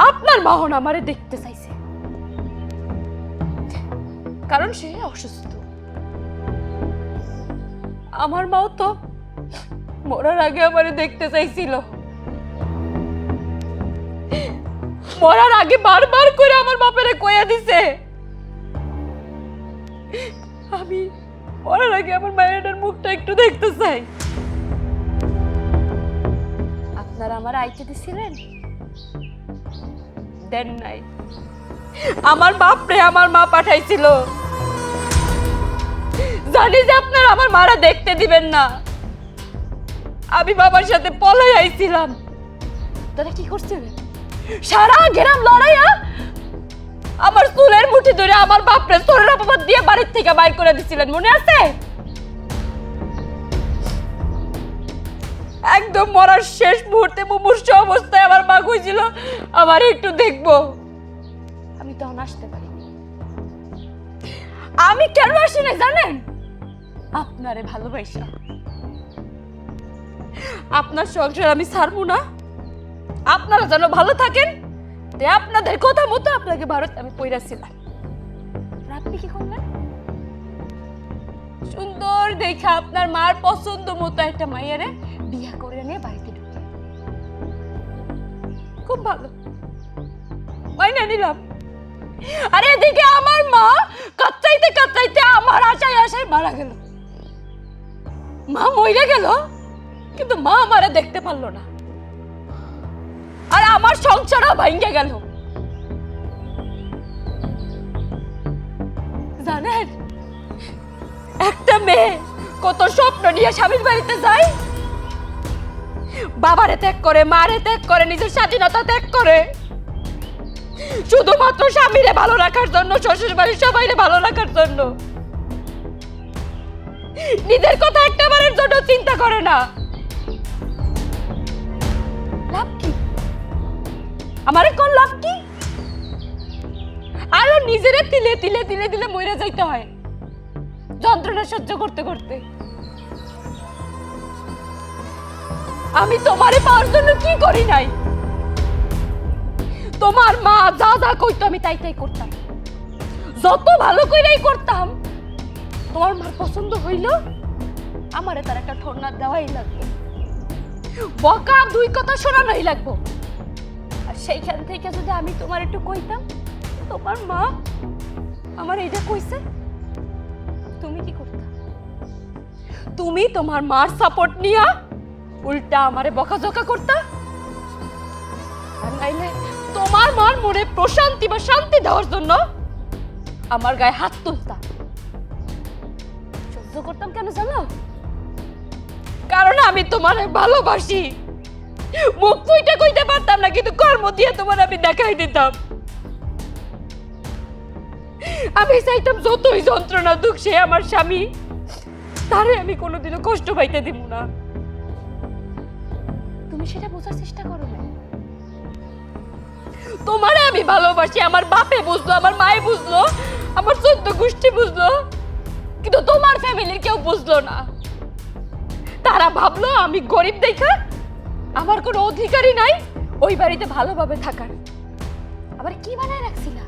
আপনার মাহন আমারে দেখতে চাইছে, কারণ সে অসুস্থ। আমার মাও তো মরার আগে আমারে দেখতে চাইছিল। মরার আগে বারবার করে আমার বাপেরে কইয়া দিছে আমি মরার আগে আমার মায়ের মুখটা একটু দেখতে চাই। আপনারা আমার আইতে দিছিলেন? দেন নাই। আমার বাপরে আমার মা পাঠাইছিল, জানি যে আপনারা আমার মারা দেখতে দিবেন না। আমি বাবার সাথে পলাই আইছিলাম। দাদা কি করছিলেন? সারা গ্রাম লড়াইয়া আমার চুলের মুঠি ধরে আমার বাপরে চোরের অপবাদ দিয়ে বাড়ির থেকে বাইর করে দিছিলেন, মনে আছে? একদম মরার শেষ মুহূর্তে মুমূর্ষু অবস্থায় আমার মা কইছিল আমার একটু দেখবো। আমি তখন আসতে পারিনি। আমি কেন আসি না জানেন? আপনারে ভালোবাসা। আপনার সংসার আমি ছাড়বো না, আপনারা যেন ভালো থাকেন, তাই আপনাদের কথা মতো আপনাকে ভারতে আমি পইরাছিলাম। আপনি কি করলেন? সুন্দর দেখে আপনার মার পছন্দ মতো একটা মাইয়ারে বিয়া করে নিয়ে বাড়িতে ঢুকে খুব ভালো মাইনা নিলাম। আর এদিকে আমার মা কাঁচাইতে কাঁচাইতে আমার আশায় আশায় মারা গেল। মা মইরা গেল, কিন্তু মা আমারে দেখতে পারলো না, আর আমার সংসারও ভাঙে গেল। জানেন, একটা মেয়ে কত স্বপ্ন নিয়ে স্বামীর বাড়িতে যায়, বাবারে ত্যাগ করে, মারে ত্যাগ করে, নিজের স্বাধীনতা ত্যাগ করে, শুধুমাত্র স্বামীরে ভালো রাখার জন্য, শ্বশুর বাড়ির সবাইরে ভালো রাখার জন্য। নিজের কথা একটা বারের জন্য চিন্তা করে না। লাভ কি? আমারে কোন লাভ কি? আরো নিজেরে তিলে তিলে তিলে তিলে মরে যাইতে হয় যন্ত্রণা সহ্য করতে করতে। আমি তোমারে পাওয়ার জন্য কি করি নাই? তোমার মা যা যা কইতো আমি তাই তাই করতাম, যত ভালো কইরাই করতাম। তোমার মার পছন্দ হইল, আমারে তার একটা ঠোরনা দেওয়াই লাগবে, বকা দুই কথা শোনানোই লাগবো। আর সেইখান থেকে যদি আমি তোমার একটু কইতাম তোমার মা আমার এইটা কইছে, তুমি কি করতা? তুমি তোমার মার সাপোর্ট নিয়া উল্টা আমারে বকাঝকা করতা। আর নাইলে তোমার মার মনে প্রশান্তি বা শান্তি দেওয়ার জন্য আমার গায়ে হাত তুলতা। সহ্য করতাম কেন জানো? কারণ আমি তোমারে ভালোবাসি। মুখ ফুইটা কইতে পারতাম না, কিন্তু কর্ম দিয়ে তোমার আমি দেখাই দিতাম। আমি চাইতাম যতই যন্ত্রণা দুঃখ সে আমার স্বামী, তারে আমি কোনোদিনও কষ্ট পাইতে দিব না। তুমি সেটা বোঝার চেষ্টা করো না। তোমারে আমি ভালোবাসি, আমার বাপে বুঝলো, আমার মায়ে বুঝলো, আমার 14 গোষ্ঠী বুঝলো, কিন্তু তোমার ফ্যামিলির কেউ বুঝলো না। তারা ভাবলো আমি গরিব দেখা আমার কোনো অধিকারই নাই ওই বাড়িতে ভালোভাবে থাকার। আবার কি বানায় রাখছিলা?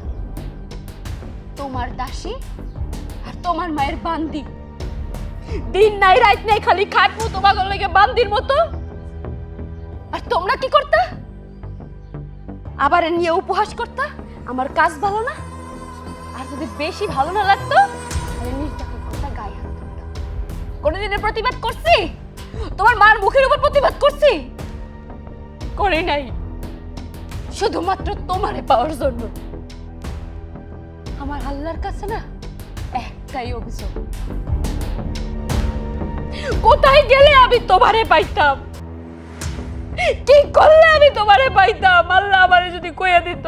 তোমার দাসী আর তোমার মায়ের বান্দি। দিন নাই রাত নাই খালি খাটবো তোমার লাগে বান্দির মতো। আর তোমরা কি করতা? আবার নিয়ে উপহাস করতা আমার কাজ ভালো না। আর যদি বেশি ভালো না লাগতো তাহলে নির্যাতন করতা, গায়ে হাত তুলতা। কোনোদিনের প্রতিবাদ করছি? তোমার মার মুখের উপর প্রতিবাদ করছি? করি নাই, শুধুমাত্র তোমারে পাওয়ার জন্য। আমার আল্লাহর কাছে না একটাই অভিযোগ, কোথায় গেলে আমি তোমারে পাইতাম, কি করলে আমি তোমারে পাইতাম? আল্লাহ আমারে যদি কইয়া দিত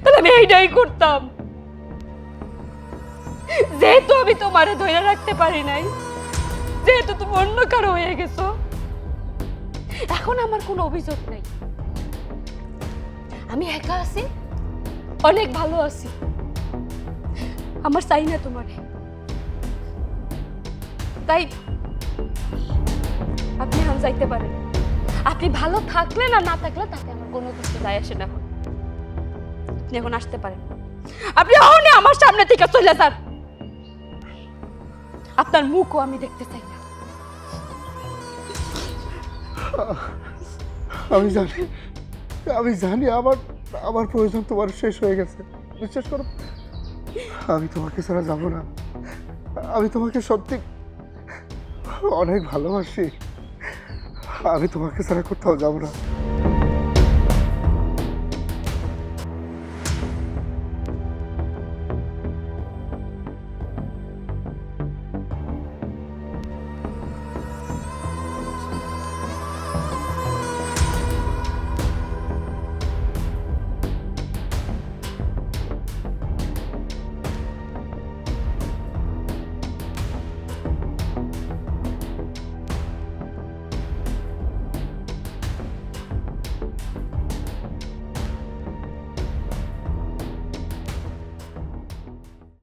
তাহলে আমি এইটাই করতাম। যেহেতু আমি তোমারে ধরে রাখতে পারি নাই, যেহেতু তুমি অন্য কারো হয়ে গেছো, এখন আমার কোনো অভিযোগ নাই। আমি একা আছি, অনেক ভালো আছি। আমার চাই না তোমারে। তাই আপনি এখন যাইতে পারেন। আপনি ভালো থাকলে না না থাকলে তাতে আমার কোনো কিছু যায় আসে না। আপনি এখন আসতে পারেন। আপনি অহনে আমার সামনে থেকে চলে যান। আপনার মুখও আমি দেখতে চাই না। আমি জানি আমার প্রয়োজন তোমার শেষ হয়ে গেছে। বিশ্বাস করো, আমি তোমাকে ছাড়া যাবো না। আমি তোমাকে সত্যি অনেক ভালোবাসি। আমি তোমাকে ছাড়া কোথাও যাবো না।